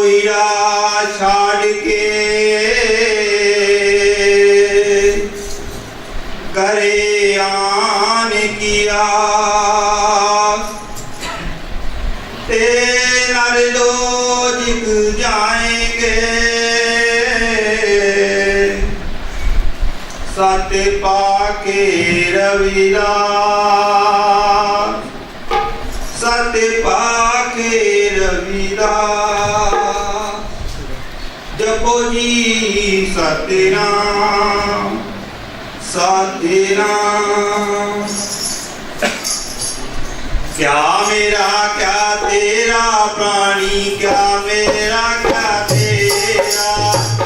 कोयरा छाड़ के करे आन किया ते नर दो जिग जाएंगे सत पाके रविदास सत पाके रविदास जपो जी सतनाम सतनाम। क्या मेरा क्या तेरा प्राणी क्या मेरा क्या तेरा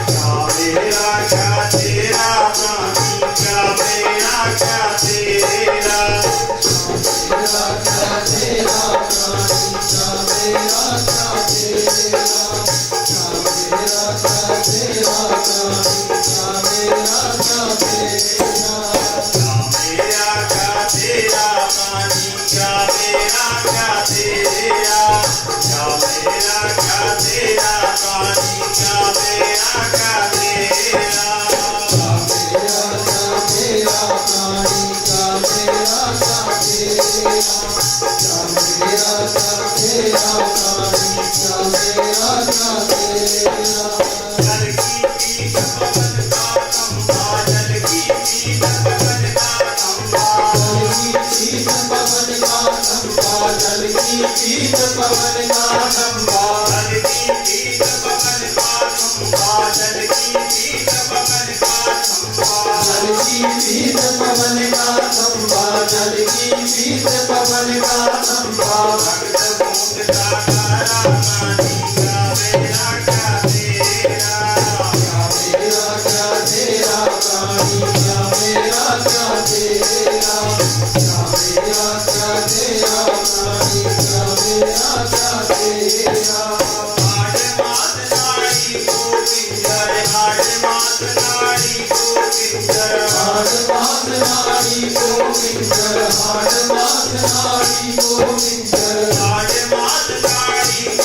क्या मेरा क्या तेरा प्राणी क्या मेरा क्या तेरा मेरा क्या तेरा प्राणी क्या मेरा क्या तेरा क्या मेरा क्या तेरा प्राणी क्या मेरा क्या तेरा क्या मेरा क्या तेरा प्राणी क्या मेरा क्या तेरा क्या मेरा क्या तेरा प्राणी क्या मेरा क्या तेरा क्या मेरा क्या तेरा प्राणी क्या मेरा क्या तेरा क्या मेरा क्या तेरा प्राणी क्या मेरा क्या तेरा। जल की पीठ पवन का खंभा जल की पीठ पवन का खंभा जल की पीठ पवन का खंभा जल की पीठ पवन का खंभा जल की पीठ पवन का खंभा जल की पीठ पवन का खंभा जल की पीठ पवन का खंभा भक्त बूंद का तारा पानी क्या मेरा क्या तेरा क्या मेरा क्या तेरा प्राणी क्या मेरा क्या तेरा क्या मेरा क्या तेरा प्राणी क्या मेरा क्या तेरा। हाड मात नाड़ी को पिंजर हाड मात नाड़ी को पिंजर हाड मात नाड़ी को पिंजर हाड मात नाड़ी को पिंजर हाड मात नाड़ी को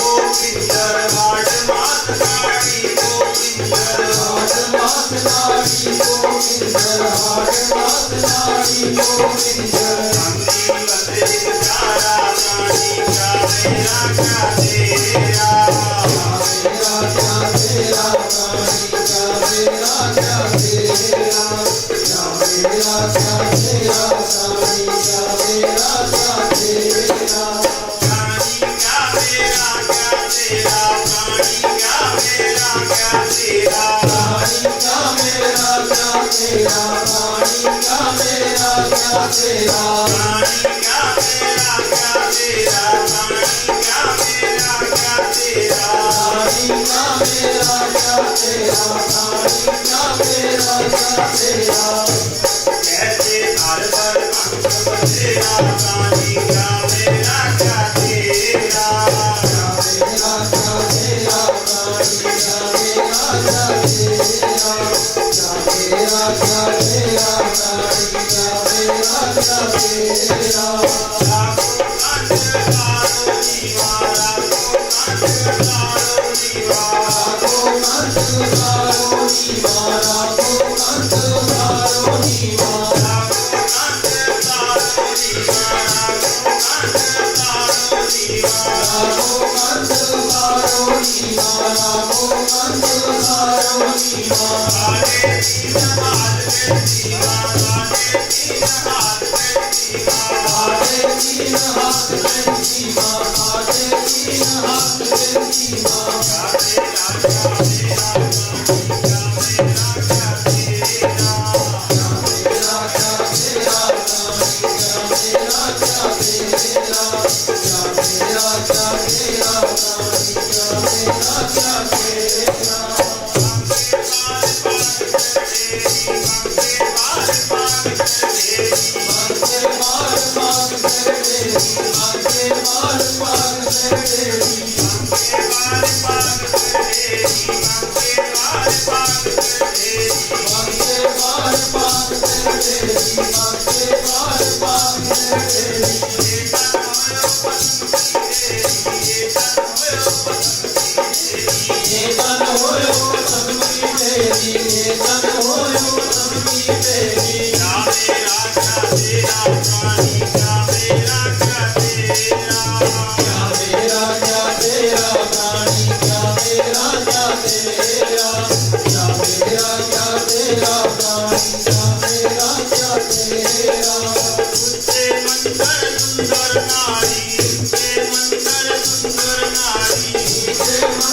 पिंजर हाड मात नाड़ी को पिंजर हाड मात नाड़ी को पिंजर हाड मात नाड़ी को पिंजर। बदरिक तारा प्राणी क्या मेरा क्या तेरा क्या मेरा क्या तेरा प्राणी क्या मेरा क्या तेरा क्या मेरा क्या तेरा प्राणी क्या मेरा क्या तेरा प्राणी क्या मेरा क्या तेरा प्राणी क्या मेरा क्या तेरा प्राणी क्या मेरा क्या तेरा प्राणी क्या मेरा क्या तेरा प्राणी क्या मेरा क्या तेरा प्राणी क्या मेरा क्या तेरा प्राणी क्या मेरा क्या तेरा प्राणी क्या मेरा क्या तेरा। कैसे हर पर पंख बसेरा प्राणी क्या मेरा क्या तेरा क्या मेरा क्या तेरा प्राणी क्या मेरा क्या तेरा क्या मेरा क्या तेरा प्राणी क्या मेरा क्या तेरा। लाखों कंठ तारो निवारा लाखों कंठ तारो निवारा लाखों कंठ तारो निवारा लाखों कंठ तारो निवारा लाखों कंठ तारो निवारा लाखों कंठ तारो निवारा लाखों कंठ तारो निवारा लाखों कंठ तारो निवारा। आगे तीन हाथ में दीवार आगे तीन हाथ में दीवार आगे तीन हाथ में दीवार आगे तीन हाथ में दीवार क्या मेरा क्या तेरा क्या मेरा क्या तेरा क्या मेरा क्या तेरा क्या मेरा क्या तेरा क्या मेरा क्या तेरा क्या मेरा क्या तेरा।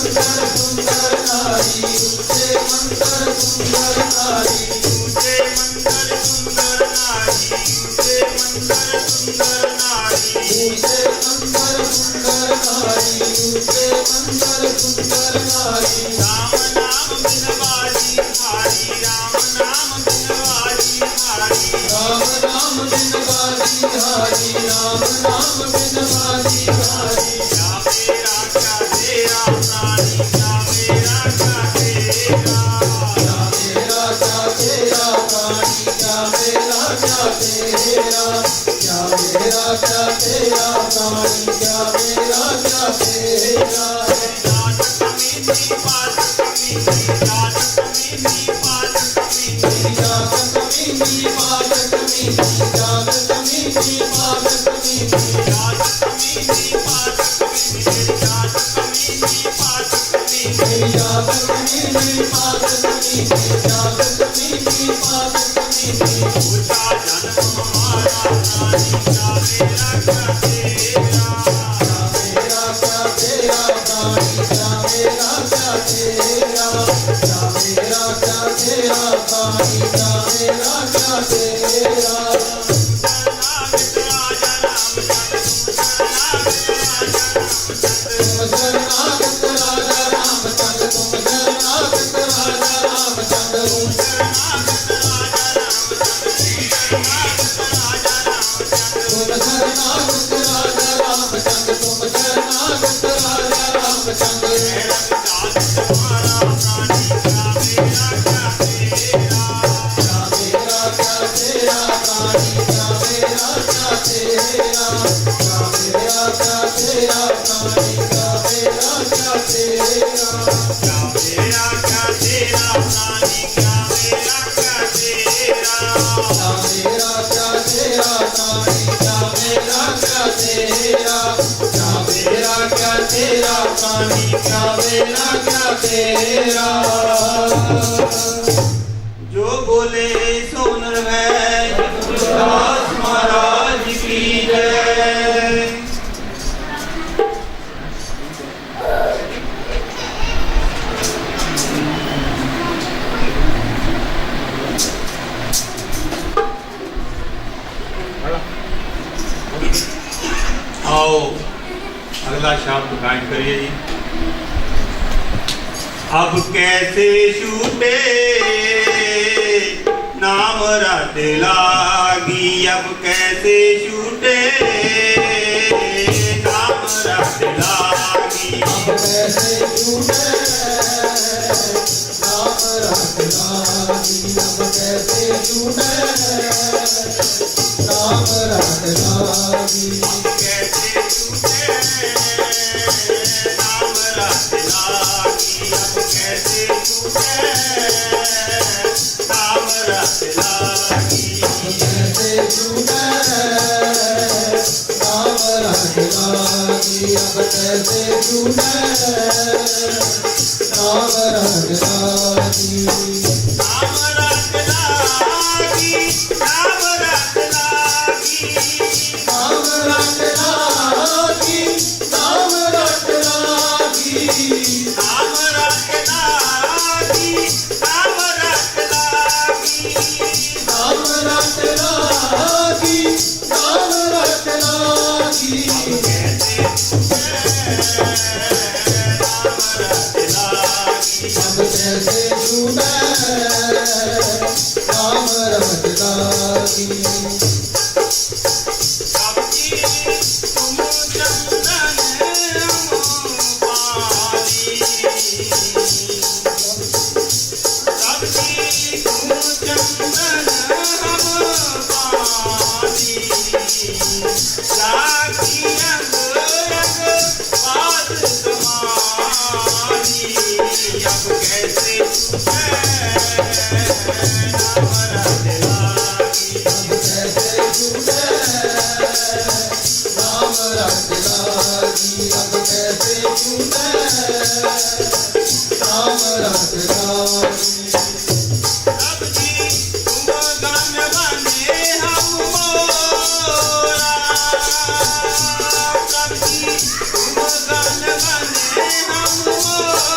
मंतर सुंदर नारी ऊंचे मंतर सुंदर नारी ऊंचे मंतर सुंदर नारी ऊंचे मंतर सुंदर नारी ऊंचे मंतर सुंदर नारी ऊंचे मंतर सुंदर नारी राम नाम बिन बाजी हारी राम नाम बिन बाजी हारी राम नाम बिन बाजी हारी राम नाम बिन बाजी हारी क्या मेरा क्या तेरा प्राणी क्या मेरा क्या तेरा क्या मेरा क्या तेरा प्राणी क्या मेरा क्या तेरा क्या मेरा क्या तेरा प्राणी क्या मेरा क्या तेरा जात कमीनी पात कमीनी जात कमीनी पात कमीनी जात कमीनी पात कमीनी जात कमीनी पात कमीनी जात कमीनी पात कमीनी जात कमीनी पात कमीनी जात कमीनी पात कमीनी जात कमीनी पात कमीनी उठा जन्म हमारा प्राणी क्या मेरा क्या तेरा क्या मेरा क्या तेरा प्राणी क्या मेरा क्या तेरा क्या मेरा क्या तेरा प्राणी क्या मेरा क्या तेरा शरणागत राजा रामचंद्र तुम शरणागत राजा रामचंद्र तुम शरणागत राजा रामचंद्र तुम शरणागत राजा रामचंद्र तुम्हारा प्राणी क्या मेरा क्या तेरा क्या मेरा क्या तेरा प्राणी क्या मेरा क्या तेरा क्या मेरा क्या तेरा प्राणी क्या मेरा क्या तेरा क्या मेरा क्या तेरा प्राणी क्या मेरा क्या तेरा क्या मेरा क्या तेरा प्राणी क्या मेरा क्या तेरा क्या मेरा क्या तेरा प्राणी क्या मेरा क्या तेरा जो बोले सो नर है दास महाराज की जय। आओ अगला शब्द गायन करिए जी। अब कैसे छूटे नाम रात लागी अब कैसे छूटे नाम रात लागी अब कैसे छूटे नाम रात लागी अब कैसे छूटे नाम रात लागी अब कैसे छूटे नाम रात लागी अब कैसे छूटे नाम रात लागी अब कैसे छूटे नाम रात लागी अब कैसे छूटे नाम रात लागी नाम रात लागी नाम रात लागी नाम रात लागी नाम रात लागी नाम रात लागी नाम रात लागी नाम रात लागी नाम रात लागी अब कैसे छूटे नाम रात लागी Oh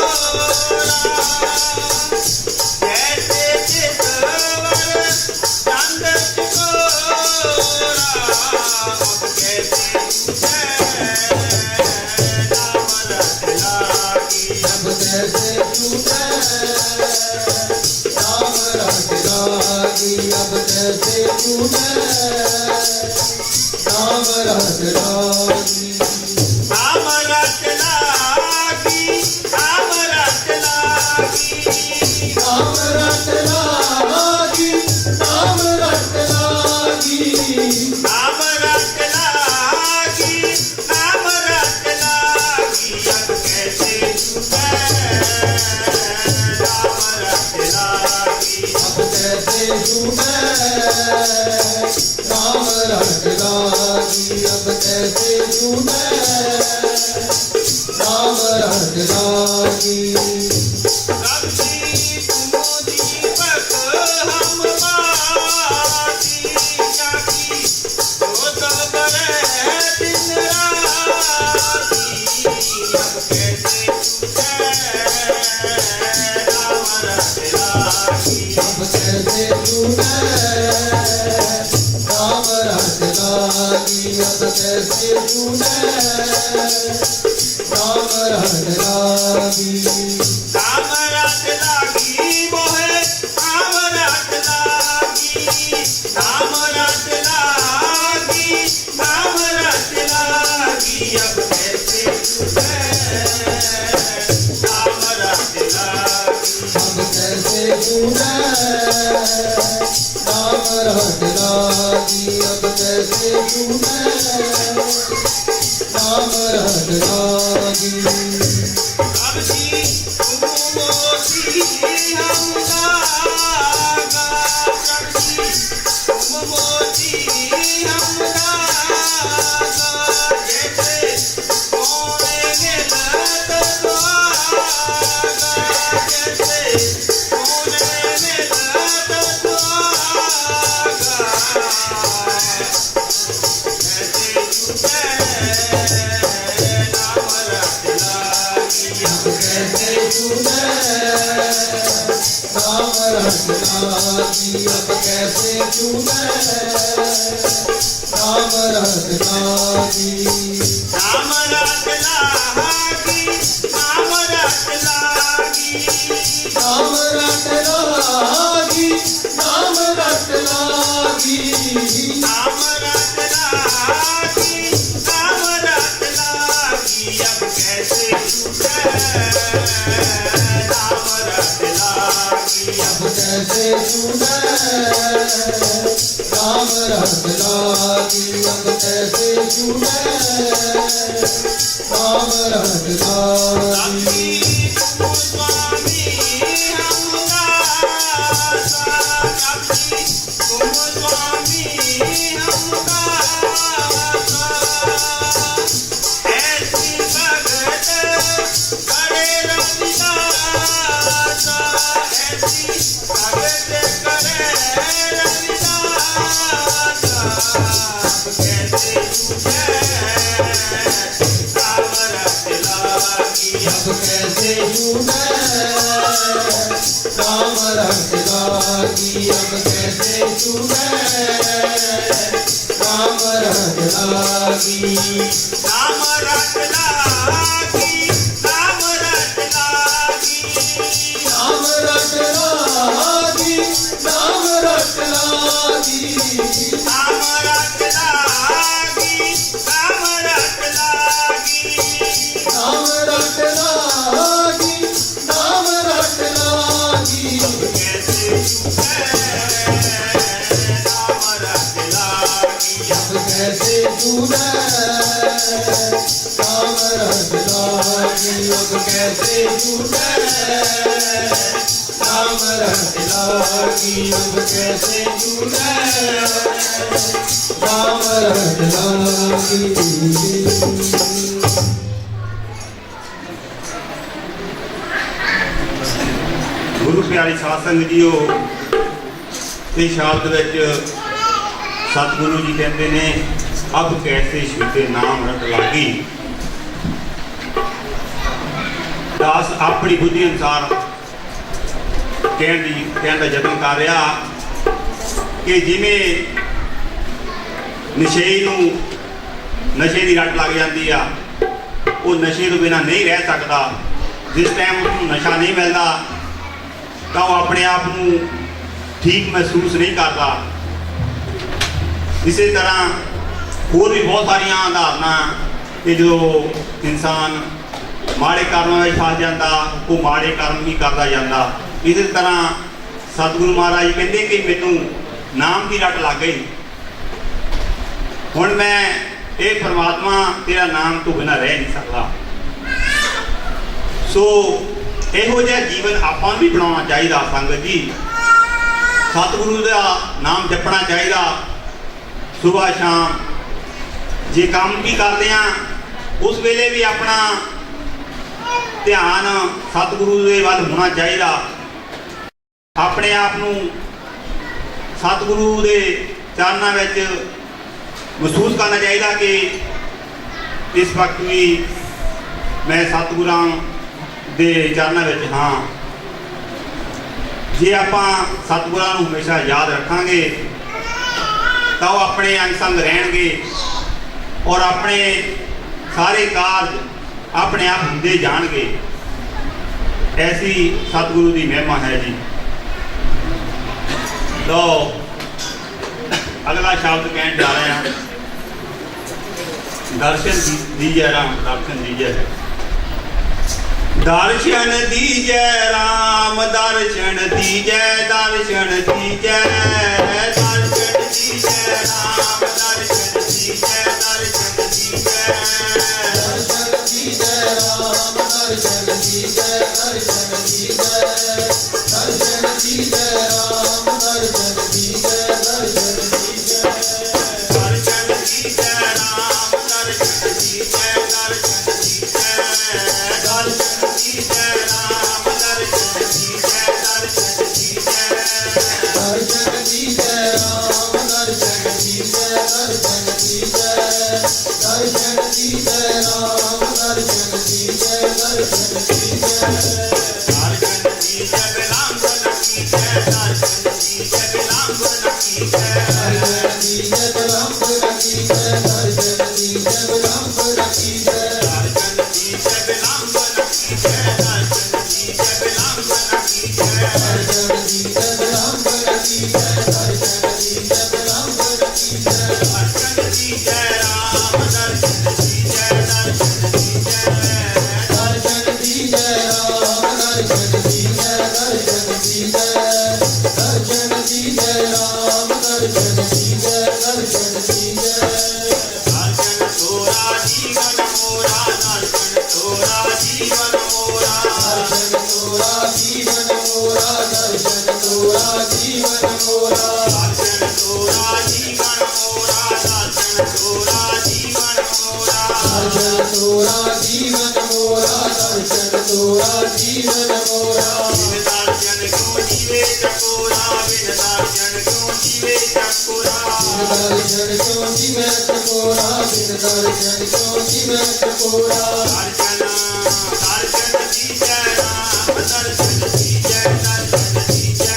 लागी अब कैसे छूटे नाम रट लागी नाम रट लागी नाम रट लागी नाम रट लागी नाम रट लागी नाम रट लागी नाम रट लागी अब कैसे छूटे नाम रट लागी अब कैसे छूटे नाम रट लागी अब कैसे छूटे नाम रट लागी सबकी तुम दीपक हम बाती जाकी तो तब रहे दिन राती अब कैसे छूटे नाम रट लागी अब कैसे छूटे नाम रट लागी अब कैसे छूटे नाम रट लागी नाम रट लागी मोहे नाम रट लागी नाम रट लागी नाम रट लागी अब कैसे छूटे नाम रट लागी अब कैसे छूटे नाम रट लागी अब कैसे छूटे नाम रट लागी अब जी तुम मोती हम लागा प्रभु तुम मोती हम लागा जैसे कोने मिलत द्वागा जैसे कोने मिलत द्वागा कैसे छूटे नाम रट लागी अब कैसे छूटे नाम रट लागी अब कैसे छूटे नाम रट लागी नाम रट लागी नाम रट लागी नाम रट लागी नाम रट लागी नाम रट लागी नाम रट लागी अब कैसे छूटे नाम रट लागी अब कैसे छूटे नाम रट लागी अब कैसे छूटे नाम रट लागी तुम स्वामी हम दासा कभी तुम स्वामी हम दासा ऐसी भगत करे रविदासा ऐसी भगत करे रविदासा कैसे छूटे नाम रट लागी अब कैसे छूटे नाम रट लागी अब कैसे छूटे नाम रट लागी नाम रट लागी नाम रट लागी नाम रट लागी नाम रट लागी नाम रट लागी नाम रट लागी नाम रट लागी नाम रट लागी कैसे छूटे नाम रट लागी अब कैसे छूटे नाम रट लागी अब कैसे छूटे नाम रट लागी अब कैसे छूटे नाम रट लागी गुरु प्यारी साध संगत जीओ इस शब्द विच सतगुरु जी कहते ने अब कैसे छूटे नाम रट लागी। दास अपनी बुद्धि अनुसार कहने का यत्न कर रहा कि जिमें नशे नशे की रट लग जाती आ, वो नशे तो बिना नहीं रह सकता। जिस टाइम उसको नशा नहीं मिलता तो वह अपने आप को ठीक महसूस नहीं करता। इस तरह होर भी बहुत सारिया उदाहरणा कि जो इंसान माड़े कर्मों में फस जाता वो माड़े कर्म ही करता जाता। इस तरह सतगुरु महाराज कहते कि मैनू नाम की रट लग गई, हुण मैं ये परमात्मा तेरा नाम तो बिना रह नहीं सकता। सो इहो जिहा जीवन आपां भी बनाना चाहिए। संगत जी, सतगुरु का नाम जपना चाहिए सुबह शाम। जे काम भी करते हैं उस वेले भी अपना ध्यान सतगुरु के वल होना चाहिए। अपने आप को सतगुरु के चरणों में महसूस करना चाहिए कि इस वक्त भी मैं सतगुरां दे चरणों में हाँ। जे आप सतगुरां नूं हमेशा याद रखांगे तो वो अपने अंग संग रहणगे और अपने सारे कार्य अपने आप होंदे जाणगे। ऐसी सतगुरु की महिमा है जी। तो अगला शब्द कहने जा रहे हैं, दर्शन दीजिए राम, दर्शन दीजिए। दर्शन दीजिए राम, दर्शन दीजिए, दर्शन दीजिए, दर्शन दीजिए राम, दर्शन दीजिए, दर्शन दीजिए, दर्शन दीजिए राम, दर्शन दीजिए, दर्शन दीजिए, दर्शन दीजिए राम, दर्शन दीजिए, दर्शन दीजिए, दर्शन दीजिए राम, दर्शन दीजिए, दर्शन दीजिए, दर्शन दीजिए राम, दर्शन दीजिए, दर्शन दीजिए, दर्शन दीजिए राम, दर्शन दीजिए, दर्शन दीजिए, दर्शन दीजिए राम, दर्शन दीजिए, दर्शन दीजिए, दर्शन दीजिए विलंब न कीजिए, दर्शन दीजिए विलंब न कीजिए, दर्शन दीजिए विलंब न कीजिए, दर्शन दीजिए विलंब न कीजिए, दर्शन दीजिए विलंब न कीजिए, दर्शन दीजिए विलंब न कीजिए, दर्शन दीजिए विलंब न कीजिए, दर्शन दीजिए विलंब न कीजिए, दर्शन दीजिए राम, दर्शन दीजिए, दर्शन दीजिए, दर्शन दीजिए राम, दर्शन दीजिए, दर्शन दीजिए, दर्शन दीजिए राम, दर्शन दीजिए, दर्शन दीजिए, दर्शन तोरा जीवन मोरा, दर्शन तोरा जीवन मोरा, दर्शन तोरा जीवन मोरा, दर्शन तोरा जीवन मोरा, दर्शन तोरा जीवन मोरा, दर्शन तोरा जीवन मोरा, दर्शन तोरा जीवन मोरा, दर्शन तोरा जीवन मोरा, बिन दर्शन क्यों जीवे चकोरा, बिन दर्शन क्यों जीवे चकोरा, दर्शन क्यों जीवे चकोरा, बिन दर्शन क्यों जीवे चकोरा, दर्शन दर्शन दीजिए राम, दर्शन दीजिए, दर्शन दीजिए,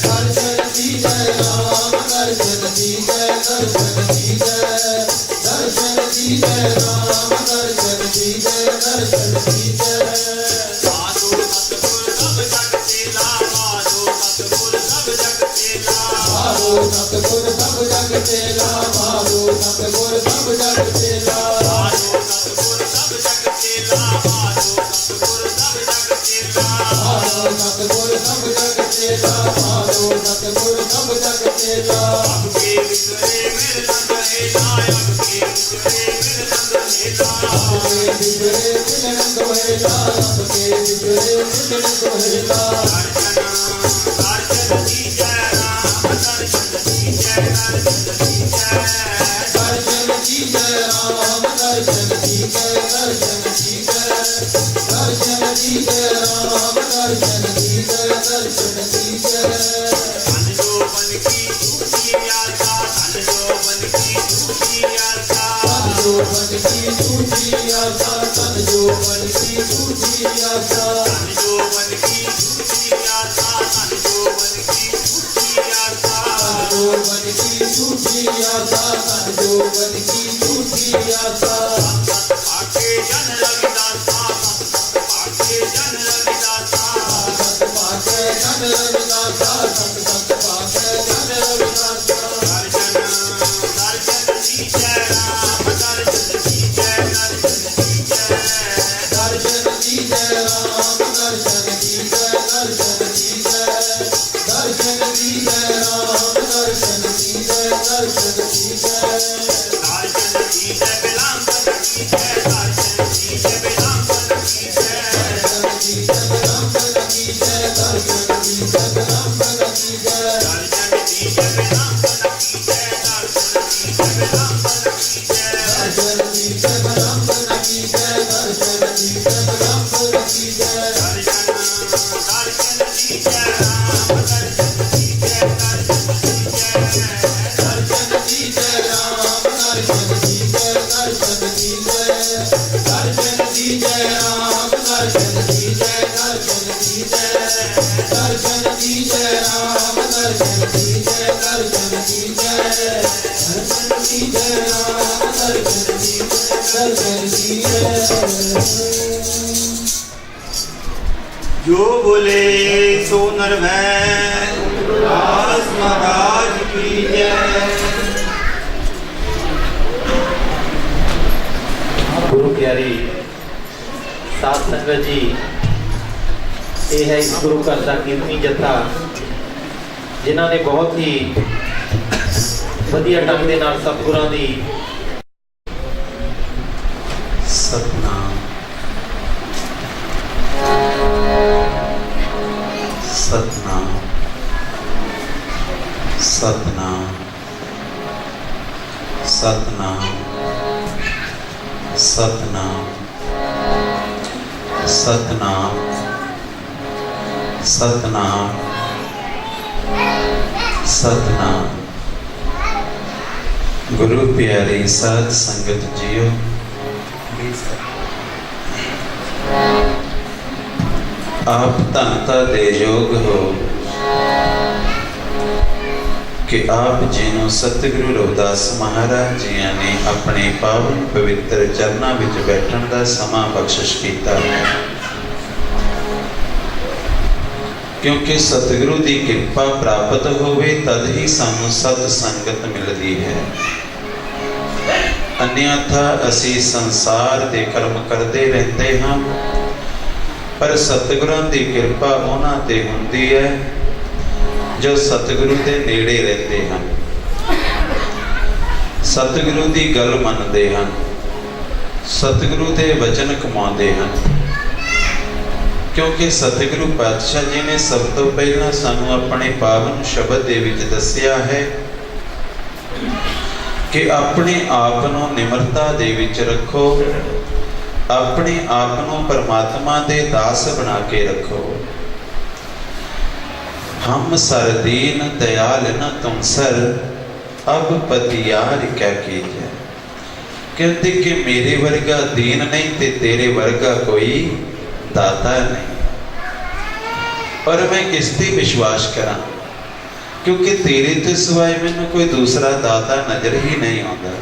दर्शन दीजिए राम, दर्शन दीजिए, दर्शन दीजिए, दर्शन दीजिए राम, दर्शन दीजिए, दर्शन दीजिए, साधु सतगुर सब जग चेला, साधु सतगुर सब जग चेला, बाबो सतगुर सब जग चेला, बाबो सतगुर सब जग चेला, साधु सतगुर सब जग चेला, साधु सतगुर सब जग चेला, बाबो सतगुर सब जग चेला, बाबो सतगुर सब जग चेला, अब के विसरे मेरे संग हेला, अब के विसरे मेरे संग हेला, आपके बिगड़े मिलन को हेला, आपके बिगड़े मिलन को हेला, दर्शन दर्शन दीजिए राम, दर्शन दीजिए, दर्शन दीजिए, दर्शन दीजिए राम, दर्शन दीजिए, दर्शन दीजिए, दर्शन दीजिए राम, दर्शन दीजिए, दर्शन दीजिए, धन जो बन की झूठी आशा, धन जो बन की झूठी आशा, तन जो बन की झूठी आशा, तन जो बन की झूठी आशा, धन जो बन की झूठी आशा, धन जो बन की झूठी आशा, तन जो बन की झूठी आशा, तन जो बन की झूठी आशा, सत भागे जन रविदासा, सत भागे जन रविदासा, सत पाके जन रविदासा, सत जगदम्बिका की जय, दर्शन दी जगदम्बिका की जय। दर्शन दी जगदम्बिका की जय, दर्शन दी जगदम्बिका की जय। दर्शन दी जय राम, दर्शन दी जय, दर्शन दी जय। दर्शन दी जय राम, दर्शन दी जय, दर्शन दी जय। दर्शन दी जय राम, दर्शन दी जय, दर्शन दी जय। दर्शन दी जय राम, दर्शन दी जय, दर्शन दी जय। जो बोले सो नर भय, दास महाराज की जय। गुरु प्यारी साध संगत जी, ये है इस गुरु घर का कीर्तनी जत्था जिन्हों ने बहुत ही वधिया ढंग के नाल सतगुरां दी सतनाम सतनाम सतनाम सतनाम सतनाम सतनाम सतनाम सतनाम। गुरु प्यारी साध संगत जियो, आप धनता दे योग हो कि आप जिन्हों सतगुरु रविदास महाराज जी ने अपने पावन पवित्र चरणों विच बैठण का समा बख्शिश किया है। क्योंकि सतगुरु की कृपा प्राप्त होवे तद ही सानू सत संगत मिलती है। अन्यथा असी संसार के कर्म करते रहते हैं, पर सतगुरां की कृपा उन्हां ते हुंदी है जो सतगुरु के नेड़े रहते हैं, सतगुरु की गल मनते हैं, सतगुरु के वचन कमाते हैं। क्योंकि सतगुरु पातशाह जी ने सब तो पहला सानू अपने पावन शब्द दे विच दस्सिया है कि अपने आप को निमरता दे विच रखो, अपने आप को परमात्मा दे दास बना के रखो। हम सरदीन दयाल न तुम सर, अब पतियार क्या कीजिए। कहते कि मेरे वर्गा दीन नहीं ते तेरे वर्गा कोई दाता नहीं। और मैं किसते विश्वास करा, क्योंकि तेरे तो सिवाय मैंने कोई दूसरा दाता नजर ही नहीं आता।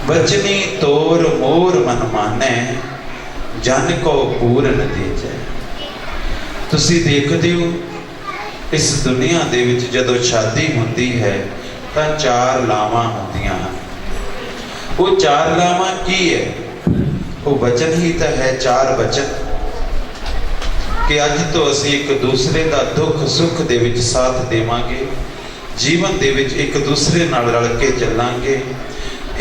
बचनी तोर मोर मन माने, जन को पूरन दीजे। तुसी देखते हो इस दुनिया दे विच जदों शादी होती है तो 4 लावां होंदियां हैं। वो 4 लावां की है? वो वचन ही तो है, 4 वचन कि अज तो असी एक दूसरे का दुख सुख दे विच साथ देवांगे, जीवन दे विच एक दूसरे नाल रल के चलांगे,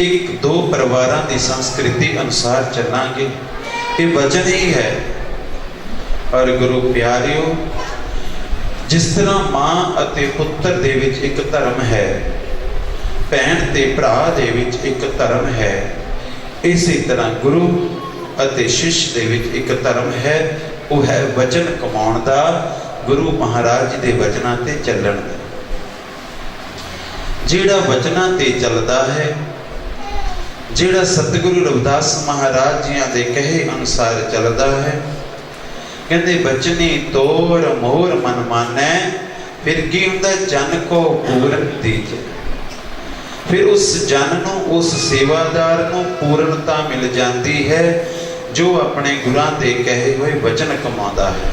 एक दो परिवारां दी संस्कृति अनुसार चलांगे। ये वचन ही है। और गुरु प्यारियो, जिस तरह मां अते पुत्र दे विच एक धर्म है, भैन ते भरा दे विच एक धर्म है, इसी तरह गुरु अते शिष्य दे विच एक धर्म है। वो है वचन कमाउण दा, गुरु महाराज जी दे वचनां ते चलण दा। जिहड़ा वचनां ते चलदा है, जिहड़ा सतगुरु रविदास महाराज जी दे कहे अनुसार चलदा है, कहते बचनी तोर मोर मन मानै, फिर की हुंदा जन को पूरन दीजे। फिर उस जन नूं, उस सेवादार नूं पूर्णता मिल जाती है जो अपने गुरां दे कहे हुए वचन कमाता है।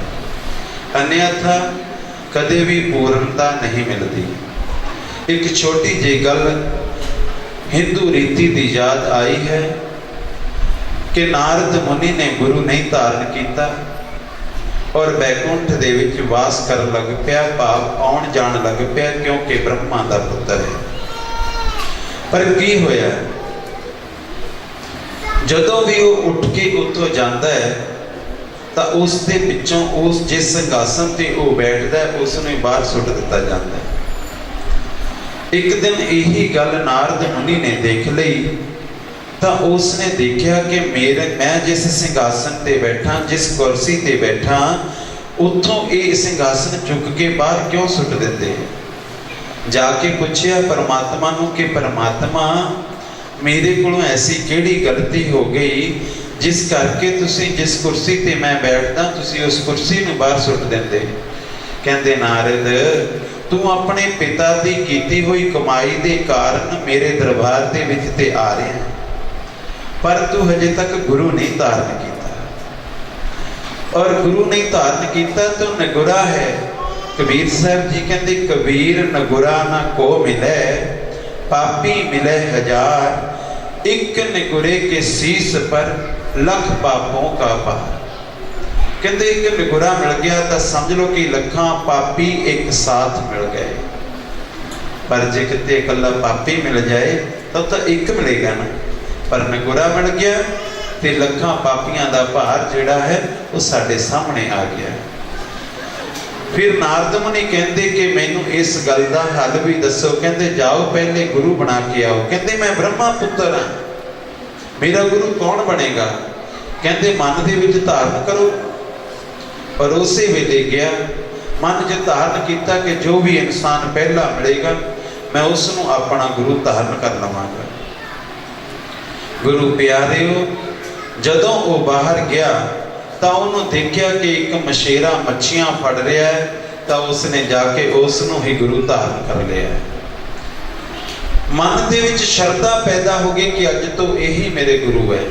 अन्यथा कदे भी पूर्णता नहीं मिलती। एक छोटी जी गल हिंदू रीति की याद आई है कि नारद मुनि ने गुरु नहीं धारण किया और बैकुंठ दे विच वास कर लग पिया, भाव आउण जाण लग पिया, क्योंकि ब्रह्मा दा पुत्र है। पर की होया, ਜਦੋਂ ਵੀ ਉਹ ਉੱਠ ਕੇ ਉੱਥੋਂ ਜਾਂਦਾ ਹੈ ਤਾਂ ਉਸ ਦੇ ਵਿੱਚੋਂ ਉਸ ਜਿਸ ਸਿੰਘਾਸਨ ਤੇ ਉਹ ਬੈਠਦਾ ਹੈ ਉਸ ਨੂੰ ਬਾਹਰ ਸੁੱਟ ਦਿੱਤਾ ਜਾਂਦਾ ਹੈ। ਇੱਕ ਦਿਨ ਇਹੀ ਗੱਲ ਨਾਰਦ ਮੁਨੀ ਨੇ ਦੇਖ ਲਈ ਤਾਂ ਉਸਨੇ ਦੇਖਿਆ ਕਿ ਮੈਂ ਜਿਸ ਸਿੰਘਾਸਨ ਤੇ ਬੈਠਾ, ਜਿਸ ਕੁਰਸੀ ਤੇ ਬੈਠਾ, ਉੱਥੋਂ ਇਹ ਸਿੰਘਾਸਨ ਚੁੱਕ ਕੇ ਬਾਹਰ ਕਿਉਂ ਸੁੱਟ ਦਿੰਦੇ। ਜਾ ਕੇ ਪੁੱਛਿਆ ਪਰਮਾਤਮਾ ਨੂੰ ਕਿ ਪਰਮਾਤਮਾ ਮੇਰੇ ਕੋਲੋਂ ਐਸੀ ਕਿਹੜੀ ਗਲਤੀ ਹੋ ਗਈ ਜਿਸ ਕਰਕੇ ਤੁਸੀਂ ਜਿਸ ਕੁਰਸੀ ਤੇ ਮੈਂ ਬੈਠਦਾ ਤੁਸੀਂ ਉਸ ਕੁਰਸੀ ਨੂੰ ਬਾਹਰ ਸੁੱਟ ਦਿੰਦੇ। ਕਹਿੰਦੇ ਨਾਰਦ ਤੂੰ ਆਪਣੇ ਪਿਤਾ ਦੀ ਕੀਤੀ ਹੋਈ ਕਮਾਈ ਦੇ ਕਾਰਨ ਮੇਰੇ ਦਰਬਾਰ ਦੇ ਵਿੱਚ ਤੇ ਆ ਰਿਹਾ, ਪਰ ਤੂੰ ਹਜੇ ਤੱਕ ਗੁਰੂ ਨਹੀਂ ਧਾਰਨ ਕੀਤਾ, ਔਰ ਗੁਰੂ ਨਹੀਂ ਧਾਰਨ ਕੀਤਾ ਤੂੰ ਨਗੁਰਾ ਹੈ। ਕਬੀਰ ਸਾਹਿਬ ਜੀ ਕਹਿੰਦੇ ਕਬੀਰ ਨਗੁਰਾ ਨਾ ਕੋ ਮਿਲੇ, पापी मिले हजार, एक निगुरे के शीस पर लख पापों का पार। कहते एक निगुरा मिल गया तो समझ लो कि लखां पापी एक साथ मिल गए, पर जे किते इकल्ला पापी मिल जाए तो एक मिलेगा ना, पर निगुरा मिल गया तो लखां पापियां दा भार जिहड़ा है वो साडे सामने आ गया। फिर नारद मुनि कहते कि मैनू इस गल का हल भी दसो। कहते जाओ पहले गुरु बना के आओ। कहते मैं ब्रह्मा पुत्र हाँ, मेरा गुरु कौन बनेगा। कहते मन दे विच धारण करो, और उसे वेले गया मन च धारण किया कि जो भी इंसान पहला मिलेगा मैं उसनू अपना गुरु धारण कर लवांगा। गुरु प्यारिओ जदों वो बाहर गया तो उन्होंने देखा कि एक मछेरा मच्छियां फड़ रहा है, तो उसने जाके उसनू ही गुरु धारण कर लिया। मन दे विच श्रद्धा पैदा हो गई कि अज तो यही मेरे गुरु है।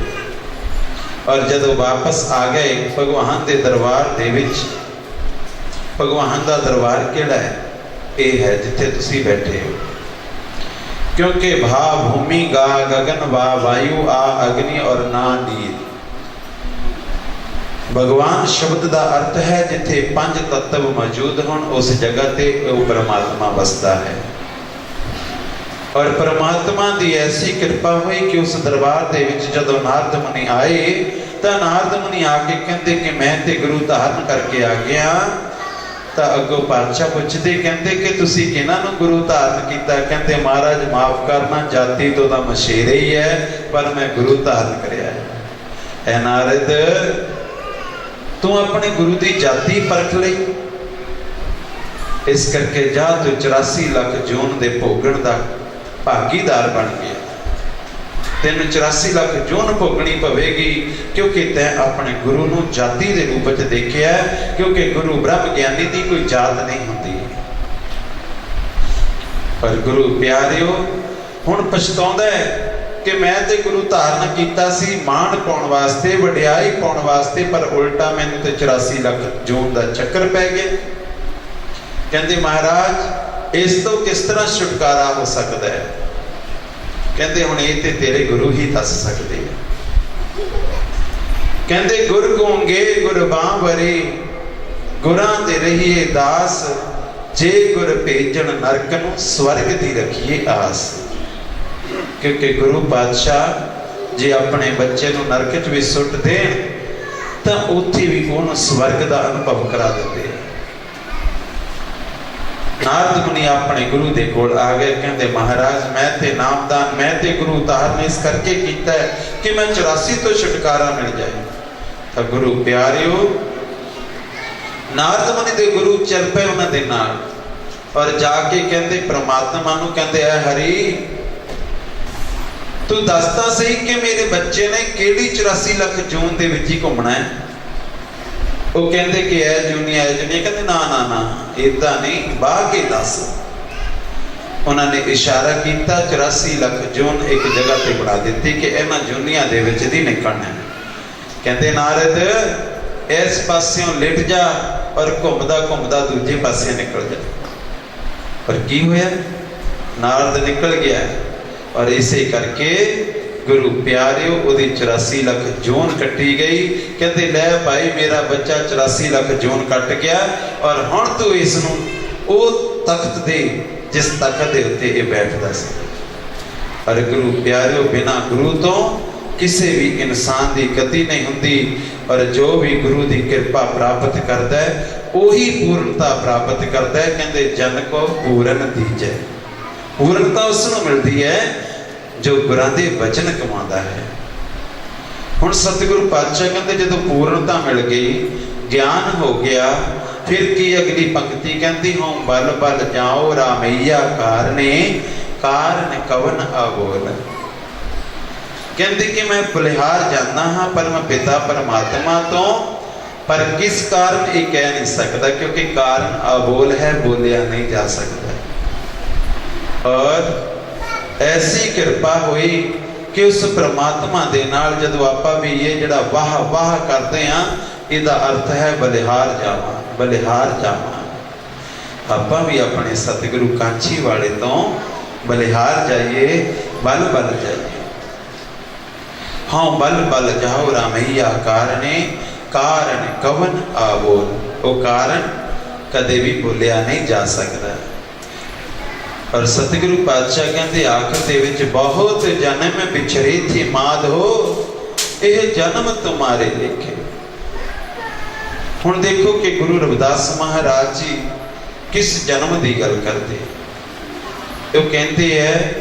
और जदों वापस आ गए भगवान के दरबार दे विच, भगवान का दरबार किहड़ा है, ये है जिथे तुसी बैठे हो। क्योंकि भा भूमि गा गगन वा वायु आ अग्नि और ना नीर। भगवान शब्द का अर्थ है जिथे पंज तत्व मौजूद हों उस जगह ते वो परमात्मा बसता है। और परमात्मा की ऐसी कृपा हुई कि उस दरबार के विच जदों नारद मुनि आए तो नारद मुनि आके कहते कि मैं ते गुरु धारण करके आ गया। तो अगों पातशाह पुछते कहते कि तुसी किन्हां नूं गुरु धारण किया। कहते महाराज माफ करना, जाति तो दा मछेरे ही है पर मैं गुरु धारण करया है। ऐ नारद तू अपने गुरु की जाति परख लई, इस करके जा तू 84 लाख जून के भोगण का भागीदार बन गया। तेन 84 लाख जून भोगनी पवेगी क्योंकि तैं अपने गुरु नूं जाति के रूप में देखिया। क्योंकि गुरु ब्रह्म ज्ञानी की कोई जात नहीं होती। पर गुरु प्यारिओ हुण पछताउंदा है कि मैं ते गुरु धारण किया सी मान पाउण वास्ते, वडियाई पाउण वास्ते, पर उल्टा मैनूं ते 84 लाख जून का चक्कर पै गया। कहते महाराज इस तो किस तरह छुटकारा हो सकता है। कहते हुण ये ते तेरे गुरु ही दस सकते हैं। कहते गुर गूंगे गुरबां बरे, गुरां दे रहिए दास, जे गुर भेजण नरक नूं स्वर्ग दी रखिए आस। क्योंकि गुरु पातशाह जे अपने बच्चे नूं नरक च भी सुट देण तां उत्थे भी उहनूं स्वर्ग दा अनुभव करा दिंदे। नारद मुनि अपने गुरु दे कोल आ गए। कहते महाराज मैं ते नामदान, मैं ते गुरु धारण इस करके कीता है कि मैं 84 तो छुटकारा मिल जाए। तो गुरु प्यारिओ नारद मुनि दे गुरु चल पे उन्हां दे नाल और जाके कहते परमात्मा नूं कहते ऐ हरि तू दसता सही कि मेरे बच्चे ने केड़ी 84 लाख जून दे विच ही घूमना है। वो कहते कि ऐ जूनी ऐ जूनी, कहते ना ना ना इदा नहीं, बाह के दस। उन्होंने इशारा किया 84 लाख जून एक जगह पे बना दी कि इन्हां जूनियां दे विच दी निकलना है। कहते नारद इस पास्यों लिट जा और घूमदा घूमदा दूजे पासे निकल जा। पर की होया, नारद निकल गया। और इसे करके गुरु प्यारिओ उहदी 84 लाख जून कट्टी गई। कहते लै भाई मेरा बच्चा 84 लाख जून कट गया और हुण तू इसनूं ओ तख्त दे जिस तख्त दे उत्ते ये बैठदा सी। और गुरु प्यारिओ बिना गुरु तो ਕਿਸੇ ਵੀ ਇਨਸਾਨ ਦੀ ਗਤੀ ਨਹੀਂ ਹੁੰਦੀ। ਔਰ ਜੋ ਵੀ ਗੁਰੂ ਦੀ ਕਿਰਪਾ ਪ੍ਰਾਪਤ ਕਰਦਾ ਹੈ ਉਹੀ ਪੂਰਨਤਾ ਪ੍ਰਾਪਤ ਕਰਦਾ ਹੈ। ਕਹਿੰਦੇ ਜਨ ਕੋ ਪੂਰਨ ਦੀਜੈ। ਪੂਰਨਤਾ ਉਸ ਨੂੰ ਮਿਲਦੀ ਹੈ ਜੋ ਗੁਰਾਂ ਦੇ ਬਚਨ ਕਮਾਉਂਦਾ ਹੈ। ਹੁਣ ਸਤਿਗੁਰੂ ਪਾਤਸ਼ਾਹ ਕਹਿੰਦੇ ਜਦੋਂ ਪੂਰਨਤਾ ਮਿਲ ਗਈ, ਗਿਆਨ ਹੋ ਗਿਆ, ਫਿਰ ਕੀ ਅਗਲੀ ਪੰਕਤੀ ਕਹਿੰਦੀ, ਹੋਂ ਬਲ ਬਲ ਜਾਓ ਰਾਮਈਆ ਕਾਰਨੇ, ਕਾਰਨ ਕਵਨ ਆਬੋਲ। ਕਹਿੰਦੇ ਕਿ ਮੈਂ ਬਲਿਹਾਰ ਜਾਂਦਾ ਹਾਂ ਪਰ ਮੈਂ ਪਿਤਾ ਪਰਮਾਤਮਾ ਤੋਂ, ਪਰ ਕਿਸ ਕਾਰਨ ਇਹ ਕਹਿ ਨਹੀਂ ਸਕਦਾ, ਕਿਉਂਕਿ ਕਾਰਨ ਅਬੋਲ ਹੈ, ਬੋਲਿਆ ਨਹੀਂ ਜਾ ਸਕਦਾ। ਔਰ ਐਸੀ ਕਿਰਪਾ ਹੋਈ ਕਿ ਉਸ ਪ੍ਰਮਾਤਮਾ ਦੇ ਨਾਲ ਜਦੋਂ ਆਪਾਂ ਵੀ ਇਹ ਜਿਹੜਾ ਵਾਹ ਵਾਹ ਕਰਦੇ ਹਾਂ, ਇਹਦਾ ਅਰਥ ਹੈ ਬਲਿਹਾਰ ਜਾਵਾਂ, ਬਲਿਹਾਰ ਜਾਵਾਂ। ਆਪਾਂ ਵੀ ਆਪਣੇ ਸਤਿਗੁਰੂ ਕਾਂਚੀ ਵਾਲੇ ਤੋਂ ਬਲਿਹਾਰ ਜਾਈਏ, ਬਲ ਬਲ ਜਾਈਏ। ਹਾਂ ਬਲ ਬਲ ਜਾਓ ਰਾਮਈਆ ਕਾਰਨੇ, ਕਾਰਨ ਕਵਨ ਆਬੋਲ। ਉਹ ਕਾਰਨ ਕਦੇ ਵੀ ਬੋਲਿਆ ਨਹੀਂ ਜਾ ਸਕਦਾ। ਔਰ ਸਤਿਗੁਰੂ ਪਾਤਸ਼ਾਹ ਕਹਿੰਦੇ ਆਖਰ ਦੇ ਵਿੱਚ, ਬਹੁਤ ਜਨਮ ਵਿਛੜੇ ਥੀ ਮਾਧੋ, ਇਹ ਜਨਮ ਤੁਮਾਰੇ ਲਿਖੇ। ਹੁਣ ਦੇਖੋ ਕਿ ਗੁਰੂ ਰਵਿਦਾਸ ਮਹਾਰਾਜ ਜੀ ਕਿਸ ਜਨਮ ਦੀ ਗੱਲ ਕਰਦੇ। ਉਹ ਕਹਿੰਦੇ ਹੈ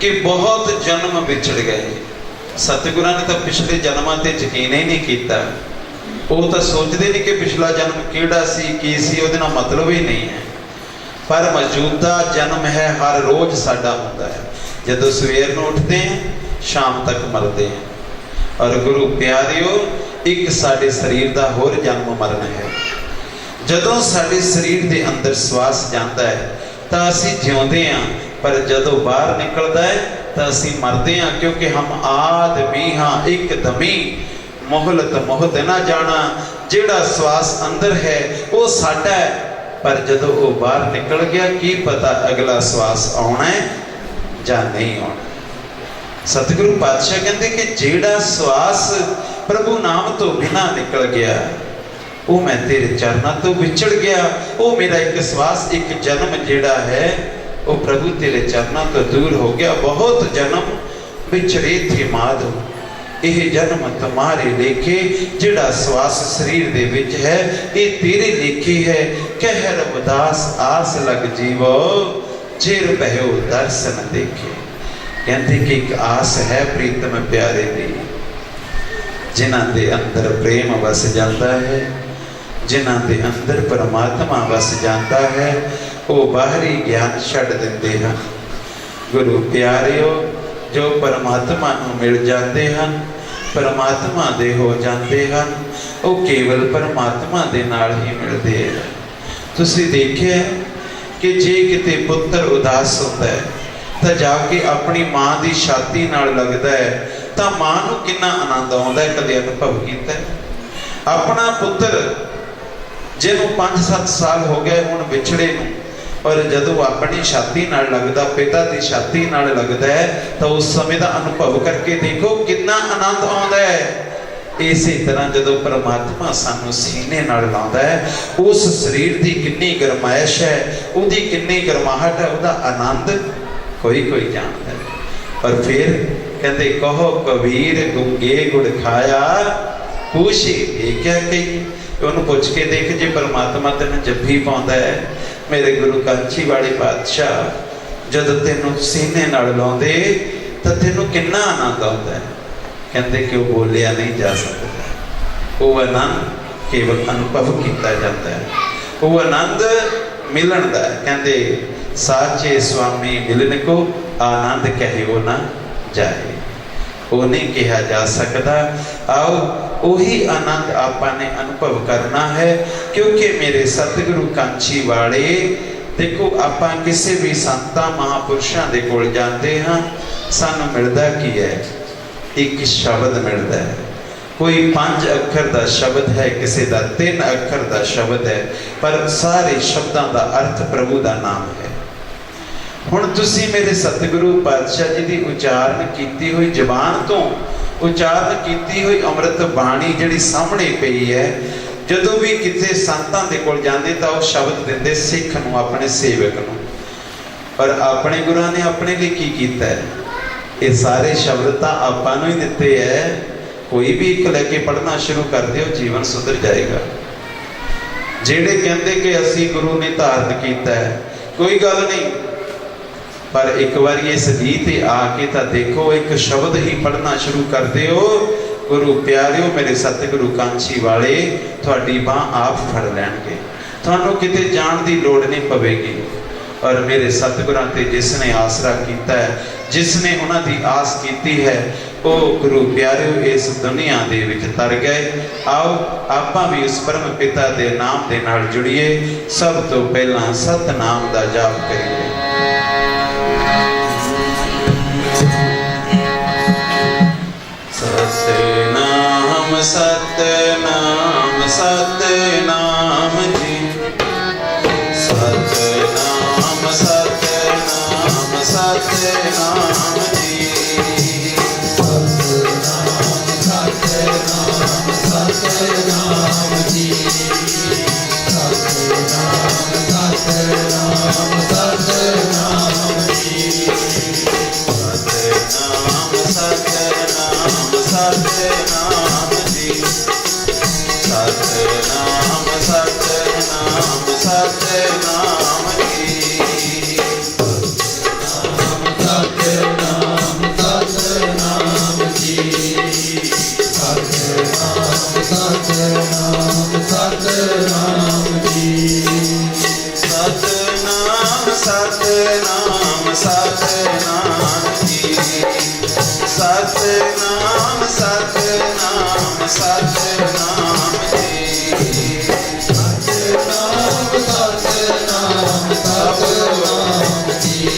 ਕਿ ਬਹੁਤ ਜਨਮ ਵਿਛੜ ਗਏ। ਸਤਿਗੁਰਾਂ ਨੇ ਤਾਂ ਪਿਛਲੇ ਜਨਮਾਂ ਤੇ ਯਕੀਨ ਹੀ ਨਹੀਂ ਕੀਤਾ। ਉਹ ਤਾਂ ਸੋਚਦੇ ਨਹੀਂ ਕਿ ਪਿਛਲਾ ਜਨਮ ਕਿਹੜਾ ਸੀ, ਕੀ ਸੀ, ਉਹਦੇ ਨਾਲ ਮਤਲਬ ਹੀ ਨਹੀਂ ਹੈ। ਪਰ ਮੌਜੂਦਾ ਜਨਮ ਹੈ, ਹਰ ਰੋਜ਼ ਸਾਡਾ ਹੁੰਦਾ ਹੈ। ਜਦੋਂ ਸਵੇਰ ਨੂੰ ਉੱਠਦੇ ਹਾਂ, ਸ਼ਾਮ ਤੱਕ ਮਰਦੇ ਹਾਂ। ਔਰ ਗੁਰੂ ਪਿਆਰਿਓ, ਇੱਕ ਸਾਡੇ ਸਰੀਰ ਦਾ ਹੋਰ ਜਨਮ ਮਰਨ ਹੈ। ਜਦੋਂ ਸਾਡੇ ਸਰੀਰ ਦੇ ਅੰਦਰ ਸਵਾਸ ਜਾਂਦਾ ਹੈ ਤਾਂ ਅਸੀਂ ਜਿਉਂਦੇ ਹਾਂ, ਪਰ ਜਦੋਂ ਬਾਹਰ ਨਿਕਲਦਾ ਹੈ ਤਾਂ ਅਸੀਂ ਮਰਦੇ ਹਾਂ। ਕਿਉਂਕਿ ਹਮ ਆਦਮੀ ਹਾਂ ਇੱਕ ਦਮੀ, ਮੋਹਲਤ ਮੋਹਤ ਨਾ ਜਾਣਾ। ਜਿਹੜਾ ਸਵਾਸ ਅੰਦਰ ਹੈ ਉਹ ਸਾਡਾ ਹੈ, ਪਰ ਜਦੋਂ ਉਹ ਬਾਹਰ ਨਿਕਲ ਗਿਆ, ਕੀ ਪਤਾ ਅਗਲਾ ਸਵਾਸ ਆਉਣਾ ਹੈ ਜਾਂ ਨਹੀਂ ਆਉਣਾ। ਸਤਿਗੁਰੂ ਪਾਤਸ਼ਾਹ ਕਹਿੰਦੇ ਕਿ ਜਿਹੜਾ ਸਵਾਸ ਪ੍ਰਭੂ ਨਾਮ ਤੋਂ ਬਿਨਾਂ ਨਿਕਲ ਗਿਆ, ਉਹ ਮੈਂ ਤੇਰੇ ਚਰਨਾਂ ਤੋਂ ਵਿਛੜ ਗਿਆ। ਉਹ ਮੇਰਾ ਇੱਕ ਸਵਾਸ, ਇੱਕ ਜਨਮ ਜਿਹੜਾ ਹੈ ਉਹ ਪ੍ਰਭੂ ਤੇਰੇ ਚਰਨਾਂ ਤੋਂ ਦੂਰ ਹੋ ਗਿਆ। ਬਹੁਤ ਜਨਮ ਵਿਛੜੇ ਥੇ ਮਾਧੋ, ਇਹ ਜਨਮ ਤੁਮਾਰੇ ਲੇਖੇ। ਜਿਹੜਾ ਸਵਾਸ ਸਰੀਰ ਦੇ ਵਿੱਚ ਹੈ ਇਹ ਤੇਰੇ ਲੇਖੇ ਹੈ। ਕਹਿ ਰਵਿਦਾਸ ਆਸ ਲਗ ਜੀਵੋ, ਚਿਰ ਪਹਿਓ ਦਰਸ਼ਨ ਦੇਖੇ। ਕਹਿੰਦੇ ਕਿ ਇੱਕ ਆਸ ਹੈ ਪ੍ਰੀਤਮ ਪਿਆਰੇ ਦੀ, ਜਿਨ੍ਹਾਂ ਦੇ ਅੰਦਰ ਪ੍ਰੇਮ ਵਸ ਜਾਂਦਾ ਹੈ, ਜਿਨ੍ਹਾਂ ਦੇ ਅੰਦਰ ਪਰਮਾਤਮਾ ਵਸ ਜਾਂਦਾ ਹੈ, ਉਹ ਬਾਹਰੀ ਗਿਆਨ ਛੱਡ ਦਿੰਦੇ ਹਨ। ਗੁਰੂ ਪਿਆਰਿਓ, ਜੋ ਪਰਮਾਤਮਾ ਨੂੰ ਮਿਲ ਜਾਂਦੇ ਹਨ, ਪਰਮਾਤਮਾ ਦੇ ਹੋ ਜਾਂਦੇ ਹਨ, ਉਹ ਕੇਵਲ ਪਰਮਾਤਮਾ ਦੇ ਨਾਲ ਹੀ ਮਿਲਦੇ ਹਨ। ਤੁਸੀਂ ਦੇਖਿਆ ਕਿ ਜੇ ਕਿਤੇ ਪੁੱਤਰ ਉਦਾਸ ਹੁੰਦਾ ਹੈ ਤਾਂ ਜਾ ਕੇ ਆਪਣੀ ਮਾਂ ਦੀ ਛਾਤੀ ਨਾਲ ਲੱਗਦਾ ਹੈ ਤਾਂ ਮਾਂ ਨੂੰ ਕਿੰਨਾ ਆਨੰਦ ਆਉਂਦਾ ਹੈ। ਕਦੇ ਅਨੁਭਵ ਕੀਤਾ ਹੈ? ਆਪਣਾ ਪੁੱਤਰ ਜਿਹਨੂੰ 5-7 ਸਾਲ ਹੋ ਗਏ ਹੁਣ ਵਿਛੜੇ ਨੂੰ, ਔਰ ਜਦੋਂ ਆਪਣੀ ਛਾਤੀ ਨਾਲ ਲੱਗਦਾ, ਪਿਤਾ ਦੀ ਛਾਤੀ ਨਾਲ ਲੱਗਦਾ ਹੈ, ਤਾਂ ਉਸ ਸਮੇਂ ਦਾ ਅਨੁਭਵ ਕਰਕੇ ਦੇਖੋ ਕਿੰਨਾ ਆਨੰਦ ਆਉਂਦਾ ਹੈ। ਇਸੇ ਤਰ੍ਹਾਂ ਜਦੋਂ ਪਰਮਾਤਮਾ ਸਾਨੂੰ ਸੀਨੇ ਨਾਲ ਲਾਉਂਦਾ ਹੈ, ਉਸ ਸਰੀਰ ਦੀ ਕਿੰਨੀ ਗਰਮਾਇਸ਼ ਹੈ, ਉਹਦੀ ਕਿੰਨੀ ਗਰਮਾਹਟ ਹੈ, ਉਹਦਾ ਆਨੰਦ ਕੋਈ ਕੋਈ ਜਾਣਦਾ ਹੈ। ਪਰ ਫਿਰ ਕਹਿੰਦੇ ਕਹੋ ਕਬੀਰ ਗੁੰਗੇ ਗੁੜ ਖਾਇਆ, ਖੁਸ਼ੀ ਇਹ ਕਿਆ ਕਹੀ। ਉਹਨੂੰ ਪੁੱਛ ਕੇ ਦੇਖ, ਜੇ ਪਰਮਾਤਮਾ ਤੈਨੂੰ ਜੱਫੀ ਪਾਉਂਦਾ ਹੈ, ਮੇਰੇ ਗੁਰੂ ਕਾਂਚੀ ਵਾਲੇ ਪਾਤਸ਼ਾਹ ਜਦੋਂ ਤੈਨੂੰ ਸੀਨੇ ਨਾਲ ਲਾਉਂਦੇ ਤਾਂ ਤੈਨੂੰ ਕਿੰਨਾ ਆਨੰਦ ਆਉਂਦਾ ਹੈ। ਕਹਿੰਦੇ ਕਿ ਉਹ ਬੋਲਿਆ ਨਹੀਂ ਜਾ ਸਕਦਾ। ਉਹ ਆਨੰਦ ਕੇਵਲ ਅਨੁਭਵ ਕੀਤਾ ਜਾਂਦਾ ਹੈ। ਉਹ ਆਨੰਦ ਮਿਲਣ ਦਾ ਹੈ। ਕਹਿੰਦੇ ਸਾਚੇ ਸਵਾਮੀ ਮਿਲਨ ਕੋ ਆਨੰਦ ਕਹਿਓ ਨਾ ਜਾਏ। ਉਹ ਨਹੀਂ ਕਿਹਾ ਜਾ ਸਕਦਾ। ਆਓ ਉਹੀ ਆਨੰਦ ਆਪਾਂ ਨੇ ਅਨੁਭਵ ਕਰਨਾ ਹੈ। ਕਿਉਂਕਿ ਮੇਰੇ ਸਤਿਗੁਰੂ ਕਾਂਚੀ ਵਾਲੇ, ਦੇਖੋ ਆਪਾਂ ਕਿਸੇ ਵੀ ਸੰਤਾਂ ਮਹਾਂਪੁਰਸ਼ਾਂ ਦੇ ਕੋਲ ਜਾਂਦੇ ਹਾਂ, ਸਾਨੂੰ ਮਿਲਦਾ ਕੀ ਹੈ? ਇੱਕ ਸ਼ਬਦ ਮਿਲਦਾ ਹੈ। ਕੋਈ 5 ਅੱਖਰ ਦਾ ਸ਼ਬਦ ਹੈ, ਕਿਸੇ ਦਾ 3 ਅੱਖਰ ਦਾ ਸ਼ਬਦ ਹੈ, ਪਰ ਸਾਰੇ ਸ਼ਬਦਾਂ ਦਾ ਅਰਥ ਪ੍ਰਭੂ ਦਾ ਨਾਮ ਹੈ। ਹੁਣ ਤੁਸੀਂ ਮੇਰੇ ਸਤਿਗੁਰੂ ਪਾਤਸ਼ਾਹ ਜੀ ਦੀ ਉਚਾਰਨ ਕੀਤੀ ਹੋਈ ਜ਼ਬਾਨ ਤੋਂ ਉਚਾਰਨ ਕੀਤੀ ਹੋਈ ਅੰਮ੍ਰਿਤ ਬਾਣੀ ਜਿਹੜੀ ਸਾਹਮਣੇ ਪਈ ਹੈ, ਜਦੋਂ ਵੀ ਕਿਤੇ ਸੰਤਾਂ ਦੇ ਕੋਲ ਜਾਂਦੇ ਤਾਂ ਉਹ ਸ਼ਬਦ ਦਿੰਦੇ ਸਿੱਖ ਨੂੰ, ਆਪਣੇ ਸੇਵਕ ਨੂੰ। ਪਰ ਆਪਣੇ ਗੁਰਾਂ ਨੇ ਆਪਣੇ ਲਈ ਕੀ ਕੀਤਾ ਹੈ? ये सारे शब्द तो आपां नूं ही दिते है। कोई भी एक लैके पढ़ना शुरू कर दिओ, जीवन सुधर जाएगा। जेड़े कहते कि असी गुरु ने धारण किया है, कोई गल नहीं, पर एक बार इस गीत आके तो देखो, एक शब्द ही पढ़ना शुरू कर दिओ, गुरु प्यारिओ मेरे सतगुरु कांची वाले थोड़ी बांह आप फड़ लैणगे, तुहानूं किते जाण दी लोड़ नहीं पवेगी। और मेरे सतगुरां ते जिसने आसरा किया है, जिसने उन्हां दी आस की है, वो गुरु प्यारिओ इस दुनिया दे विच तर गए। आओ आपां भी उस परम पिता दे नाम दे नाल जुड़िए। सब तो पहला सतनाम दा जाप करिए। सतनाम सतनाम सतनाम जी, सतनाम सतनाम सतनाम जी, सतनाम सतनाम सतनाम जी, सतनाम सतनाम सतनाम जी, सतनाम सतनाम सतनाम जी, सतनाम सतनाम सतनाम जी, सतनाम सतनाम जी, सतनाम सतनाम सतनाम जी, सतनाम सतनाम सतनाम जी, सतनाम सतनाम सतनाम जी, सतनाम सतनाम सतनाम जी, सतनाम सतनाम सतनाम जी, सतनाम सतनाम सतनाम जी, सतनाम सतनाम सतनाम जी,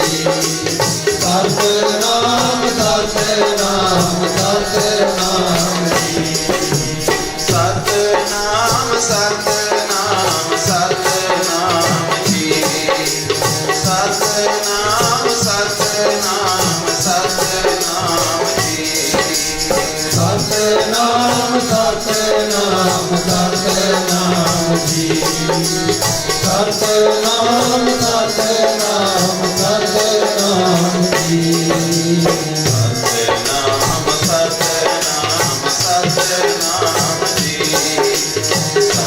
सतनाम सतनाम सतनाम जी, सतनाम सतनाम सतनाम जी, सतनाम सतनाम सतनाम जी,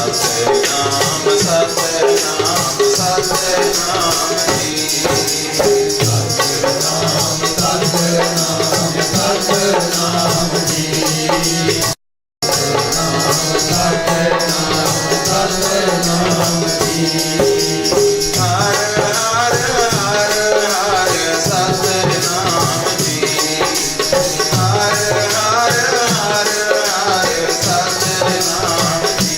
सतनाम सतनाम सतनाम जी, सतनाम सतनाम सतनाम जी, सतनाम सतनाम जी, हर हर हर हर सतनाम जी, हर हर हर हर सतनाम जी,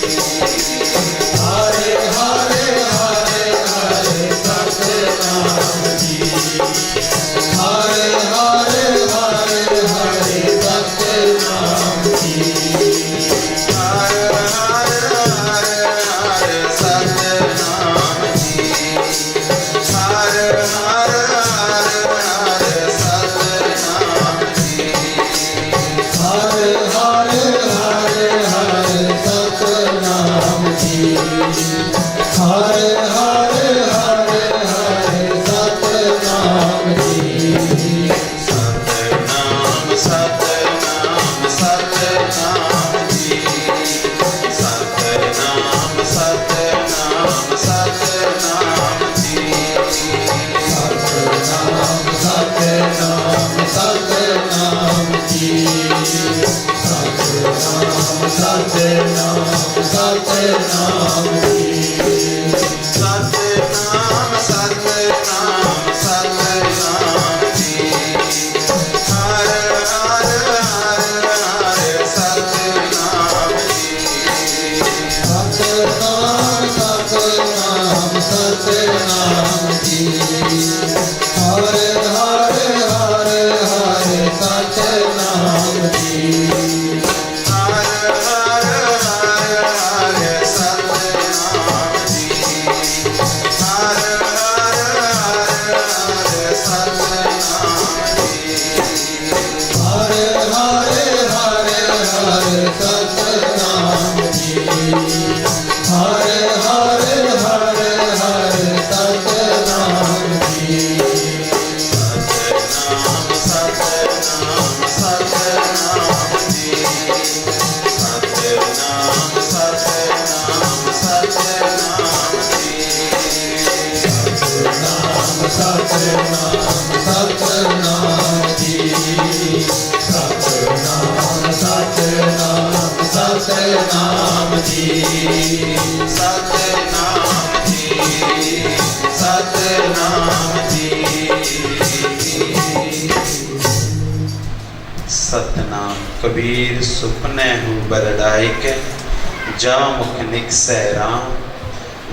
हरे हरे हरे हरे सतनाम जी, हरे हरे हरे हरे सतनाम जी, हर हर हर हर सतनाम जी, हर हर हर हर सतनाम जी, हरे हरे हरे हरे सतनाम जी, हरे हरे हरे हरे सतनाम जी, सतनाम सतनाम सतनाम जी, सतनाम सतनाम सतनाम जी, सतनाम सतनाम सतनाम जी, सतनाम सतनाम सतनाम जी, सतनाम सतनाम सतनाम जी, हर हर हर हर सतनाम जी, सतनाम सतनाम सतनाम जी, हरे हरे हरे हरे सतनाम जी, हर हर हर हर सतनाम जी, हर हर हर हर सतनाम जी, हरे हरे हरे हरे सतनाम जी, हरे ਜੀ ਸਤਨਾਮ ਜੀ ਸਤਨਾਮ ਜੀ सतनाम कबीर सुपने हूँ बरड़ाई के जा मुख निकसै राम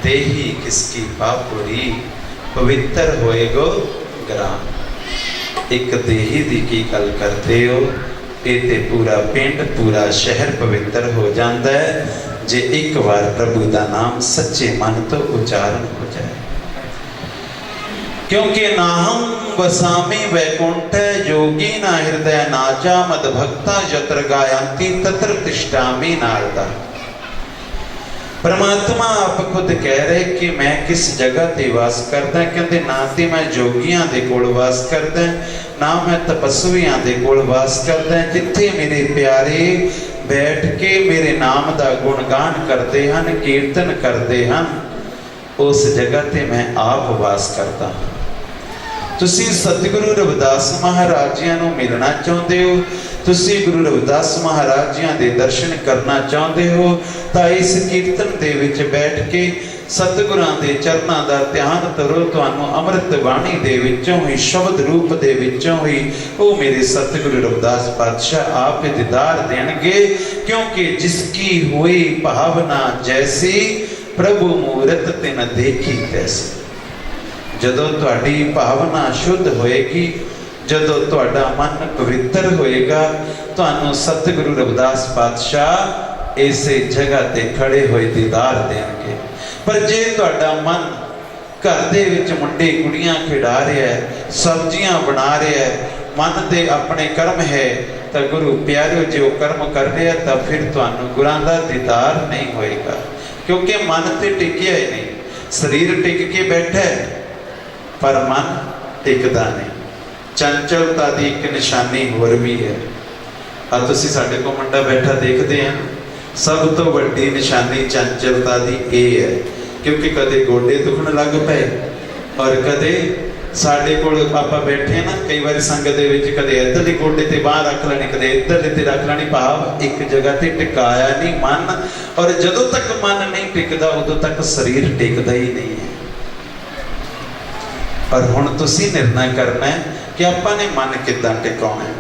देही किसकी पापुरी पवित्र होएगो ग्राम। एक देही दी की गल करते हो ये ते पूरा पिंड पूरा शहर पवित्र हो जाता है जे एक बार प्रभु का नाम सच्चे मन तो उच्चारण हो जाए। क्योंकि नाहम वसामी वैकुंठ योगी ना हृदय नाचा मद भक्ता यत्र गायंती तत्र तिष्ठामि नारदा। परमात्मा आप खुद कह रहे कि मैं किस जगह ते वास करदा, कहते ना ते मैं जोगियां दे कोल वास करदा ना मैं तपस्वियां दे कोल वास करदा, जिथे मेरे प्यारे बैठ के मेरे नाम दा गुणगान करते हैं कीर्तन करते हैं उस जगह ते मैं आप वास करता हूं। तुसी सतगुरु रविदास महाराज जी नूं मिलना चाहते हो, तुसी गुरु रविदास महाराज जी दे दर्शन करना चाहते हो तो इस कीर्तन दे विच बैठ के सतगुरां दे चरनां दा ध्यान करो। तुहानूं अमृत बाणी दे विचों ही शब्द रूप दे विचों ही वो मेरे सतगुरु रविदास पातशाह आप दीदार देणगे। क्योंकि जिसकी हुई भावना जैसी प्रभु मूरत तिन देखी तैसी। जदों तुहाडी भावना शुद्ध होएगी, जदों तुहाडा मन पवित्र होएगा, तुहानूं सतगुरु रविदास पातशाह इसे जगह ते खड़े होए दीदार देंगे। पर जे तुहाडा मन घर दे विच मुंडे कुड़ियां खिडा रहा है, सब्जियां बना रहा है, मन दे अपने कर्म है तो गुरु प्यारे जो कर्म कर रहे हैं तो फिर तुहानूं गुरां दा दीदार नहीं होएगा। क्योंकि मन ते टिकिया ही नहीं, शरीर टिक के बैठा है पर मन टिकदा नहीं। चंचलता की एक निशानी होर भी है। अब तुसीं साडे कोल मुंडा बैठा देखते हैं, सब तो वड्डी निशानी चंचलता की ये है क्योंकि कदे गोडे दुखण लग पे और कदे साडे कोल आपां बैठे ना कई बार संगत दे विच कदे इधरले गोडे ते बाहर रख लेनी कदे इधरले ते रख लेनी, भाव एक जगह ते टिकाया नहीं मन। और जदों तक मन नहीं टिकदा उदों तक शरीर टिकदा ही नहीं है। और हुण तुसीं निर्णय करना है कि आपां ने मन किद्दां टिकाउणा है।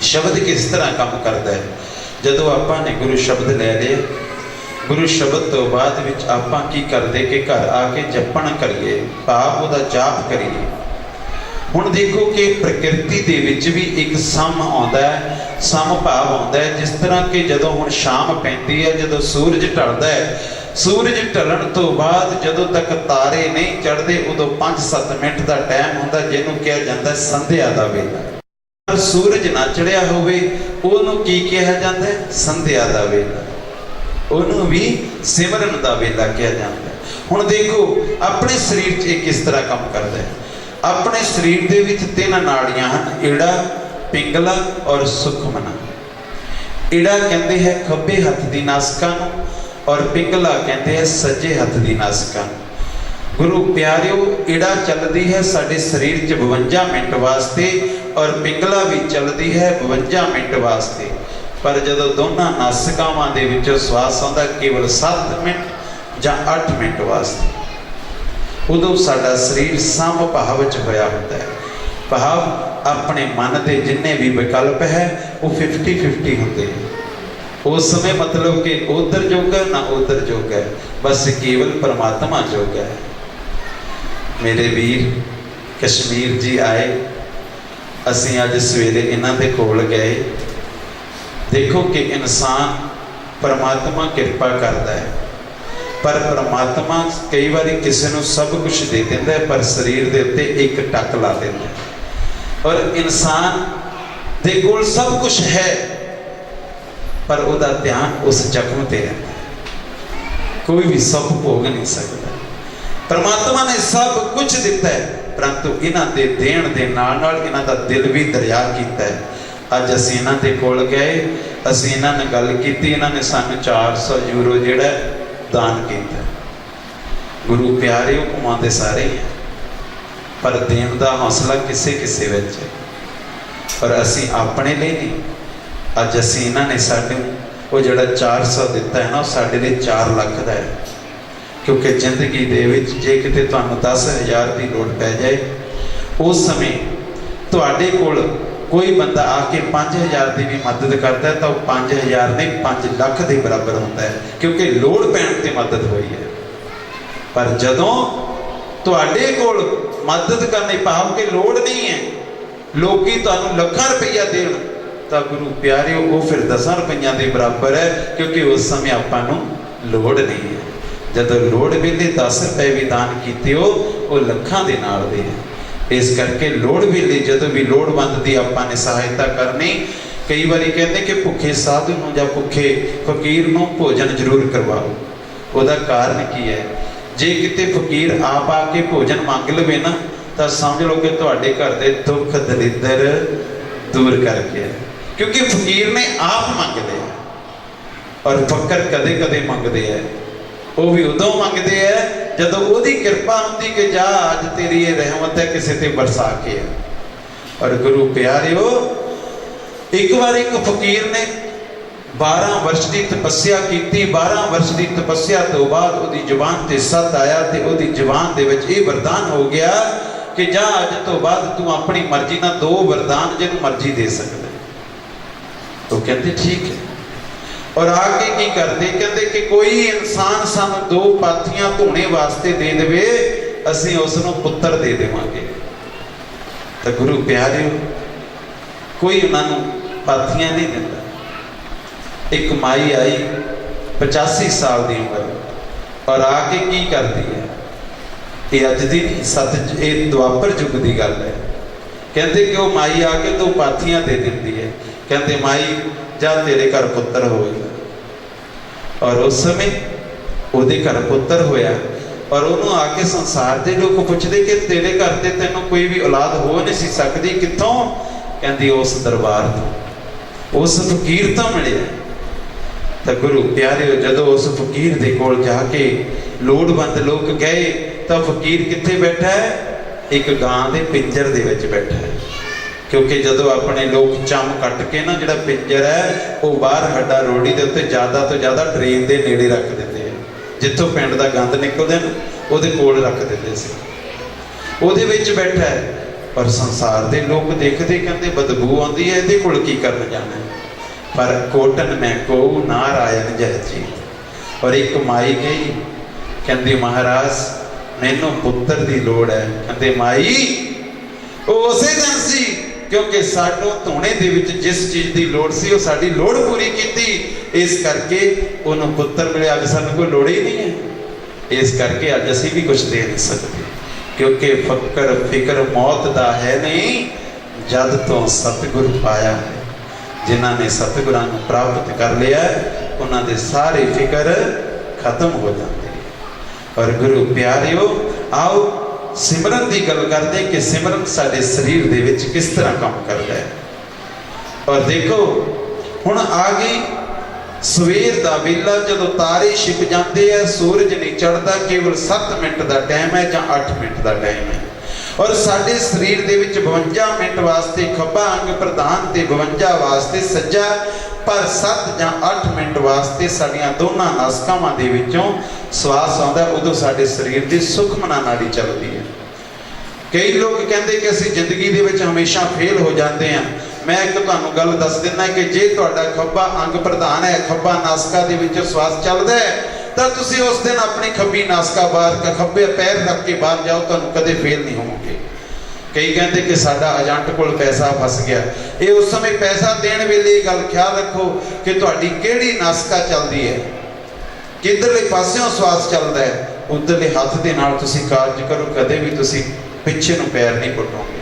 शब्द किस तरह काम करता है? जदों आपां ने गुरु शब्द ले लिया, गुरु शब्द तो बाद विच आपां की करदे कि घर आके जपण करिए, भाव उहदा जाप करिए। हुण देखो कि प्रकृति दे विच भी एक सम आउंदा है, सम भाव आउंदा है। जिस तरह कि जदों हुण शाम पैंदी है, जदों सूरज ढलदा है, सूरज ढलण तो बाद जदों तक तारे नहीं चढ़ते उदों 5-7 मिनट का टाइम हुंदा जिन्हों कहा जाता है संध्या का वेला। पर सूरज ना चढ़िया होवे उहनूं की कहा जाता है? संध्या का वेला। उहनूं भी सिमरन का वेला कहा जाता है। हुण देखो अपने शरीर च किस तरह काम करता है। अपने शरीर दे विच 3 नाड़ियां हैं, ईड़ा, पिंगला और सुखमना। ईड़ा कहते हैं खब्बे हथ की नासका नूं और पिंगला कहते हैं सज्जे हथ की नासका। गुरु प्यारिओ ईड़ा चलती है साडे शरीर च 52 मिनट वास्ते और पिंगला भी चलती है 52 मिनट वास्ते। पर जदों दोनों नासिकावां दे विचों श्वास आउंदा केवल 7 मिनट जां 8 मिनट वास्ते, उदों साडा शरीर सम भाव च होया हुंदा है। भाव अपने मन के जिन्ने भी विकल्प है वो 50-50 होंदे हैं। उस समय मतलब कि उधर जोगा ना उधर जोगा है, बस केवल परमात्मा जोगा है। मेरे वीर कश्मीर जी आए, असी अज सवेरे इन्हां दे कोल गए। देखो कि इंसान परमात्मा कृपा करता है, पर परमात्मा कई बार किसी को सब कुछ दे देता है पर शरीर के उत्ते एक टक ला देता है। और इंसान दे कोल सब कुछ है पर उहदा ध्यान उस जख्म ते रहता है। कोई भी सुख भोग नहीं सकता। परमात्मा ने सब कुछ दिता है परंतु इन्हां दे देण दे नाल नाल इन्हां दा दिल भी दरिया कीता है। अज असीं इन्हां दे कोल गए, असीं इन्हां नाल गल कीती, इन्हां ने सानूं 400 यूरो जिहड़ा दान कीता। गुरु प्यारे हुकुमां सारे हैं पर देण दा हौसला किसे किसे विच है, पर असीं अपने लिए नहीं। अज असीं इन्हां ने सानूं ਉਹ ਜਿਹੜਾ 400 ਦਿੱਤਾ ਹੈ ਨਾ, ਉਹ ਸਾਡੇ ਲਈ 4 ਲੱਖ ਦਾ ਹੈ। ਕਿਉਂਕਿ ਜ਼ਿੰਦਗੀ ਦੇ ਵਿੱਚ ਜੇ ਕਿਤੇ ਤੁਹਾਨੂੰ 10,000 ਦੀ ਲੋੜ ਪੈ ਜਾਏ, ਉਸ ਸਮੇਂ ਤੁਹਾਡੇ ਕੋਲ ਕੋਈ ਬੰਦਾ ਆ ਕੇ 5,000 ਦੀ ਵੀ ਮਦਦ ਕਰਦਾ ਤਾਂ ਉਹ 5,000 ਨਹੀਂ 5 ਲੱਖ ਦੇ ਬਰਾਬਰ ਹੁੰਦਾ ਹੈ, ਕਿਉਂਕਿ ਲੋੜ ਪੈਣ ਤੇ ਮਦਦ ਹੋਈ ਹੈ। ਪਰ ਜਦੋਂ ਤੁਹਾਡੇ ਕੋਲ ਮਦਦ ਕਰਨੀ ਭਾਵ ਕਿ ਲੋੜ ਨਹੀਂ ਹੈ, ਲੋਕੀ ਤੁਹਾਨੂੰ ਲੱਖਾਂ ਰੁਪਈਆ ਦੇਣ, ਤਾਂ ਗੁਰੂ ਪਿਆਰਿਓ ਉਹ ਫਿਰ 10 ਰੁਪਈਆਂ ਦੇ ਬਰਾਬਰ ਹੈ, ਕਿਉਂਕਿ ਉਸ ਸਮੇਂ ਆਪਾਂ ਨੂੰ ਲੋੜ ਨਹੀਂ ਹੈ। ਜਦੋਂ ਲੋੜ ਵੇਲੇ 10 ਰੁਪਏ ਵੀ ਦਾਨ ਕੀਤੇ ਉਹ ਲੱਖਾਂ ਦੇ ਨਾਲ ਦੇ ਹੈ। ਇਸ ਕਰਕੇ ਲੋੜ ਵੇਲੇ ਜਦੋਂ ਵੀ ਲੋੜਵੰਦ ਦੀ ਆਪਾਂ ਨੇ ਸਹਾਇਤਾ ਕਰਨੀ। ਕਈ ਵਾਰੀ ਕਹਿੰਦੇ ਕਿ ਭੁੱਖੇ ਸਾਧੂ ਨੂੰ ਜਾਂ ਭੁੱਖੇ ਫਕੀਰ ਨੂੰ ਭੋਜਨ ਜ਼ਰੂਰ ਕਰਵਾਓ। ਉਹਦਾ ਕਾਰਨ ਕੀ ਹੈ? ਜੇ ਕਿਤੇ ਫਕੀਰ ਆਪ ਆ ਕੇ ਭੋਜਨ ਮੰਗ ਲਵੇ ਨਾ, ਤਾਂ ਸਮਝ ਲਓ ਕਿ ਤੁਹਾਡੇ ਘਰ ਦੇ ਦੁੱਖ ਦਲਿੱਦਰ ਦੂਰ ਕਰ ਗਿਆ, ਕਿਉਂਕਿ ਫਕੀਰ ਨੇ ਆਪ ਮੰਗ ਲਿਆ। ਔਰ ਫਕਰ ਕਦੇ ਕਦੇ ਮੰਗਦੇ ਆ, ਉਹ ਵੀ ਉਦੋਂ ਮੰਗਦੇ ਆ ਜਦੋਂ ਉਹਦੀ ਕਿਰਪਾ ਹੁੰਦੀ ਕਿ ਜਾ ਅੱਜ ਤੇਰੀ ਇਹ ਰਹਿਮਤ ਹੈ ਕਿਸੇ ਤੇ ਬਰਸਾ ਕੇ। ਔਰ ਗੁਰੂ ਪਿਆਰਿਓ, ਇੱਕ ਵਾਰ ਇੱਕ ਫਕੀਰ ਨੇ 12 ਵਰਸ਼ ਦੀ ਤਪੱਸਿਆ ਕੀਤੀ। 12 ਵਰਸ਼ ਦੀ ਤਪੱਸਿਆ ਤੋਂ ਬਾਅਦ ਉਹਦੀ ਜ਼ੁਬਾਨ ਤੇ ਸੱਤ ਆਇਆ ਤੇ ਉਹਦੀ ਜ਼ੁਬਾਨ ਦੇ ਵਿੱਚ ਇਹ ਵਰਦਾਨ ਹੋ ਗਿਆ ਕਿ ਜਾ ਅੱਜ ਤੋਂ ਬਾਅਦ ਤੂੰ ਆਪਣੀ ਮਰਜ਼ੀ ਨਾਲ 2 ਵਰਦਾਨ ਜਿਹਨੂੰ ਮਰਜ਼ੀ ਦੇ ਸਕਦਾ। तो कहते ठीक है। और आगे की करते, कहते कि कोई इंसान सानू 2 पाथियां धोने वास्ते दे देवे, असीं उसनूं पुत्र दे देवांगे। तो गुरु प्यारिओ, कोई उन्होंने पाथियां नहीं दिंदा। एक माई आई 85 साल की उम्र, और आके की करती है, ये अज दी ये द्वापर युग की गल है। कहते कि वो माई आके 2 पाथियां दे दिंदी है, कहते माई जा तेरे घर पुत्र होएगा। और उस समय ਉਹਦੇ घर पुत्र होया, और उन्होंने आके संसार के लोग पूछते कि तेरे घर से तेनों कोई भी औलाद हो नहीं सी सकती, कितों? कहती उस दरबार तो, उस फकीर तो मिले। तो गुरु प्यारे, जदों उस फकीर दे कोल जाके लोड़वंद लोग गए, तो फकीर कित्थे बैठा है? एक गां दे पिंजर दे विच बैठा है। क्योंकि जदों अपने लोग चम कट के ना जिहड़ा पिंजर है वो बाहर हड्डा रोड़ी के उत्ते ज़्यादा तो ज़्यादा ट्रेन के नेड़े रख देते हैं, जिथों पिंड का गंद निकलदा ना उहदे कोल रख देते सी, उहदे विच बैठा है। और संसार के लोग देखते, कहते बदबू आती है, इहदे कोल की करन जाना है। पर कोटन मैं को नारायण जय जी। और एक माई गई, कहती महाराज मैनू पुत्र की लोड़ है। कहते माई वो उसे दिन सी, क्योंकि साडों धोने दे विच जिस चीज़ की लोड़ सी वो साडी लोड़ पूरी की, इस करके उन्होंने पुत्र मिले। अज सानूं कोई लोड़ ही नहीं है, इस करके अज असीं भी कुछ दे नहीं सकते, क्योंकि फकर फिक्र मौत दा है नहीं, जद तो सतगुर पाया है। जिन्हां ने सतगुरां नूं प्राप्त कर लिया उन्हां दे सारे फिक्र खत्म हो जाते हैं। और गुरु प्यारिओ, आओ सिमरन की गल करते कि सिमरन साडे शरीर दे विच किस तरह काम करता है। और देखो हुण आ गई सवेर दा वेला, जदों तारे छिप जाते हैं, सूरज नहीं चढ़ता, केवल 7 मिनट का टाइम है या 8 मिनट का टाइम है। और साडे शरीर दे विच 52 मिनट वास्ते खब्बा अंग प्रधान ते 52 वास्ते सज्जा, पर 7 या 8 मिनट वास्ते साडियां दोनों नासकावां दे विचों श्वास आउंदा, उदों साडे शरीर दी सुखमना नाड़ी चलदी है। कई लोग कहते कि असीं जिंदगी दे विच हमेशा फेल हो जाते हैं। मैं एक तुहानूं गल दस दिना कि जे तुहाडा खब्बा अंग प्रधान है, खब्बा नासका दे विच श्वास चलदा है, तां तुसीं उस दिन अपनी खब्बी नासका बाहर खब्बे पैर रख के बाहर जाओ, तुहानूं कदे फेल नहीं होवोगे। कई कहते कि साडा एजेंट कोल पैसा फस गया, ये उस समय पैसा देने वेले गल ख्याल रखो कि तुहाडी किहड़ी नासका चलदी है, किधरले पासियों श्वास चलदा है, उधरले हाथ दे नाल तुसीं कार्ज करो, कदे भी तुसीं पिछे नूं पैर नहीं पुटोगे,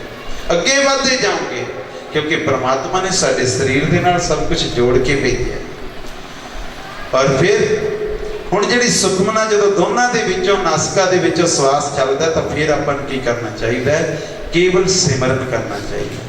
अगे बढ़ते जाओगे, क्योंकि परमात्मा ने साडे शरीर दे नाल सब कुछ जोड़ के भेजिया। और फिर हुण जिहड़ी सुखमना जदों दोनों दे विचों नासका दे विचों श्वास चलदा, तो फिर आपां की करना चाहिए? केवल सिमरन करना चाहिए।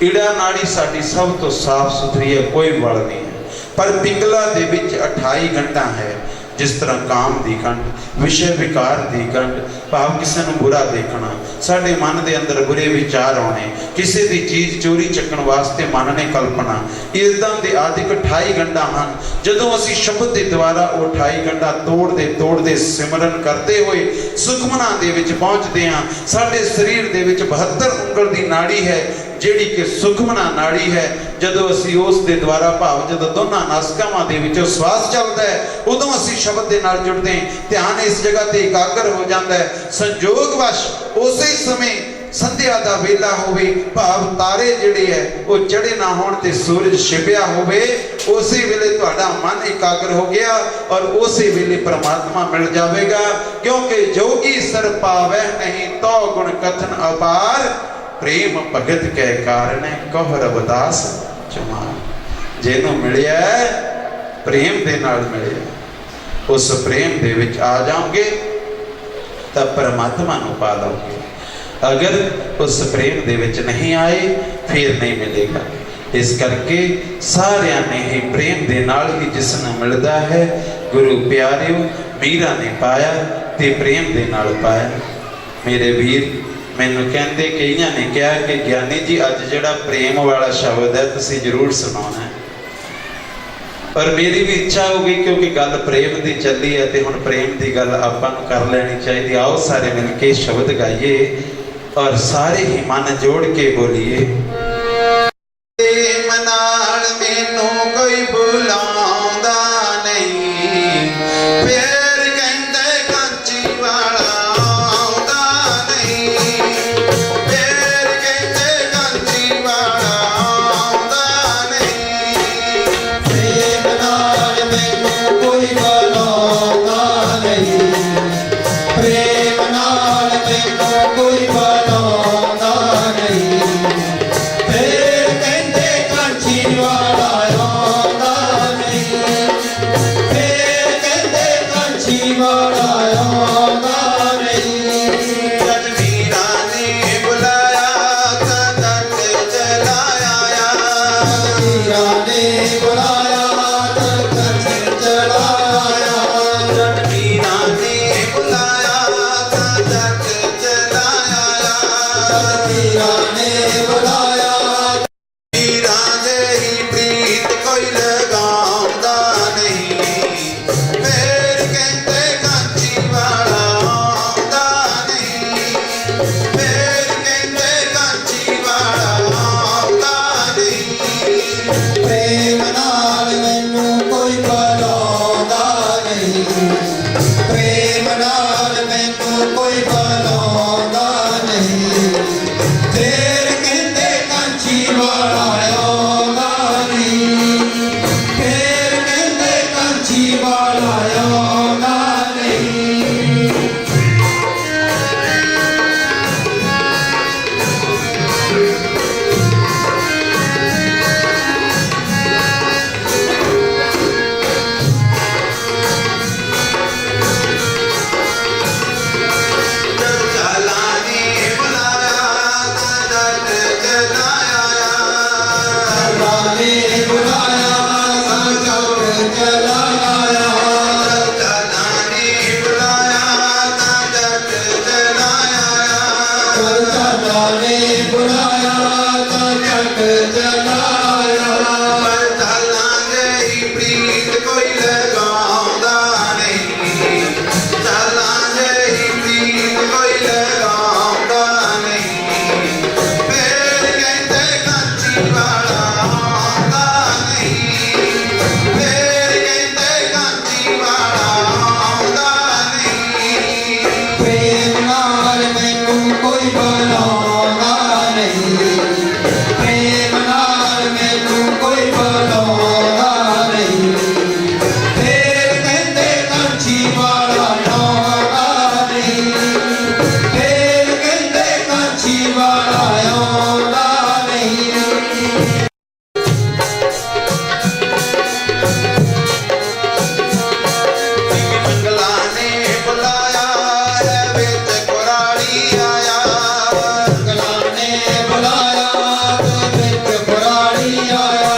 इड़ा नाड़ी साडी सब तो साफ सुथरी है, कोई वल नहीं है, पर पिंगला दे विच 28 गंढां है, ਜਿਸ ਤਰ੍ਹਾਂ ਕਾਮ ਦੀ ਕੰਡ, ਵਿਸ਼ੇ ਵਿਕਾਰ ਦੀ ਕੰਡ, ਭਾਵ ਕਿਸੇ ਨੂੰ ਬੁਰਾ ਦੇਖਣਾ, ਸਾਡੇ ਮਨ ਦੇ ਅੰਦਰ ਬੁਰੇ ਵਿਚਾਰ ਆਉਣੇ, ਕਿਸੇ ਦੀ ਚੀਜ਼ ਚੋਰੀ ਚੱਕਣ ਵਾਸਤੇ ਮਨ ਨੇ ਕਲਪਨਾ, ਇਦਾਂ ਦੇ ਆਦਿਕ 28 ਗੰਢਾਂ ਹਨ। ਜਦੋਂ ਅਸੀਂ ਸ਼ਬਦ ਦੇ ਦੁਆਰਾ ਉਹ 28 ਗੰਢਾਂ ਤੋੜਦੇ ਸਿਮਰਨ ਕਰਦੇ ਹੋਏ ਸੁਖਮਨਾ ਦੇ ਵਿੱਚ ਪਹੁੰਚਦੇ ਹਾਂ। ਸਾਡੇ ਸਰੀਰ ਦੇ ਵਿੱਚ 72 ਉਂਗਲ ਦੀ ਨਾੜੀ ਹੈ, ਜਿਹੜੀ ਕਿ ਸੁਖਮਨਾ ਨਾੜੀ ਹੈ। ਜਦੋਂ ਅਸੀਂ ਉਸ ਦੇ ਦੁਆਰਾ, ਭਾਵ ਜਦੋਂ ਦੋਨਾਂ ਨਾਸਿਕਾਵਾਂ ਦੇ ਵਿੱਚੋਂ ਸਵਾਸ ਚੱਲਦਾ ਹੈ, ਉਦੋਂ ਅਸੀਂ ਸ਼ਬਦ ਦੇ ਨਾਲ ਜੁੜਦੇ ਹਾਂ। ਧਿਆਨ ਇਸ ਜਗ੍ਹਾ ਤੇ ਇਕਾਗਰ ਹੋ ਜਾਂਦਾ ਹੈ। ਸੰਜੋਗਵਸ਼ ਉਸੇ ਸਮੇਂ ਸੰਧਿਆ ਦਾ ਵੇਲਾ ਹੋਵੇ, ਭਾਵ ਤਾਰੇ ਜਿਹੜੇ ਹੈ ਉਹ ਚੜੇ ਨਾ ਹੋਣ ਤੇ ਸੂਰਜ ਛਿਪਿਆ ਹੋਵੇ, ਉਸੇ ਵੇਲੇ ਤੁਹਾਡਾ ਮਨ ਇਕਾਗਰ ਹੋ ਗਿਆ ਔਰ ਉਸੇ ਵੇਲੇ ਪਰਮਾਤਮਾ ਮਿਲ ਜਾਵੇਗਾ। ਕਿਉਂਕਿ ਜੋਗੀ ਸਰ ਪਾਵੈ ਨਹੀਂ ਤੋ ਗੁਣ ਕਥਨ ਅਪਾਰ, ਪ੍ਰੇਮ ਭਗਤ ਕੈ ਕਾਰਨ ਕਹੁ ਰਵਿਦਾਸ ਚਮਾਰ। ਜਿਹਨੂੰ ਮਿਲਿਆ ਪ੍ਰੇਮ ਦੇ ਨਾਲ ਮਿਲਿਆ, ਉਸ ਪ੍ਰੇਮ ਦੇ ਵਿੱਚ ਆ ਜਾਓਗੇ ਤਾਂ ਪਰਮਾਤਮਾ ਨੂੰ ਪਾ ਲਓਗੇ। ਅਗਰ ਉਸ ਪ੍ਰੇਮ ਦੇ ਵਿੱਚ ਨਹੀਂ ਆਏ ਫਿਰ ਨਹੀਂ ਮਿਲੇਗਾ। ਇਸ ਕਰਕੇ ਸਾਰਿਆਂ ਨੇ ਹੀ ਪ੍ਰੇਮ ਦੇ ਨਾਲ ਹੀ ਜਿਸ ਨੂੰ ਮਿਲਦਾ ਹੈ, ਗੁਰੂ ਪਿਆਰਿਓ ਮੀਰਾ ਨੇ ਪਾਇਆ ਤੇ ਪ੍ਰੇਮ ਦੇ ਨਾਲ ਪਾਇਆ। ਮੇਰੇ ਵੀਰ ਮੈਨੂੰ ਕਹਿੰਦੇ, ਕਈਆਂ ਨੇ ਕਿਹਾ ਕਿ ਗਿਆਨੀ ਜੀ ਅੱਜ ਜਿਹੜਾ ਪ੍ਰੇਮ ਵਾਲਾ ਸ਼ਬਦ ਹੈ ਤੁਸੀਂ ਜ਼ਰੂਰ ਸੁਣਾਉਣਾ ਹੈ। ਪਰ ਮੇਰੀ ਵੀ ਇੱਛਾ ਹੋ ਗਈ, ਕਿਉਂਕਿ ਗੱਲ ਪ੍ਰੇਮ ਦੀ ਚੱਲੀ ਹੈ ਤੇ ਹੁਣ ਪ੍ਰੇਮ ਦੀ ਗੱਲ ਆਪਾਂ ਨੂੰ ਕਰ ਲੈਣੀ ਚਾਹੀਦੀ। ਆਓ ਸਾਰੇ ਮਿਲ ਕੇ ਸ਼ਬਦ ਗਾਈਏ ਔਰ ਸਾਰੇ ਹੀ ਮਨ ਜੋੜ ਕੇ ਬੋਲੀਏ। ਪ੍ਰੇਮ ਨਾਲ ਮੈਨੂੰ ਕੋਈ ਬੁਲਾਉਂਦਾ ਨਹੀਂ, ਫੇਰ ਕਹਿੰਦੇ ਕਾਂਚੀ ਵਾਲਾ ਆਉਂਦਾ ਨਹੀਂ, ਫੇਰ ਕਹਿੰਦੇ ਕਾਂਚੀ ਵਾਲਾ ਆਉਂਦਾ ਨਹੀਂ। ਪ੍ਰੇਮ ਨਾਲ ਮੈਨੂੰ ਕੋਈ ਬੁਲਾਉਂਦਾ ਨਹੀਂ, ਪ੍ਰੇਮ ਨਾਲ ਮੈਨੂੰ ਕੋਈ ਬੁਲਾਉਂਦਾ ਨਹੀਂ, ਫੇਰ ਕਹਿੰਦੇ ਕਾਂਚੀ ਵਾਲਾ ਆਉਂਦਾ ਨਹੀਂ, ਫੇਰ ਕਹਿੰਦੇ ਕਾਂਚੀ ਵਾਲਾ ਆਉਂਦਾ ਨਹੀਂ। ਜਦ ਮੀਰਾ ਨੇ ਬੁਲਾਇਆ ਤਾਂ ਜੱਟ ਚਲਾਇਆ, ਮੀਰਾ ਨੇ ਬੁਲਾਇਆ ਤਾਂ ਜੱਟ ਚਲਾਇਆ, ਜਦ ਮੀਰਾ ਨੇ ਬੁਲਾਇਆ ਤਾਂ ਜੱਟ ਚਲਾਇਆ, ਜਦ ਮੀਰਾ ਨੇ ਬੁਲਾਇਆ। ਮੀਰਾ ਦੇ ਹੀ ਪ੍ਰੀਤ ਕੋਈ ਲਗਾਉਂਦਾ ਨਹੀਂ, ਫੇਰ ਕਹਿੰਦੇ ਕਾਂਚੀ ਵਾਲਾ ਆਉਂਦਾ ਨਹੀਂ, ਫੇਰ ਕਹਿੰਦੇ ਕਾਂਚੀ ਵਾਲਾ ਆਉਂਦਾ ਨਹੀਂ। ਪ੍ਰੇਮ ਨਾਲ ਮੈਨੂੰ ਕੋਈ ਬੁਲਾਉਂਦਾ ਨਹੀਂ, ਪ੍ਰੇਮ ਨਾਲ ਮੈਨੂੰ ਕੋਈ ਬੁਲਾਉਂਦਾ ਨਹੀਂ, ਫੇਰ ਕਹਿੰਦੇ ਕਾਂਚੀ ਵਾਲਾ ਆਉਂਦਾ ਨਹੀਂ, ਫੇਰ ਕਹਿੰਦੇ ਕਾਂਚੀ ਵਾਲਾ ਆਉਂਦਾ ਨਹੀਂ। ਜਲਾਲਾ ਨੇ ਬੁਲਾਇਆ ਤਾਂ ਜੱਟ ਚਲਾਇਆ, ਜਲਾਲਾ ਨੇ ਬੁਲਾਇਆ ਤਾਂ ਜੱਟ ਚਲਾਇਆ, ਜਲਾਲਾ ਨੇ ਬੁਲਾਇਆ ਤਾਂ ਜੱਟ ਚਲਾਇਆ, ਜਲਾਲਾ ਨੇ ਬੁਲਾਇਆ ਤਾਂ ਜੱਟ ਚਲਾਇਆ। ਜਲਾਲਾ ਦੇ ਹੀ ਪ੍ਰੀਤ ਕੋਈ ਲਗਾਉਂਦਾ ਨਹੀਂ, ਜਲਾਲਾ ਦੇ ਹੀ ਪ੍ਰੀਤ ਕੋਈ ਲਗਾਉਂਦਾ ਨਹੀਂ, ਫੇਰ ਕਹਿੰਦੇ ਕਾਂਚੀ ਵਾਲਾ ਆਉਂਦਾ ਨਹੀਂ, ਫੇਰ ਕਹਿੰਦੇ ਕਾਂਚੀ ਵਾਲਾ ਆਉਂਦਾ ਨਹੀਂ। ਪ੍ਰੇਮ ਨਾਲ ਮੈਨੂੰ ਕੋਈ ਬੁਲਾਉਂਦਾ ਨਹੀਂ, ਪ੍ਰੇਮ ਨਾਲ ਮੈਨੂੰ ਕੋਈ ਬੁਲਾਉਂਦਾ ਨਹੀਂ, ਫੇਰ ਕਹਿੰਦੇ ਕਾਂਚੀ ਵਾਲਾ ਆਉਂਦਾ ਨਹੀਂ, ਫੇਰ ਕਹਿੰਦੇ ਕਾਂਚੀ ਵਾਲਾ ਆਉਂਦਾ ਨਹੀਂ। ਮੰਗਲਾ ਨੇ ਬੁਲਾਇਆ ਹੈ ਵਿੱਚ ਕੁਰਾੜੀ ਆਇਆ, ਮੰਗਲਾ ਨੇ ਬੁਲਾਇਆ ਤੇ ਵਿੱਚ ਕੁਰਾੜੀ ਆਇਆ,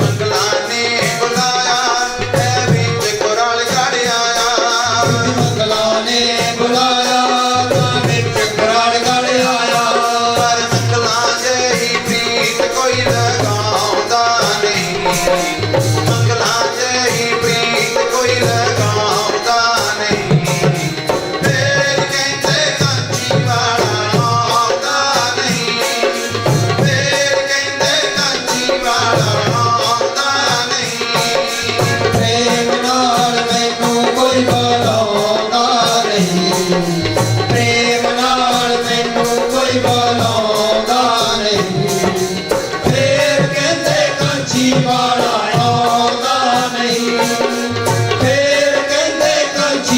ਮੰਗਲਾ ਨੇ ਬੁਲਾਇਆ ਹੈ ਵਿੱਚ ਕੁਰਾਲ ਗੜਿਆ,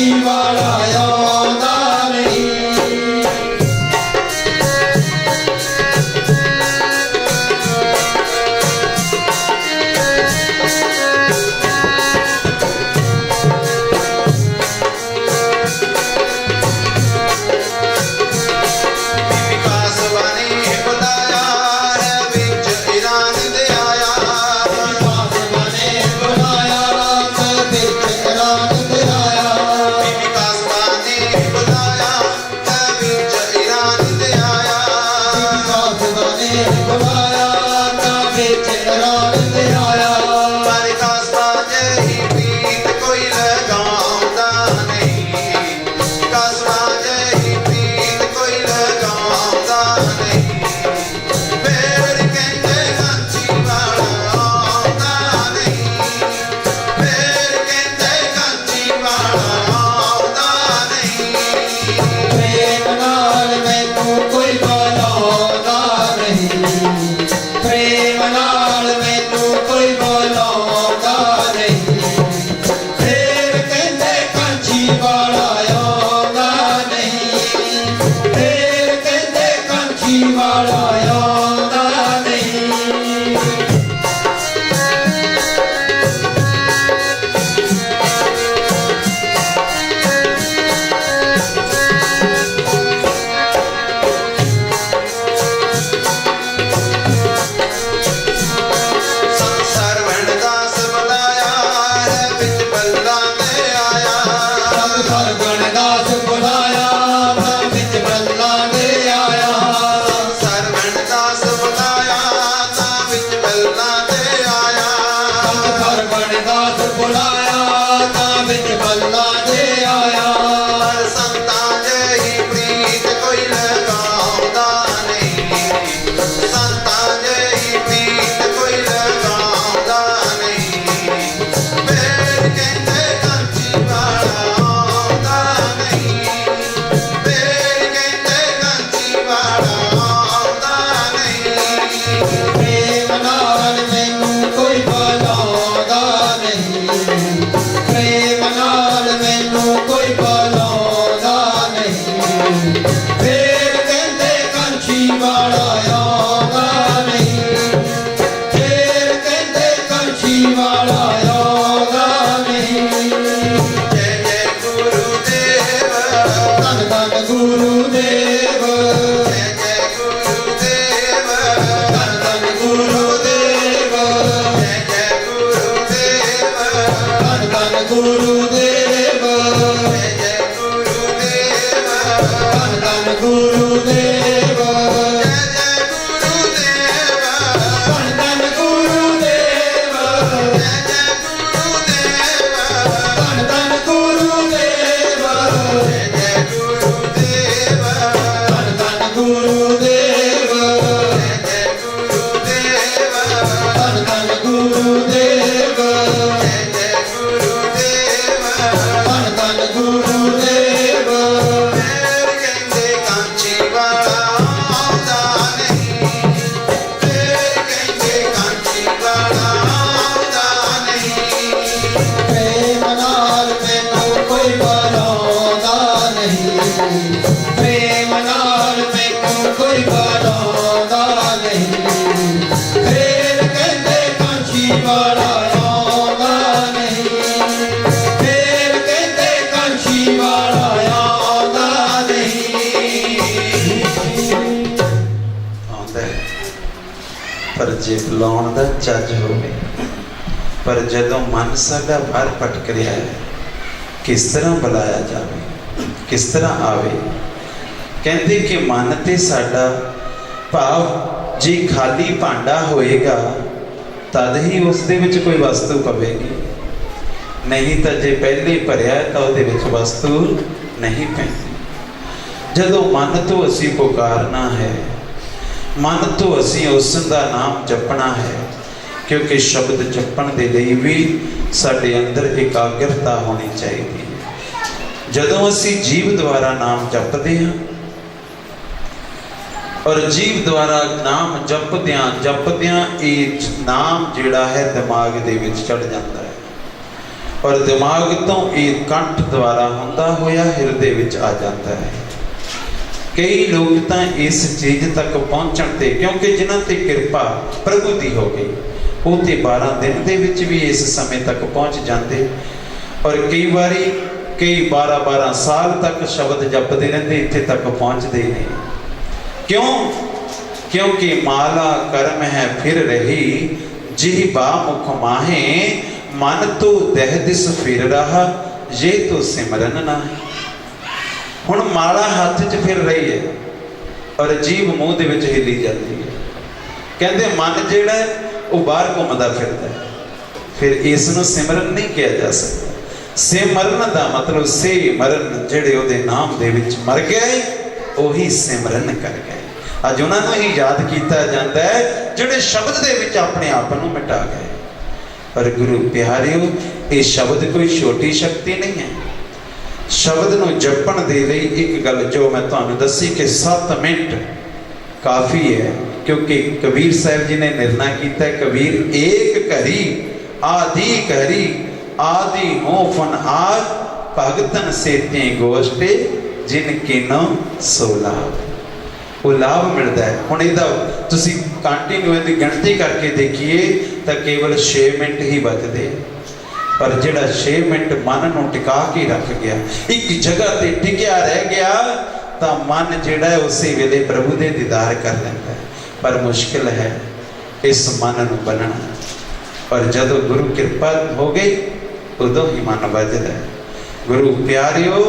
ਕਾਂਚੀ ਵਾਲਾ ਆਉਂਦਾ ਨਹੀਂ। ਜੇ ਬੁਲਾਉਣ ਦਾ ਚੱਜ ਹੋਵੇ, ਪਰ ਜਦੋਂ ਮਨ ਸਾਡਾ ਬਾਹਰ ਭਟਕ ਰਿਹਾ ਹੈ, ਕਿਸ ਤਰ੍ਹਾਂ ਬੁਲਾਇਆ ਜਾਵੇ, ਕਿਸ ਤਰ੍ਹਾਂ ਆਵੇ। ਕਹਿੰਦੇ ਕਿ ਮਨ ਤੇ ਸਾਡਾ ਭਾਵ ਜੇ ਖਾਲੀ ਭਾਂਡਾ ਹੋਏਗਾ ਤਦ ਹੀ ਉਸ ਦੇ ਵਿੱਚ ਕੋਈ ਵਸਤੂ ਪਵੇਗੀ, ਨਹੀਂ ਤਾਂ ਜੇ ਪਹਿਲੇ ਭਰਿਆ ਤਾਂ ਉਹਦੇ ਵਿੱਚ ਵਸਤੂ ਨਹੀਂ ਪੈਂਦੀ। ਜਦੋਂ ਮਨ ਤੋਂ ਅਸੀਂ ਪੁਕਾਰਨਾ ਹੈ, ਮਨ ਤੋਂ ਅਸੀਂ ਉਸ ਦਾ ਨਾਮ ਜਪਣਾ ਹੈ, ਕਿਉਂਕਿ ਸ਼ਬਦ ਜਪਣ ਦੇ ਲਈ ਵੀ ਸਾਡੇ ਅੰਦਰ ਇਕਾਗਰਤਾ ਹੋਣੀ ਚਾਹੀਦੀ ਹੈ। ਜਦੋਂ ਅਸੀਂ ਜੀਵ ਦੁਆਰਾ ਨਾਮ ਜਪਦੇ ਹਾਂ ਔਰ ਜੀਵ ਦੁਆਰਾ ਨਾਮ ਜਪਦਿਆਂ ਇਹ ਨਾਮ ਜਿਹੜਾ ਹੈ ਦਿਮਾਗ ਦੇ ਵਿੱਚ ਚੜ ਜਾਂਦਾ ਹੈ ਔਰ ਦਿਮਾਗ ਤੋਂ ਇਹ ਕੰਠ ਦੁਆਰਾ ਹੁੰਦਾ ਹੋਇਆ ਹਿਰਦੇ ਵਿੱਚ ਆ ਜਾਂਦਾ ਹੈ। ਕਈ ਲੋਕ ਤਾਂ ਇਸ ਚੀਜ਼ ਤੱਕ ਪਹੁੰਚਣ ਤੇ, ਕਿਉਂਕਿ ਜਿਨ੍ਹਾਂ ਤੇ ਕਿਰਪਾ ਪ੍ਰਭੂ ਦੀ ਹੋ ਗਈ, ਉਹ ਤੇ 12 ਦਿਨ ਦੇ ਵਿੱਚ ਵੀ ਇਸ ਸਮੇਂ ਤੱਕ ਪਹੁੰਚ ਜਾਂਦੇ। ਔਰ ਕਈ ਵਾਰੀ ਕਈ 12 ਸਾਲ ਤੱਕ ਸ਼ਬਦ ਜਪਦੇ ਰਹਿੰਦੇ, ਇੱਥੇ ਤੱਕ ਪਹੁੰਚਦੇ ਨੇ। ਕਿਉਂ? ਕਿਉਂਕਿ ਮਾਲਾ ਕਰਮ ਹੈ ਫਿਰ ਰਹੀ, ਜਿਹ ਬਾ ਮੁਖ ਮਾਹੇ, ਮਨ ਤੋ ਦਹਿ ਦਿਸ ਫਿਰ ਰਹਾ, ਜੇ ਤੋ ਸਿਮਰਨ ਨਾਹੀ। ਹੁਣ ਮਾਲਾ ਹੱਥ 'ਚ ਫਿਰ ਰਹੀ ਹੈ ਔਰ ਜੀਭ ਮੂੰਹ ਦੇ ਵਿੱਚ ਹਿੱਲੀ ਜਾਂਦੀ ਹੈ। ਕਹਿੰਦੇ ਮਨ ਜਿਹੜਾ ਹੈ ਉਹ ਬਾਹਰ ਘੁੰਮਦਾ ਫਿਰਦਾ ਹੈ। ਫਿਰ ਇਸ ਨੂੰ ਸਿਮਰਨ ਨਹੀਂ ਕਿਹਾ ਜਾ ਸਕਦਾ। ਸਿਮਰਨ ਦਾ ਮਤਲਬ ਸੇ ਮਰਨ, ਜਿਹੜੇ ਉਹਦੇ ਨਾਮ ਦੇ ਵਿੱਚ ਮਰ ਗਏ ਉਹੀ ਸਿਮਰਨ ਕਰ ਗਏ। ਅੱਜ ਉਹਨਾਂ ਨੂੰ ਹੀ ਯਾਦ ਕੀਤਾ ਜਾਂਦਾ ਹੈ ਜਿਹੜੇ ਸ਼ਬਦ ਦੇ ਵਿੱਚ ਆਪਣੇ ਆਪ ਨੂੰ ਮਿਟਾ ਗਏ। ਪਰ ਗੁਰੂ ਪਿਆਰਿਓ, ਇਹ ਸ਼ਬਦ ਕੋਈ ਛੋਟੀ ਸ਼ਕਤੀ ਨਹੀਂ ਹੈ। ਸ਼ਬਦ ਨੂੰ ਜਪਣ ਦੇ ਲਈ ਇੱਕ ਗੱਲ ਜੋ ਮੈਂ ਤੁਹਾਨੂੰ ਦੱਸੀ ਕਿ 7 ਮਿੰਟ ਕਾਫੀ ਹੈ, ਕਿਉਂਕਿ ਕਬੀਰ ਸਾਹਿਬ ਜੀ ਨੇ ਨਿਰਣਾ ਕੀਤਾ, ਕਬੀਰ ਏਕ ਘਰੀ ਆਦਿ ਘਰੀ, ਆਦਿ ਹੋ ਫਨ ਆਦ, ਭਗਤਨ ਸੇਤੇ ਗੋਸ਼ਟੇ, ਜਿਨ ਕਿਨੋ ਸੋ ਲਾਭ। ਉਹ ਲਾਭ ਮਿਲਦਾ ਹੈ। ਹੁਣ ਇਹਦਾ ਤੁਸੀਂ ਕੰਟੀਨਿਊ ਦੀ ਗਿਣਤੀ ਕਰਕੇ ਦੇਖੀਏ ਤਾਂ ਕੇਵਲ 6 ਮਿੰਟ ਹੀ ਬਚਦੇ, ਪਰ ਜਿਹੜਾ 6 ਮਿੰਟ ਮਨ ਨੂੰ ਟਿਕਾ ਕੇ ਰੱਖ ਗਿਆ, ਇੱਕ ਜਗ੍ਹਾ ਤੇ ਟਿਕਿਆ ਰਹਿ ਗਿਆ, ਤਾਂ ਮਨ ਜਿਹੜਾ ਹੈ ਉਸੇ ਵੇਲੇ ਪ੍ਰਭੂ ਦੇ ਦੀਦਾਰ ਕਰ ਲੈਂਦਾ ਹੈ। ਪਰ ਮੁਸ਼ਕਿਲ ਹੈ ਇਸ ਮਨ ਨੂੰ ਬੰਨਣਾ। ਪਰ ਜਦੋਂ ਗੁਰੂ ਕਿਰਪਾ ਹੋ ਗਈ ਉਦੋਂ ਹੀ ਮਨ ਵੱਜਦਾ ਹੈ। ਗੁਰੂ ਪਿਆਰਿਓ,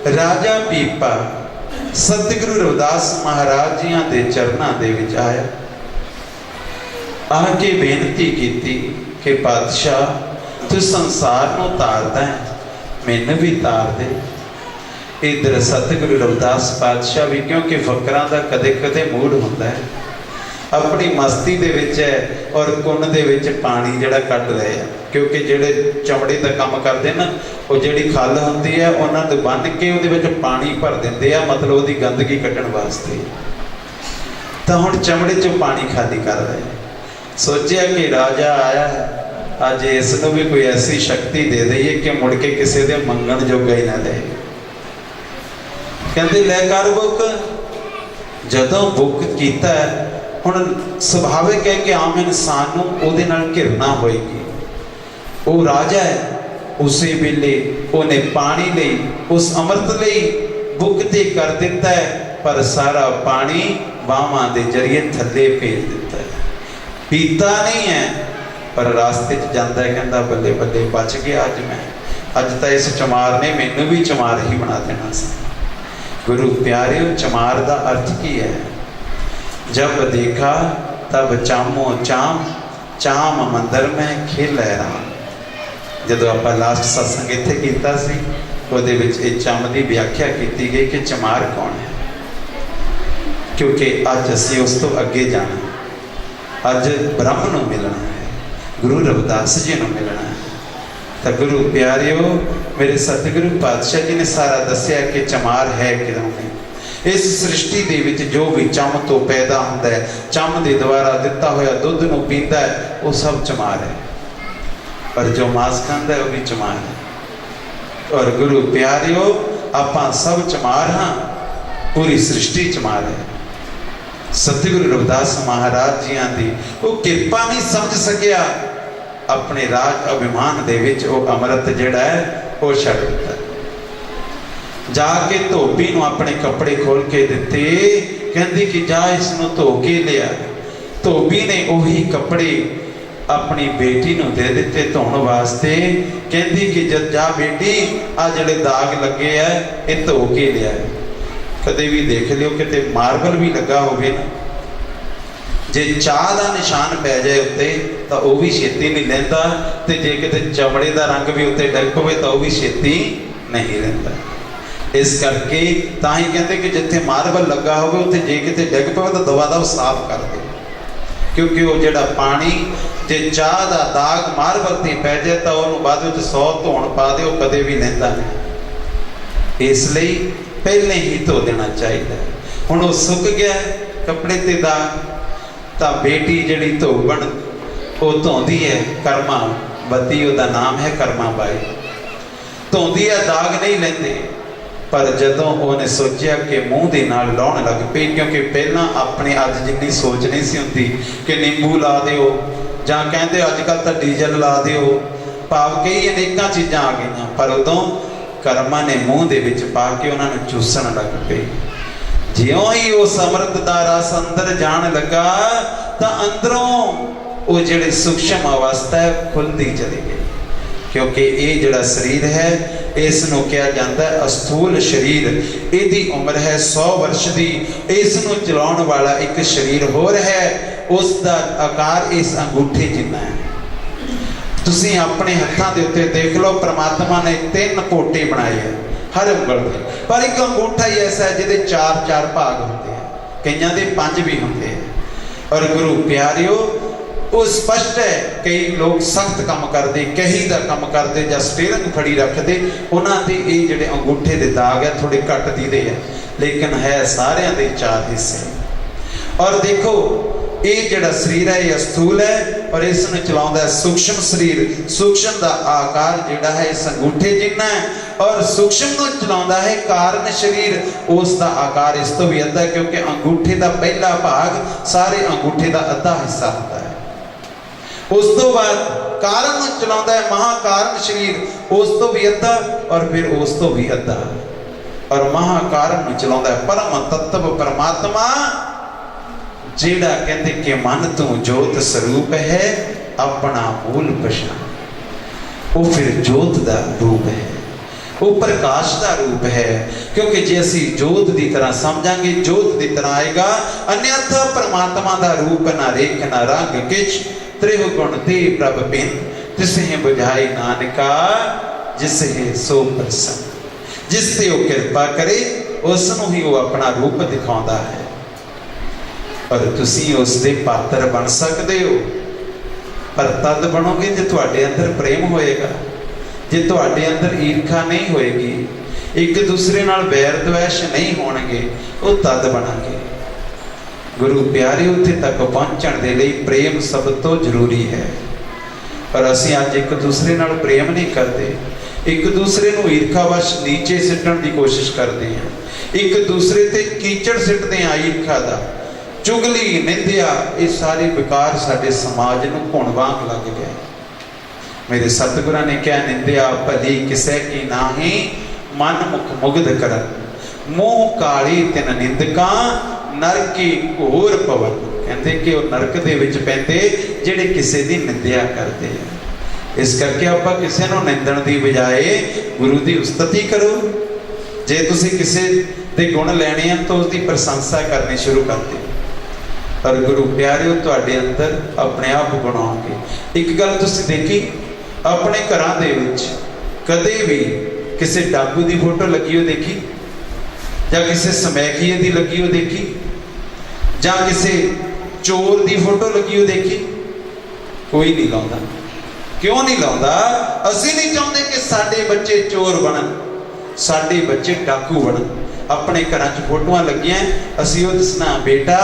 ਰਾਜਾ ਪੀਪਾ ਸਤਿਗੁਰੂ ਰਵਿਦਾਸ ਮਹਾਰਾਜ ਜੀਆਂ ਦੇ ਚਰਨਾਂ ਦੇ ਵਿੱਚ ਆਇਆ, ਆ ਕੇ ਬੇਨਤੀ ਕੀਤੀ ਕਿ ਪਾਤਸ਼ਾਹ ਤੂੰ ਸੰਸਾਰ ਨੂੰ ਤਾਰਦਾ ਹੈ, ਮੈਨੂੰ ਵੀ ਤਾਰ ਦੇ। ਇਧਰ ਸਤਿਗੁਰੂ ਰਵਿਦਾਸ ਪਾਤਸ਼ਾਹ ਵੀ, ਕਿਉਂਕਿ ਫਕਰਾਂ ਦਾ ਕਦੇ ਕਦੇ ਮੂਡ ਹੁੰਦਾ ਹੈ, ਆਪਣੀ ਮਸਤੀ ਦੇ ਵਿੱਚ ਹੈ ਔਰ ਕੁੰਨ ਦੇ ਵਿੱਚ ਪਾਣੀ ਜਿਹੜਾ ਕੱਢ ਰਹੇ ਆ। ਕਿਉਂਕਿ ਜਿਹੜੇ ਚਮੜੇ ਦਾ ਕੰਮ ਕਰਦੇ ਨਾ, ਉਹ ਜਿਹੜੀ ਖੱਲ ਹੁੰਦੀ ਹੈ ਉਹਨਾਂ ਨੂੰ ਬੰਨ੍ਹ ਕੇ ਉਹਦੇ ਵਿੱਚ ਪਾਣੀ ਭਰ ਦਿੰਦੇ ਆ, ਮਤਲਬ ਉਹਦੀ ਗੰਦਗੀ ਕੱਢਣ ਵਾਸਤੇ। ਤਾਂ ਹੁਣ ਚਮੜੇ 'ਚੋਂ ਪਾਣੀ ਖਾਲੀ ਕਰ ਰਹੇ। ਸੋਚਿਆ ਕਿ ਰਾਜਾ ਆਇਆ ਹੈ, ਅੱਜ ਇਸ ਨੂੰ ਵੀ ਕੋਈ ਐਸੀ ਸ਼ਕਤੀ ਦੇ ਦਈਏ ਕਿ ਮੁੜ ਕੇ ਕਿਸੇ ਦੇ ਮੰਗਣ ਜੋਗਾ ਹੀ ਨਾ ਰਹੇ। ਕਹਿੰਦੇ ਲੈ ਕਰ ਬੁੱਕ। ਜਦੋਂ ਬੁੱਕ ਕੀਤਾ, ਹੁਣ ਸੁਭਾਵਿਕ ਹੈ ਕਿ ਆਮ ਇਨਸਾਨ ਨੂੰ ਉਹਦੇ ਨਾਲ ਘਿਰਨਾ ਹੋਏਗੀ। ਉਹ ਰਾਜਾ ਹੈ, ਉਸੇ ਵੇਲੇ ਉਹਨੇ ਪਾਣੀ ਲਈ, ਉਸ ਅੰਮ੍ਰਿਤ ਲਈ ਬੁੱਕ ਤੇ ਕਰ ਦਿੱਤਾ ਹੈ, ਪਰ ਸਾਰਾ ਪਾਣੀ ਬਾਹਾਂ ਦੇ ਜ਼ਰੀਏ ਥੱਲੇ ਭੇਜ ਦਿੱਤਾ ਹੈ। ਪੀਤਾ ਨਹੀਂ ਹੈ, ਪਰ ਰਾਸਤੇ 'ਚ ਜਾਂਦਾ ਹੈ, ਕਹਿੰਦਾ ਬੱਲੇ ਬੱਲੇ ਬਚ ਗਿਆ ਅੱਜ ਮੈਂ। ਅੱਜ ਤਾਂ ਇਸ ਚਮਾਰ ਨੇ ਮੈਨੂੰ ਵੀ ਚਮਾਰ ਹੀ ਬਣਾ ਦੇਣਾ ਸੀ। ਗੁਰੂ ਪਿਆਰਿਓ, ਚਮਾਰ ਦਾ ਅਰਥ ਕੀ ਹੈ? ਜਬ ਦੇਖਾ ਤਬ ਚਾਮੋ ਚਾਮ, ਚਾਮ ਮੰਦਰ ਮੈਂ ਖੇਲੈ ਰਾਮ। ਜਦੋਂ ਆਪਾਂ ਲਾਸਟ ਸਤਸੰਗ ਇੱਥੇ ਕੀਤਾ ਸੀ, ਉਹਦੇ ਵਿੱਚ ਇਹ ਚੰਮ ਦੀ ਵਿਆਖਿਆ ਕੀਤੀ ਗਈ ਕਿ ਚਮਾਰ ਕੌਣ ਹੈ। ਕਿਉਂਕਿ ਅੱਜ ਅਸੀਂ ਉਸ ਤੋਂ ਅੱਗੇ ਜਾਣਾ, ਅੱਜ ਬ੍ਰਹਮ ਨੂੰ ਮਿਲਣਾ ਹੈ, ਗੁਰੂ ਰਵਿਦਾਸ ਜੀ ਨੂੰ ਮਿਲਣਾ ਹੈ। ਤਾਂ ਗੁਰੂ ਪਿਆਰਿਓ, ਮੇਰੇ ਸਤਿਗੁਰੂ ਪਾਤਸ਼ਾਹ ਜੀ ਨੇ ਸਾਰਾ ਦੱਸਿਆ ਕਿ ਚਮਾਰ ਹੈ ਕਿਦੋਂ ਨਹੀਂ। ਇਸ ਸ੍ਰਿਸ਼ਟੀ ਦੇ ਵਿੱਚ ਜੋ ਵੀ ਚੰਮ ਤੋਂ ਪੈਦਾ ਹੁੰਦਾ ਹੈ, ਚੰਮ ਦੇ ਦੁਆਰਾ ਦਿੱਤਾ ਹੋਇਆ ਦੁੱਧ ਨੂੰ ਪੀਂਦਾ ਹੈ, ਉਹ ਸਭ ਚਮਾਰ ਹੈ। ਪਰ ਜੋ ਮਾਸ ਖਾਂਦਾ ਹੈ ਉਹ ਵੀ ਚਮਾਰ ਹੈ। ਔਰ ਗੁਰੂ ਪਿਆਰਿਓ, ਆਪਾਂ ਸਭ ਚਮਾਰ ਹਾਂ, ਪੂਰੀ ਸ੍ਰਿਸ਼ਟੀ ਚਮਾਰ ਹੈ। ਸਤਿਗੁਰੂ ਰਵਿਦਾਸ ਮਹਾਰਾਜ ਜੀਆਂ ਦੀ ਉਹ ਕਿਰਪਾ ਨਹੀਂ ਸਮਝ ਸਕਿਆ, ਆਪਣੇ ਰਾਜ ਅਭਿਮਾਨ ਦੇ ਵਿੱਚ ਉਹ ਅੰਮ੍ਰਿਤ ਜਿਹੜਾ ਹੈ ਉਹ ਛੱਡ ਦਿੱਤਾ। ਜਾ ਕੇ ਧੋਬੀ ਨੂੰ ਆਪਣੇ ਕੱਪੜੇ ਖੋਲ ਕੇ ਦਿੱਤੇ, ਕਹਿੰਦੀ ਕਿ ਜਾ ਇਸ ਨੂੰ ਧੋ ਕੇ ਲਿਆ। ਧੋਬੀ ਨੇ ਉਹੀ ਕੱਪੜੇ ਆਪਣੀ ਬੇਟੀ ਨੂੰ ਦੇ ਦਿੱਤੇ ਧੋਣ ਵਾਸਤੇ। ਕਹਿੰਦੀ ਕਿ ਜਦ ਜਾ ਬੇਟੀ, ਆ ਜਿਹੜੇ ਦਾਗ ਲੱਗੇ ਆ ਇਹ ਧੋ ਕੇ ਲਿਆ। ਕਦੇ ਵੀ ਦੇਖ ਲਿਓ ਕਿਤੇ ਮਾਰਬਲ ਵੀ ਲੱਗਾ ਹੋਵੇ ਨਾ, ਜੇ ਚਾਹ ਦਾ ਨਿਸ਼ਾਨ ਪੈ ਜਾਏ ਉੱਤੇ ਤਾਂ ਉਹ ਵੀ ਛੇਤੀ ਨਹੀਂ ਲੈਂਦਾ, ਤੇ ਜੇ ਕਿਤੇ ਚਮੜੇ ਦਾ ਰੰਗ ਵੀ ਉੱਤੇ ਡਿੱਗ ਪਵੇ ਤਾਂ ਉਹ ਵੀ ਛੇਤੀ ਨਹੀਂ ਰਹਿੰਦਾ। ਇਸ ਕਰਕੇ ਤਾਂ ਹੀ ਕਹਿੰਦੇ ਕਿ ਜਿੱਥੇ ਮਾਰਬਲ ਲੱਗਾ ਹੋਵੇ ਉੱਥੇ ਜੇ ਕਿਤੇ ਡਿੱਗ ਪਵੇ ਤਾਂ ਦਵਾ ਦਵ ਸਾਫ਼ ਕਰ ਦੇ, ਕਿਉਂਕਿ ਉਹ ਜਿਹੜਾ ਪਾਣੀ, ਜੇ ਚਾਹ ਦਾ ਦਾਗ ਮਾਰਬਲ ਤੇ ਪੈ ਜਾਏ ਤਾਂ ਉਹਨੂੰ ਬਾਅਦ ਵਿੱਚ 100 ਧੋਣ ਪਾ ਦੇ, ਉਹ ਕਦੇ ਵੀ ਲੈਂਦਾ ਨਹੀਂ। ਇਸ ਲਈ ਪਹਿਲੇ ਹੀ ਧੋ ਦੇਣਾ ਚਾਹੀਦਾ। ਹੁਣ ਉਹ ਸੁੱਕ ਗਿਆ ਕੱਪੜੇ ਤੇ ਦਾਗ, ਤਾਂ ਬੇਟੀ ਜਿਹੜੀ ਧੋਬਣ ਉਹ ਧੋਂਦੀ ਹੈ ਕਰਮਾ कर्मावती ਉਹਦਾ ਨਾਮ ਹੈ ਕਰਮਾ ਬਾਈ ਧੋਂਦੀ ਹੈ ਦਾਗ ਨਹੀਂ ਲੈਂਦੇ पर जदों उन्हें सोचा कि मूँह दे नाल लाउण लग पई क्योंकि पहला अपने अज जिन्नी सोच नहीं सी हुंदी कि नींबू ला दिओ जां कहंदे अजकल तां डीजल ला दिओ भाव कई अनेकां चीज़ां आ गईयां पर उदों कर्मां ने मूँह दे विच पा के उन्हां नूं चूसण लग पई जिउं ही उस अमृत दा रस अंदर जाण लगा तां अंदरों वो जिहड़ी सूक्ष्म अवस्था है खुलदी चली गई क्योंकि ये जिहड़ा शरीर है इसनों कहा जाता है अस्थूल शरीर इहदी उम्र है 100 वर्ष की इसनों चलाउण वाला एक शरीर होर है उसका आकार इस अंगूठे जिन्ना है तुसीं अपने हत्थां दे उत्ते देख लो परमात्मा ने 3 कोटे बनाए हैं हर उंगल दे पर एक अंगूठा ही ऐसा है जिहदे 4 भाग होंदे हैं कईयां दे 5 भी होंदे हैं और गुरु प्यारिओ वो स्पष्ट है कई लोग सख्त काम करते कही का काम करते या स्टीयरिंग फड़ी रखते उन्होंने ये जोड़े अंगूठे के दाग है थोड़े घट दीदे है लेकिन है सारे दे 4 हिस्से और देखो ये जोड़ा शरीर है ये स्थूल है और इसमें चलाता है सूक्ष्म शरीर सूक्ष्म का आकार जोड़ा है इस अंगूठे जिन्ना है और सूक्ष्म को चलाता है कारण शरीर उसका आकार इस तो भी अद्धा क्योंकि अंगूठे का पहला भाग सारे अंगूठे का अद्धा हिस्सा होता है उस तो बाद कारण चलाता है महाकारण शरीर उस तो भी अद्धा और फिर उस तो भी अद्धा और महाकारण चलाता है परम तत्व परमात्मा जेड़ा कहते कि मन तू जोत स्वरूप है अपना मूल पछाण वो फिर जोत का रूप है वो प्रकाश का रूप है क्योंकि जे असी जोत की तरह समझांगे जोत की तरह आएगा अन्यथा परमात्मा का रूप ना रेख ना रंग किछ त्रिगुण ते प्रभ बिन तिसे बुझाई नानका जिसे सो प्रसन्न जिससे वो कृपा करे उसनों ही वो अपना रूप दिखाता है पर तुसी उसके पात्र बन सकते हो पर तद बनोगे जो तुहाडे अंदर प्रेम होएगा जे तुहाडे अंदर ईर्खा नहीं होएगी एक दूसरे नाल बैर द्वेष नहीं होणगे वो तद बनांगे गुरु प्यारे उत्थे तक पहुंचण दे लई प्रेम सब तो जरूरी है पर असीं अज एक दूसरे नाल प्रेम नहीं करते एक दूसरे नूं ईर्खावश नीचे सिੱਟਣ की कोशिश करते हैं एक दूसरे ते कीचड़ सिੱਟਦੇ हैं ईर्खा दा चुगली निंदिया ये सारे विकार साडे समाज नूं घुण वांग लग गए मेरे सतगुरां ने कहा निंदिया भली किसे की नाही मन मुख मुग्ध करन मुंह काली तिन निंदकां नरकी घोर पवन कहते कि वो नरक दे विच पैंदे जिहड़े किसी की निंदिया करते हैं इस करके आपां किसी नूं निंदण दी बजाए गुरु की उस्तति करो जे तुसीं किसी दे गुण लैणे हैं तो उसकी प्रशंसा करनी शुरू कर दो और गुरु प्यारे तुहाडे अंदर अपने आप बनाओगे एक गल तुसीं देखी अपने घरां दे विच कदे भी किसी डाकू की फोटो लगी हो देखी या किसी समैखिए की लगी हो देखी या किसी चोर की फोटो लगी हो देखी कोई नहीं लाता क्यों नहीं लाता असी नहीं चाहते कि साडे बच्चे चोर बनन साडे बच्चे डाकू बनन अपने घर च फोटोआं लगियां असी वो दसना बेटा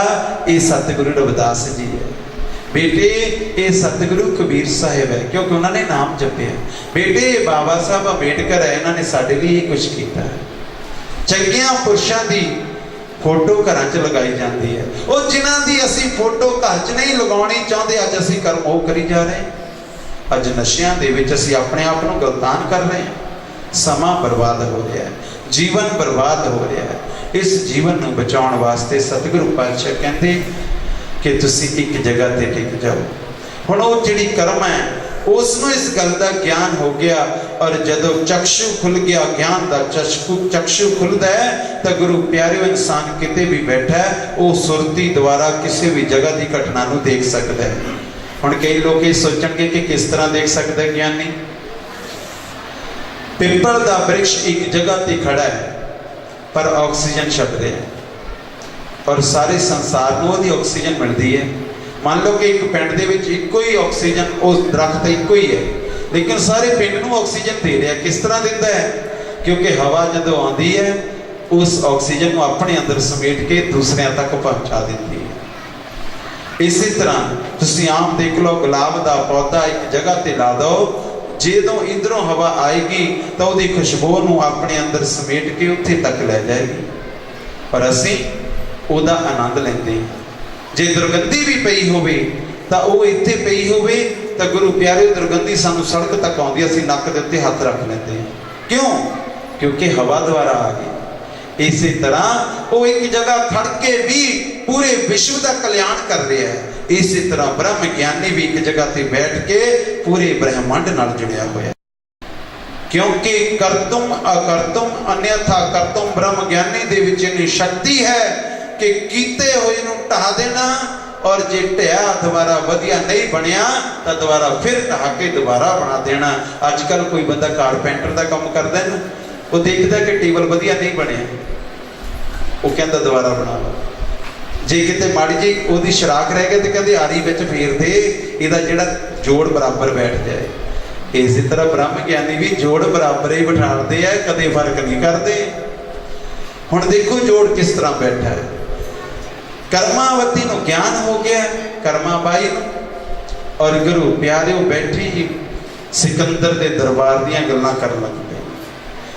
ये सतगुरु रविदास जी है बेटे ये सतगुरु कबीर साहिब है क्योंकि उन्होंने नाम जपिया बेटे बाबा साहब अंबेडकर है इन्होंने साडे लिए कुछ किया चंगियां पुरुषों की फोटो घर च लगाई जाती है वो जिन्हां दी असी फोटो घर च नहीं लगानी चाहते अज असी कर्म वो करी जा रहे हैं अज नशियां दे विच असी अपने आप को गलतान कर रहे हैं समा बर्बाद हो रहा है जीवन बर्बाद हो रहा है इस जीवन को बचाउण वास्ते सतगुरु पातशाह कहते कि तुसी एक जगह ते टिक जाओ हुण वो जिहड़ी कर्म है उसनों इस गल का ज्ञान हो गया और जदों चक्षु खुल गया ज्ञान का चक्षु खुलता है तो गुरु प्यारे इंसान किते भी बैठा है वो सुरती द्वारा किसी भी जगह की घटना को देख सकता है हुण कई लोग ये सोचणगे कि किस तरह देख सकता है ज्ञानी पिपल का वृक्ष एक जगह पर खड़ा है पर ऑक्सीजन छप रहा है और सारे संसार को वो ऑक्सीजन मिलती है मान लो कि एक पिंड दे विच इक्को ही ऑक्सीजन उस दरख्त इक्को ही है लेकिन सारे पिंड नूं ऑक्सीजन दे रहा है किस तरह दिंदा है क्योंकि हवा जदों आती है उस ऑक्सीजन को अपने अंदर समेट के दूसरों तक पहुँचा देती है इसी तरह तुसी आम देख लो, गुलाब का पौधा एक जगह ते ला दो, ਜਦੋਂ इधरों हवा आएगी तो उसकी खुशबू ਨੂੰ अपने अंदर समेट के उत्थे तक ले जाएगी, पर असी ਉਹਦਾ आनंद लेंदे। जे दुर्गंधी भी पई होवे तो वो इत्थे पई होवे तो गुरु प्यारे दुर्गंधी सानू सड़क तक आउंदी, असी नक दे उत्ते हथ रख लेंदे। क्यों? क्योंकि हवा द्वारा आ गई। इसी तरह वो एक जगह खड़ के भी पूरे विश्व का कल्याण कर रहा है। इसी तरह ब्रह्म ज्ञानी भी एक जगह ते बैठ के पूरे ब्रह्मांड नाल जुड़िया होया, क्योंकि करतुम अकर्तुम अन्यथा करतुम ब्रह्म ज्ञानी दे विच इन्नी शक्ति है कि कीते होए नूं ढा देना, और जे ढिया दोबारा वधिया नहीं बनिया तो दोबारा फिर ढा के दोबारा बना देना। अजकल कोई बंदा कारपेंटर का काम करता है ना, वो देखता कि टेबल वधिया नहीं बने, वो कहता दोबारा बना लो। जे किते माड़ी जी ओदी शराक रह गई तो कहते आरी विच फेर दे, इहदा जिहड़ा जोड़ बराबर बैठ जाए। इसी तरह ब्रह्म ज्ञानी भी जोड़ बराबर ही बिठाते हैं, कदे फर्क नहीं करते। हुण देखो जोड़ किस तरह बैठा है। कर्मावती नूं ज्ञान हो गया, कर्माबाई नूं, और गुरु प्यारे बैठे ही सिकंदर के दरबार दियां गल्लां करन लग पे।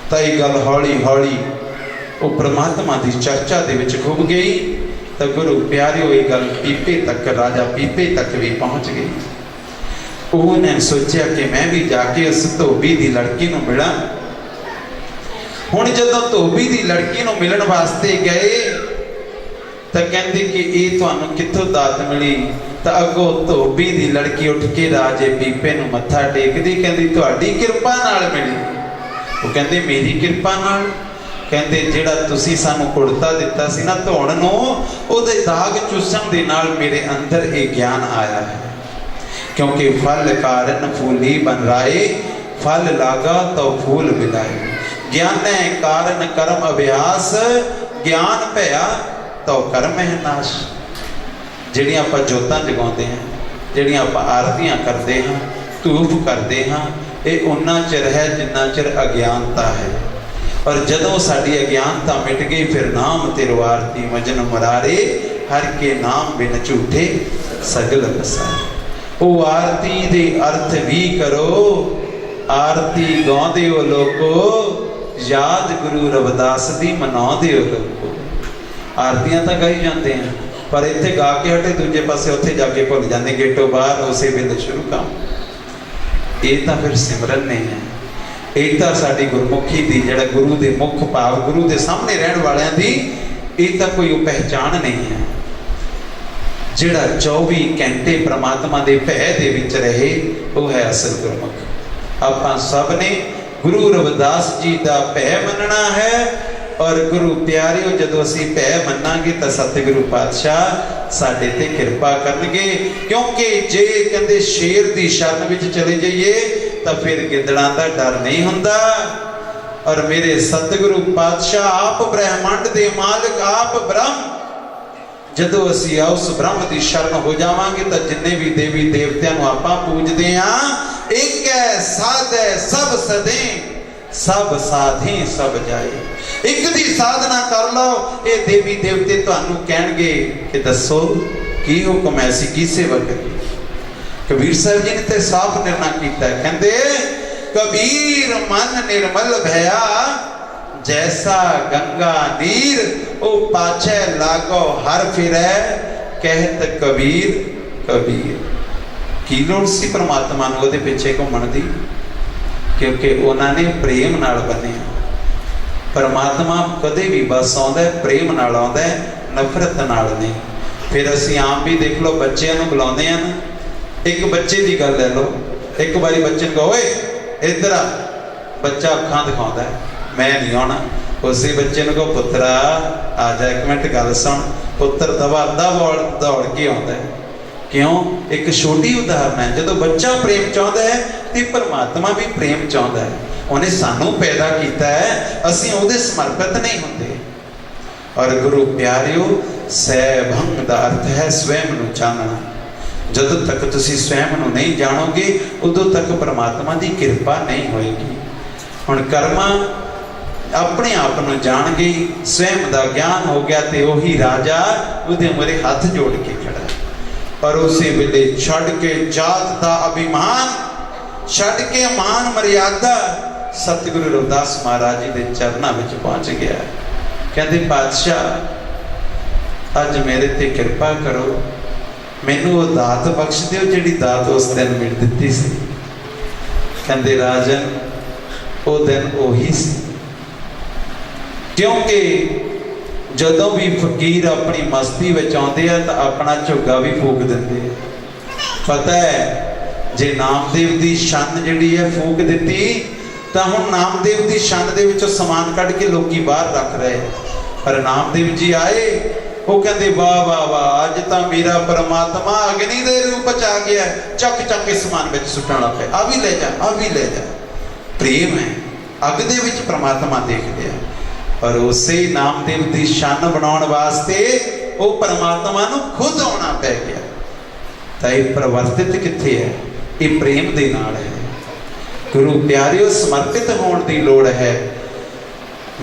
तो ये गल हौली हौली वो परमात्मा की चर्चा दे विच घुम गई, तो गुरु प्यारे ये गल पीपे तक, राजा पीपे तक भी पहुँच गई। उन्हें सोचा कि मैं भी जाके उस धोबी की लड़की नूं मिला। हुण जदों धोबी की लड़की नूं मिलण वास्ते गए तो कहते कि ये तुहानूं कित्थों दात मिली? तो अगों धोबी की लड़की उठ के राजे पीपे नूं मत्था टेकदी, कहती तुहाडी किरपा नाल मिली। वो कहते मेरी किरपा नाल? कहते जिहड़ा तुसी सानू कुड़ता दिता सी ना धोण नूं, उहदे दाग चूसण दे नाल मेरे अंदर ये ज्ञान आया है। क्योंकि फल कारण फूली बन राए, फल लागा तो फूल मिलाए। ज्ञान है कारण कर्म अभ्यास, ज्ञान भया तो कर्म है नाश। जिहड़ियां आपां जोतां जगाउंदे हैं, जिहड़ियां आपां आरतियां करते हैं, धूफ करते हैं, ये उन्ना चिर है जिन्ना चिर अज्ञानता है। और जदों साडी अज्ञानता मिट गई फिर नाम तेरो आरती मजन मुरारे, हर के नाम बिन झूठे सगल बसाए। वो आरती दे अर्थ भी करो, आरती गाउंदे हो लोको, याद गुरु रविदास दी मनाउंदे हो लोको। आरतियां तो गाई जाते हैं, पर इत्थे गा के हटे दूजे पासे उत्थे जाके भुल जाते, गेटों बाहर उसे वेले शुरू काम। ये तो फिर सिमरन नहीं है, एक तो साड़ी गुरमुखी दी जिहड़ा गुरु दे मुख भाव गुरु दे सामने रहन वालियां दी ये तो कोई पहचान नहीं है। जिहड़ा 24 घंटे परमात्मा दे भय दे विच रहे वो है असल गुरमुख। आपां सब ने गुरु रविदास जी दा भय मनना है, और गुरु प्यारिओ जदों असीं भय मनांगे तो सतगुरु पातशाह साडे ते किरपा करनगे। क्योंकि जे कहंदे शेर दी शरण विच चले जाइए तो फिर गिदड़ां दा डर नहीं हुंदा। और मेरे सतगुरु पातशाह आप ब्रह्मांड दे मालिक, आप ब्रह्म, जदों असीं उस ब्रह्म की शरण हो जावांगे तो जिन्ने भी देवी देवतियां नूं आपां पूजदे हां, एक है साध है सब सदे, सब साधे सब जाए। एक दी साधना कर लो, ये देवी देवते तुहानूं कहणगे कि दसो की हुक्म है, असीं की सेवा करिए। कबीर साहब जी ने तो साफ निर्णय किया, कहते कबीर मन निर्मल भया, जैसा गंगा नीर ओ पाछे लागो हर फिरै, कहत कबीर कबीर। की लोड़ सी परमात्मा नूं उहदे पिछे घुमण दी? क्योंकि उन्होंने प्रेम नाल बने। परमात्मा कदे भी बस आउंदा है प्रेम नाल आउंदा है, नफरत नाल नहीं। फिर असीं आम भी देख लो बच्चों नूं बुलाउंदे हन, एक बच्चे की गल ले लो, एक बारी बच्चे नूं कहो ओए इधर आ, बच्चा अखां दिखाउंदा है, मैं नहीं आना। उसी बच्चे नूं कहो पुत्रा आ जा, एक मिनट गल सुन, पुत्र दवा दौड़ के आउंदा है। क्यों? एक छोटी उदाहरण है, जो बच्चा प्रेम चाहता है तो परमात्मा भी प्रेम चाहता है। उन्हें सानू पैदा किया है, असीं उहदे समर्पित नहीं होंदे। और गुरु प्यारिओ सैभंग दा अर्थ है स्वयं नूं जानना। जदों तक तुसीं स्वयं नूं नहीं जानोगे उदों तक परमात्मा की कृपा नहीं होएगी। हुण कर्मा अपने आप नूं जान गई, स्वयं का ज्ञान हो गया तो वही राजा उहदे मूहरे हथ जोड़ के खड़ा। और उसी वेले छड़ के जात का अभिमान, छड़ के मान मर्यादा सतगुरु रविदास महाराज जी के चरणों में पहुंच गया। कहते पातशाह अज मेरे ते कृपा करो, मैनू वो दात बख्श दिओ जिहड़ी दात उस दिन मिल दिती सी। कहते राजन वो दिन उही सी, क्योंकि जदों भी फकीर अपनी मस्ती विच आउंदे आ तां अपना झुग्गा भी फूक दिंदे आ। पता है जे नामदेव की शन जिहड़ी है फूक दिती तां हुण नामदेव की शन दे विचों समान कढ के लोकी बाहर रख रहे, पर नामदेव जी आए वो कहते वाह वाह वाह अज तां मेरा परमात्मा अग्नि दे रूप च आ गया, चक चक के समान विच सुटण लग पिया, आ भी ले जा, आ भी ले जा। प्रेम है, अग दे विच परमात्मा देख लिया। पर उसे नामदेव की शन बनाने वास्ते वो परमात्मा नूं खुद आना पै गया। तां इह परिवर्तित कित्थे है? ये प्रेम दे नाल है। गुरु प्यारिओ समर्पित होने की लोड़ है।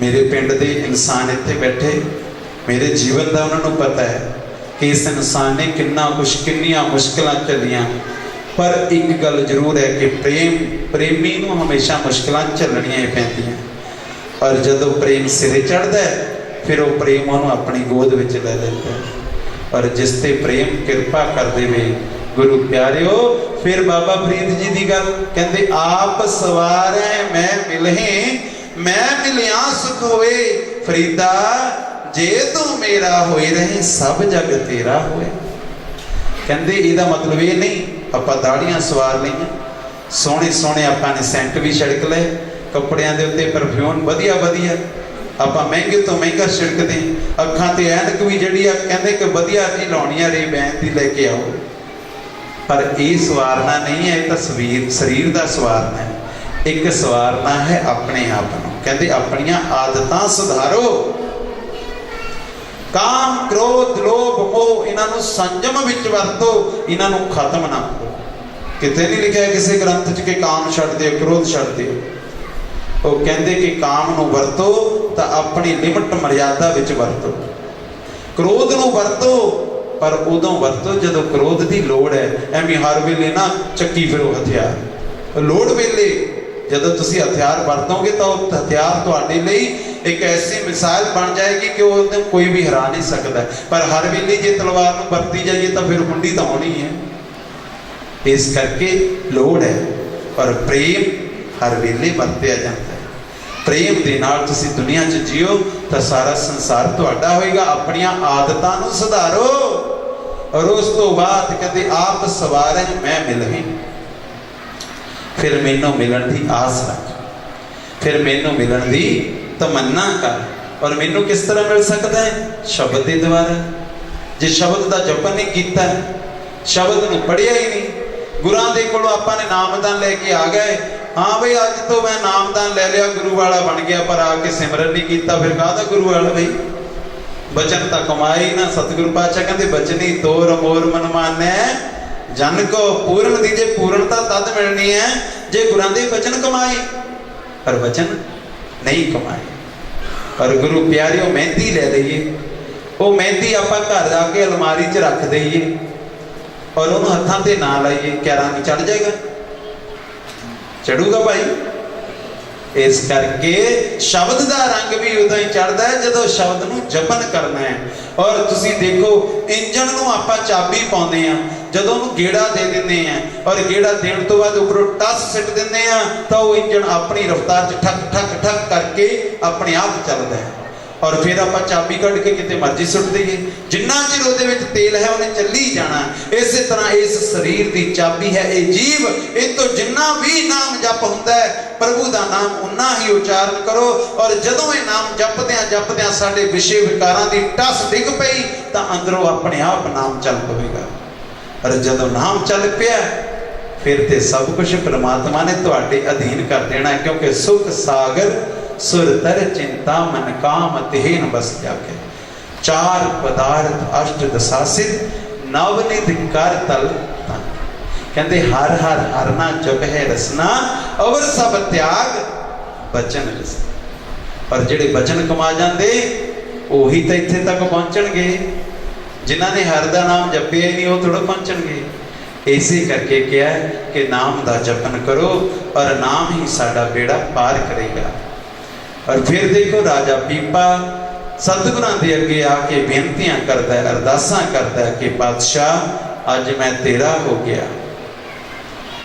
मेरे पिंड दे इंसान इत्थे बैठे, मेरे जीवन का उन्होंने पता है कि इस इंसान ने कितना कुछ किन्नियां मुश्किलां चलियां, पर एक गल जरूर है कि प्रेमी नूं हमेशा मुश्किलां झल्लणियां पैंदियां। और जदों प्रेम सिरे चढ़ता है फिर वो प्रेम उन्होंने अपनी गोद में ले लेता है। और जिसते प्रेम कृपा कर देवे गुरु प्यारिओ, फिर बाबा फरीद जी की गल कहते आप सवार है मैं मिलहे, मैं मिलिया सुख होए, फरीदा जे तू मेरा होए रहे सब जग तेरा होए। कहते इहदा मतलब ये नहीं आपां दाड़ियां सवार लईआं, सोहणे सोहणे आपां ने सेंट भी छिड़क ले, कपड़ियां दे उत्ते परफ्यूम वधिया वधिया आपां महंगे तो महंगा छिड़कदे, अखां ते ऐनक भी जिहड़ी आ कहंदे कि वधिया जी लाउणी आ रे बैन दी लैके आओ। पर ये सवारना नहीं है, तो शरीर का सवारना है। एक सवारना है अपने आप को, कहते अपनियां आदतां सुधारो। काम क्रोध लोभ मोह इन्हां नूं संयम विच वरतो, इन्हां नूं खत्म ना करो। किते नहीं लिखा है किसी ग्रंथ च कि काम छड्ड दिओ क्रोध छड्ड दिओ। वो कहते कि काम नूं वरतो तो अपनी लिमिट मर्यादा विच वरतो, क्रोध नूं वरतो पर उदों वरतो जदों क्रोध की लोड़ है। एवें हर वेले ना चक्की फिरो हथियार, लोड़ वेले जदों तुसीं हथियार वरतोगे तो हथियार तुहाडे लई एक ऐसी मिसाल बन जाएगी कि वो कोई भी हरा नहीं सकता। पर हर वेले जे तलवार नूं वरती जाइए तो फिर मुंडी तो होनी है। इस करके लोड़ है। और प्रेम हर वेले वरतिया जाता है। प्रेम दे नाल तुसीं दुनिया च जियो तो सारा संसार तुहाडा होएगा। अपनियां आदतां नूं सुधारो। और उस तो बाद कहते आप सवार है मैं मिलही, फिर मैनू मिलन की आस रख, फिर मैनू मिलन की तमन्ना कर। और मैनू किस तरह मिल सकता है? शब्द के द्वारा। जे शब्द का जपन नहीं किया, शब्द नूं पढ़िया ही नहीं, गुरुआं दे कोलों आपां ने नामदान लैके आ गए, हाँ भाई अज तो मैं नामदान ले लिया गुरु वाला बन गया, पर आके सिमरन नहीं किया, फिर कहता गुरु वाला भाई बचन तो कमाई ना। सतगुरु पातशाह कहते बचनी तोर मोर मन मानै जन को पूर्ण दीजे। पूर्णता तद मिलनी है जे गुरां दे बचन कमाए, पर वचन नहीं कमाए। और गुरु प्यारिओ मेहंदी ले लईए, वो मेहंदी आपां घर जाके अलमारी च रख दईए और उन्होंने हत्थां ते ना लाइए, क्या रंग चढ़ जाएगा? चढ़ूगा भाई। इस करके शब्द का रंग भी उदों ही चढ़ता है जदों शब्द नूं जपन करना है। और तुसीं देखो इंजन नूं आपां चाबी पाउंदे आ, जदों नूं गेड़ा दे दिंदे आ और गेड़ा देण तो बाद उपरों टस सिट दिंदे आ तो वो इंजन अपनी रफ्तार च ठक ठक ठक करके अपने आप चलता है। और फिर आप चाबी कढ़ के किते मर्जी सुट दईए, जिन्ना चिर उहदे विच तेल है उन्हें चली जाना। इस तरह इस शरीर की चाबी है ये जीव, इस तो जिन्ना भी नाम जप हुंदा है प्रभु का नाम उन्ना ही उच्चारण करो। और जदों ये नाम जपदियां साडे विषय विकारां दी टस डिग पई तां अंदरों अपने आप नाम चल पवेगा। और जदों नाम चल पिया फिर ते सब कुछ परमात्मा ने तुहाडे अधीन कर देना है, क्योंकि सुख सागर सुर तर चिंता मन काम तेहन बस जाके। चार पदार्थ अष्ट दशासित नवनिध कर तल तन। कहते हर हर हरना जप है रसना अवर सब त्याग बचन रस। और जेड़े बचन कमा जाते वही तो इत्थे तक पहुंचणगे। ਜਿਨ੍ਹਾਂ ਨੇ ਹਰ ਦਾ ਨਾਮ ਜਪਿਆ ਹੀ ਨਹੀਂ ਉਹ ਥੋੜਾ ਪਹੁੰਚਣਗੇ। ਇਸੇ ਕਰਕੇ ਕਿਹਾ ਕਿ ਨਾਮ ਦਾ ਜਪਨ ਕਰੋ ਔਰ ਨਾਮ ਹੀ ਸਾਡਾ ਬੇੜਾ ਪਾਰ ਕਰੇਗਾ। ਔਰ ਫਿਰ ਦੇਖੋ ਰਾਜਾ ਪੀਪਾ ਸਤਿਗੁਰਾਂ ਦੇ ਅੱਗੇ ਆ ਕੇ ਬੇਨਤੀਆਂ ਕਰਦਾ ਹੈ, ਅਰਦਾਸਾਂ ਕਰਦਾ ਹੈ ਕਿ ਪਾਤਸ਼ਾਹ ਅੱਜ ਮੈਂ ਤੇਰਾ ਹੋ ਗਿਆ।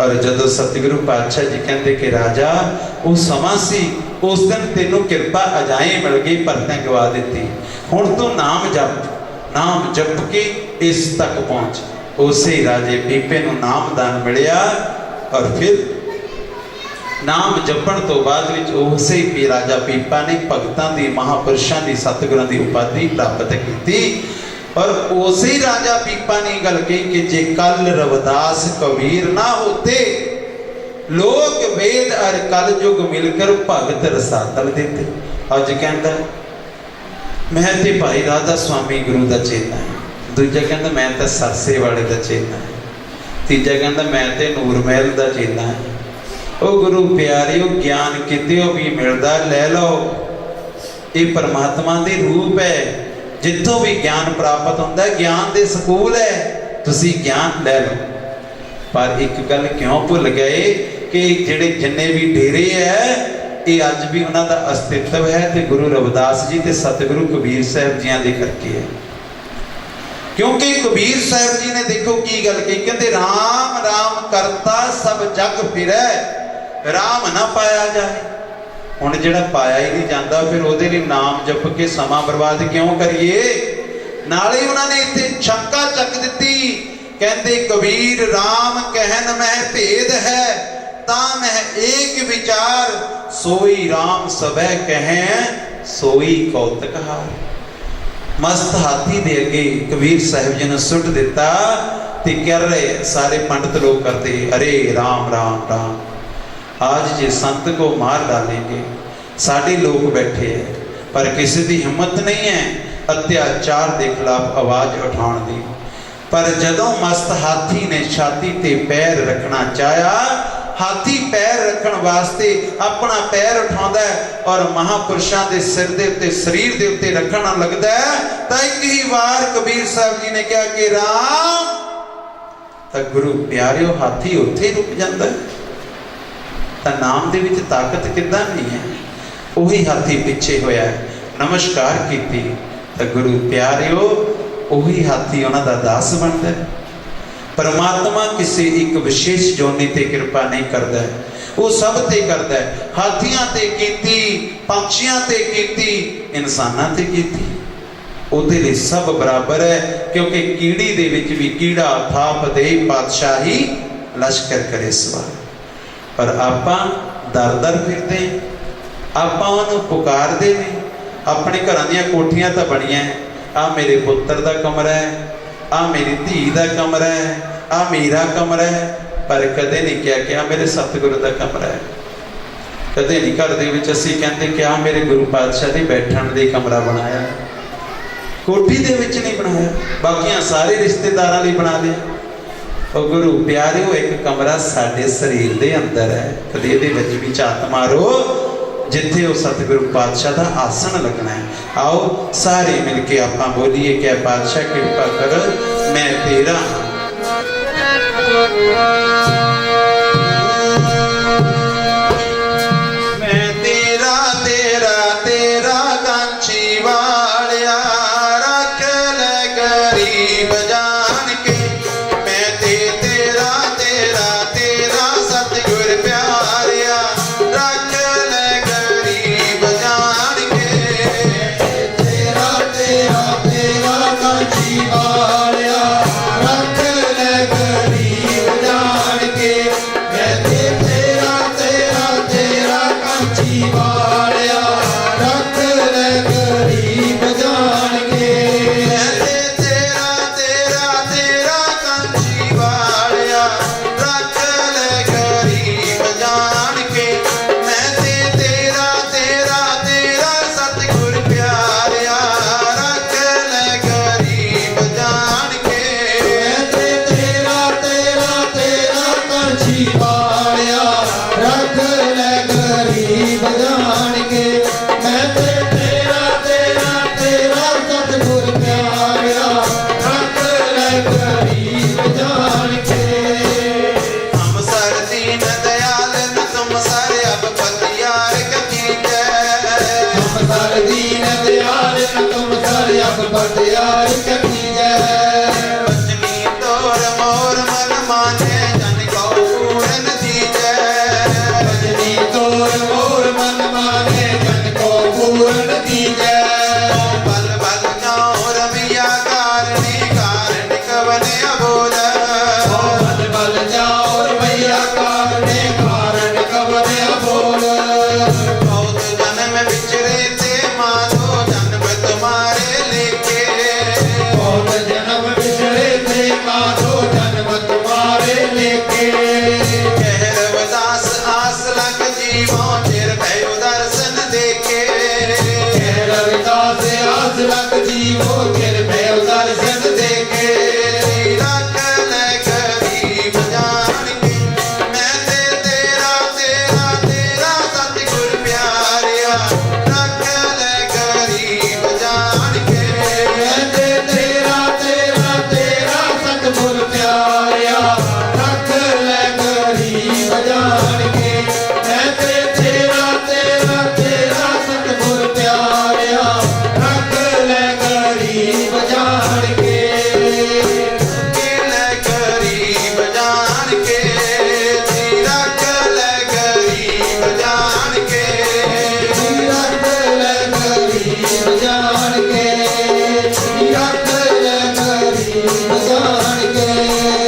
ਔਰ ਜਦੋਂ ਸਤਿਗੁਰੂ ਪਾਤਸ਼ਾਹ ਜੀ ਕਹਿੰਦੇ ਕਿ ਰਾਜਾ ਉਹ ਸਮਾਂ ਸੀ, ਉਸ ਦਿਨ ਤੈਨੂੰ ਕਿਰਪਾ ਅਜਾਏ ਮਿਲ ਗਈ ਪਰ ਤੈਂ ਗਵਾ ਦਿੱਤੀ, ਹੁਣ ਤੂੰ ਨਾਮ ਜਪ ਕੇ ਇਸ ਤੱਕ ਪਹੁੰਚ। ਉਸੇ ਰਾਜੇ ਪੀਪੇ ਨੂੰ ਨਾਮਦਾਨ ਮਿਲਿਆ ਔਰ ਫਿਰ ਨਾਮ ਜਪਣ ਤੋਂ ਬਾਅਦ ਵਿੱਚ ਉਸੇ ਹੀ ਰਾਜਾ ਪੀਪਾ ਨੇ ਭਗਤਾਂ ਦੀ, ਮਹਾਪੁਰਸ਼ਾਂ ਦੀ, ਸਤਿਗੁਰਾਂ ਦੀ ਉਪਾਧੀ ਪ੍ਰਾਪਤ ਕੀਤੀ। और उसी राजा पीपा ने गल कही कि जे कल रविदास कबीर ना होते लोक वेद और कल युग मिलकर भगत रसातल देते। अज कहता मैं ते भाई राधा स्वामी गुरु का चेता है, दूजा कहता मैं तो सरसे वाले का चेता है, तीजा कहता मैं तो नूर महल का चेता है। ओ गुरु प्यारिओ ज्ञान किते भी मिलता ले लो, ये परमात्मा के रूप है। जितों भी ज्ञान प्राप्त होता है ज्ञान के सकूल है, तुसी ज्ञान ले लो। पर एक गल क्यों भुल गए कि जिहड़े जिन्ने भी डेरे है ये अज भी उन्हों का अस्तित्व है तो गुरु रविदास जी ते सतगुरु कबीर साहब जी दे करके है। क्योंकि कबीर साहब जी ने देखो की गल कही, कहते राम राम करता सब जग फिरै, राम ना पाया जाए। ਹੁਣ ਜਿਹੜਾ ਪਾਇਆ ਹੀ ਨਹੀਂ ਜਾਂਦਾ ਫਿਰ ਉਹਦੇ ਲਈ ਨਾਮ ਜਪ ਕੇ ਸਮਾਂ ਬਰਬਾਦ ਕਿਉਂ ਕਰੀਏ। ਨਾਲੇ ਉਹਨਾਂ ਨੇ ਇੱਥੇ ਸ਼ੰਕਾ ਚੱਕ ਦਿੱਤੀ, ਕਹਿੰਦੇ ਕਬੀਰ ਰਾਮ ਕਹਿਨ ਮਹਿ ਭੇਦ ਹੈ ਤਾਂ ਮਹਿ ਏਕ ਵਿਚਾਰ, ਸੋਈ ਰਾਮ ਸਭੈ ਕਹਿ ਸੋਈ ਕੌਤਕ ਹਾਰ। ਮਸਤ ਹਾਥੀ ਦੇ ਅੱਗੇ ਕਬੀਰ ਸਾਹਿਬ ਜੀ ਨੇ ਸੁੱਟ ਦਿੱਤਾ ਤੇ ਕਰ ਰਹੇ ਸਾਰੇ ਪੰਡਤ ਲੋਕ ਕਰਦੇ ਅਰੇ ਰਾਮ राम राम। आज जे संत को मार डालेंगे, सारे लोग बैठे हैं पर किसी की हिम्मत नहीं है अत्याचार के खिलाफ आवाज उठाने की। पर जदों मस्त हाथी ने छाती ते पैर रखना चाहा, हाथी पैर रखने वास्ते अपना पैर उठाता है और महापुरुषों के सिर के उत्ते शरीर के उत्ते रखना लगता है तो एक ही बार कबीर साहब जी ने कहा कि राम, तो गुरु प्यारिओ हाथी उत्थे रुक जाता है। नाम दे विच ताकत किद्दां नहीं है। उही हाथी पिछे होया नमस्कार कीती तो गुरु प्यारिओ उही हाथी उन्हां दा दास बनदा है। परमात्मा किसी एक विशेष जोनी ते कृपा नहीं करता है, वो सब ते करता है। हाथियां ते कीती, पंछियां ते कीती, इंसानां ते कीती, उहदे लई सब बराबर है। क्योंकि कीड़ी दे विच भी कीड़ा थाप दे पातशाही लश्कर करे सवार। पर आपां दर दर फिरते, आपां उहनूं पुकारदे नहीं। अपने घरां दीयां कोठियां तां बणीआं, आ मेरे पुत्तर दा कमरा है, आ मेरी धी दा कमरा है, आ मेरा कमरा है, पर कदे नहीं कहा कि आ मेरे सतगुरु दा कमरा है। कदे नहीं घर दे विच असीं कहंदे कि आ मेरे गुरु पातशाह दे बैठण दे कमरा बनाया, कोठी दे विच नहीं बनाया, बाकियां सारे रिश्तेदारां लई बना लिया। और गुरु प्यारिओ एक कमरा साडे शरीर दे अंदर है, कदे इहदे विच भी झात मारो जिथे वो सतगुरु पातशाह दा आसन लगना है। आओ सारे मिल के आपां बोलीए कि पातशाह कृपा कर मैं तेरा मैं तेरा तेरा तेरा कांची वालिया रख ले गरीब जान के। रख ले गरीब जान के दीन दयाल न तुम सर अब बटियार कटी जय बचनी तोर मोर मन माने जन को पूरन दीजै बचनी तोर मोर मन माने जन को पूरन दीजै बल बल जाओ रमिया कारणी कारण कवन अबोध बल बल जाओ भैया कारणे कारण कवन अबोल बहुत जन्म विचरे ते मानो जन्म तुम्हारे लेके बहुत जन्म बिछड़े थे माधो जन्म तुम्हारे लेके कह रविदास आस लग जीवों चिर भयो दर्शन देखे रविदास आस लग जीवो गिर भैव दर्शन देखे रख ले गरीब जान के मैं ते तेरा तेरा तेरा सतगुर प्यारिया रख ले गरीब जान के कहते तेरा तेरा तेरा सतगुर प्यारिया रख ले गरीब जान के कहते तेरा तेरा तेरा सतगुर प्यारिया रख ले गरीब जान के ले गरीब जान के रख ले गरीब जान के रख ले गरीब जान के रख ले गरीब जान के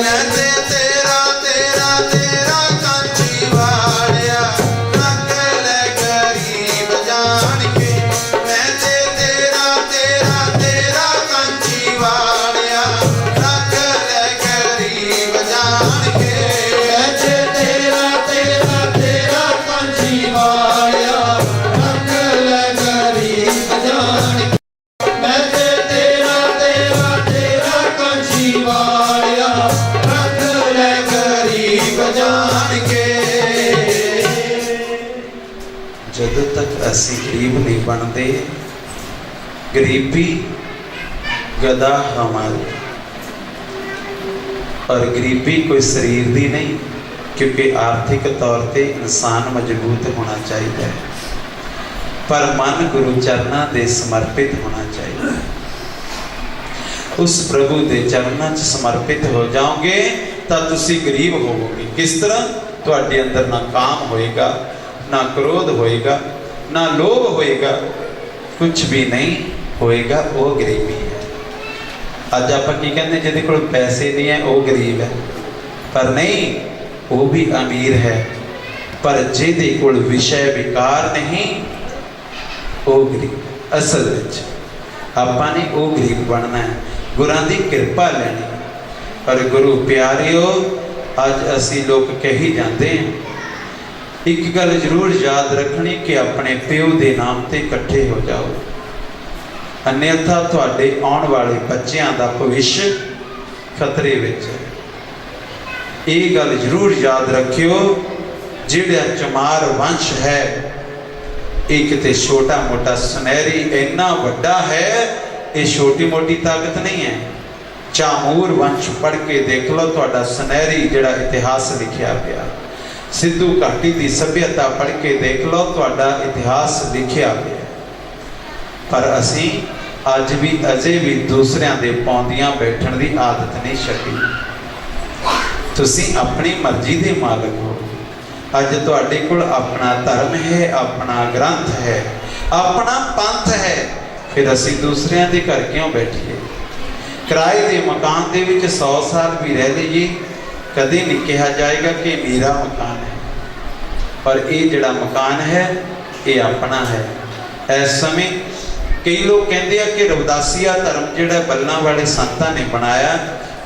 मैं ते तेरा तेरा तेरा कांची वालिया रख ले गरीब जान के मैं ते तेरा तेरा तेरा कांची वालिया रख ले गरीब जान के कहते तेरा तेरा तेरा कांची वालिया रख ले गरीब जान के मैं तेरा तेरा तेरा कांची वालिया रख ले गरीब जान के ਜਦੋਂ ਤੱਕ ਅਸੀਂ ਗਰੀਬ ਨਹੀਂ ਬਣਦੇ ਗਰੀਬੀ ਗਦਾ ਹਮਾਰੀ और गरीबी कोई शरीर दी नहीं क्योंकि आर्थिक तौर पे इंसान मजबूत होना चाहिए पर मन गुरु चरणों दे समर्पित होना चाहिए उस प्रभु दे चरणों च समर्पित हो जाओगे तो तुसी गरीब होवोगे किस तरह तुहाडे अंदर ना काम होएगा ना क्रोध होएगा ना लोभ होएगा कुछ भी नहीं होएगा वो गरीबी है ਅੱਜ ਆਪਾਂ ਕੀ ਕਹਿੰਦੇ ਜਿਹਦੇ ਕੋਲ ਪੈਸੇ ਨਹੀਂ ਹੈ ਉਹ ਗਰੀਬ ਹੈ ਪਰ ਨਹੀਂ ਉਹ ਵੀ ਅਮੀਰ ਹੈ ਪਰ ਜਿਹਦੇ ਕੋਲ ਵਿਸ਼ੇ ਵਿਕਾਰ ਨਹੀਂ ਉਹ ਗਰੀਬ ਅਸਲ ਵਿੱਚ ਆਪਾਂ ਨੇ ਉਹ ਗਰੀਬ ਬਣਨਾ ਹੈ ਗੁਰਾਂ ਦੀ ਕਿਰਪਾ ਲੈਣੀ ਪਰ ਗੁਰੂ ਪਿਆਰਿਓ ਅੱਜ ਅਸੀਂ ਲੋਕ ਕਹੀ ਜਾਂਦੇ ਹਾਂ ਇੱਕ ਗੱਲ ਜ਼ਰੂਰ ਯਾਦ ਰੱਖਣੀ ਕਿ ਆਪਣੇ ਪਿਓ ਦੇ ਨਾਮ ਤੇ ਇਕੱਠੇ ਹੋ ਜਾਓ अन्यथा तुहाडे आउण वाले बच्चों का भविष्य खतरे विच है ये गल जरूर याद रखियो जिहड़ा चमार वंश है ये किते छोटा मोटा सुनहरी इन्ना वड्डा है ये छोटी मोटी ताकत नहीं है चामूर वंश पढ़ के देख लो तुहाडा सुनहरी जिहड़ा इतिहास लिखिया गया सिद्धू घाटी की सभ्यता पढ़ के देख लो तुहाडा इतिहास लिखिया गया पर असी अज भी अजे भी दूसरियां दे पौंदियां बैठण दी आदत नहीं छड्डी तुसी अपनी मर्जी दे मालक हो अज तुहाडे कोल अपना धर्म है अपना ग्रंथ है अपना पंथ है फिर असी दूसरियां दे घर क्यों बैठिए किराए दे मकान दे विच 100 साल भी रह लईए कदे नहीं कहा जाएगा कि मेरा मकान है पर ये जिहड़ा मकान है ये अपना है इस समय कई लोग कहते हैं कि रविदासिया धर्म जिहड़ा बल्लां वाले संतां ने बनाया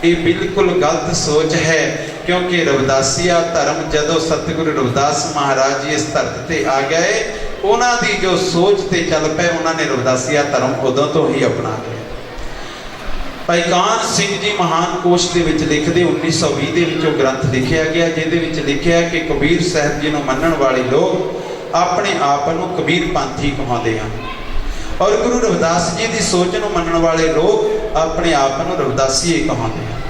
ये बिल्कुल गलत सोच है क्योंकि रविदासिया धर्म जदों सतगुरु रविदास महाराज जी इस धरती ते आ गए उन्हां दी जो सोच ते चल पे उन्होंने रविदासिया धर्म उदों तो ही अपना लिया भाई कान सिंह जी महान कोश दे विच लिखदे 1920 दे विच ग्रंथ लिखिया गया जिहदे विच लिखिया कि कबीर साहब जी नूं मन्नण वाले लोग अपने आप नूं कबीर पंथी कहाउंदे हन और गुरु रविदास जी की सोच नूं मनण वाले लोग अपने आप नूं रविदासी कहाउंदे हैं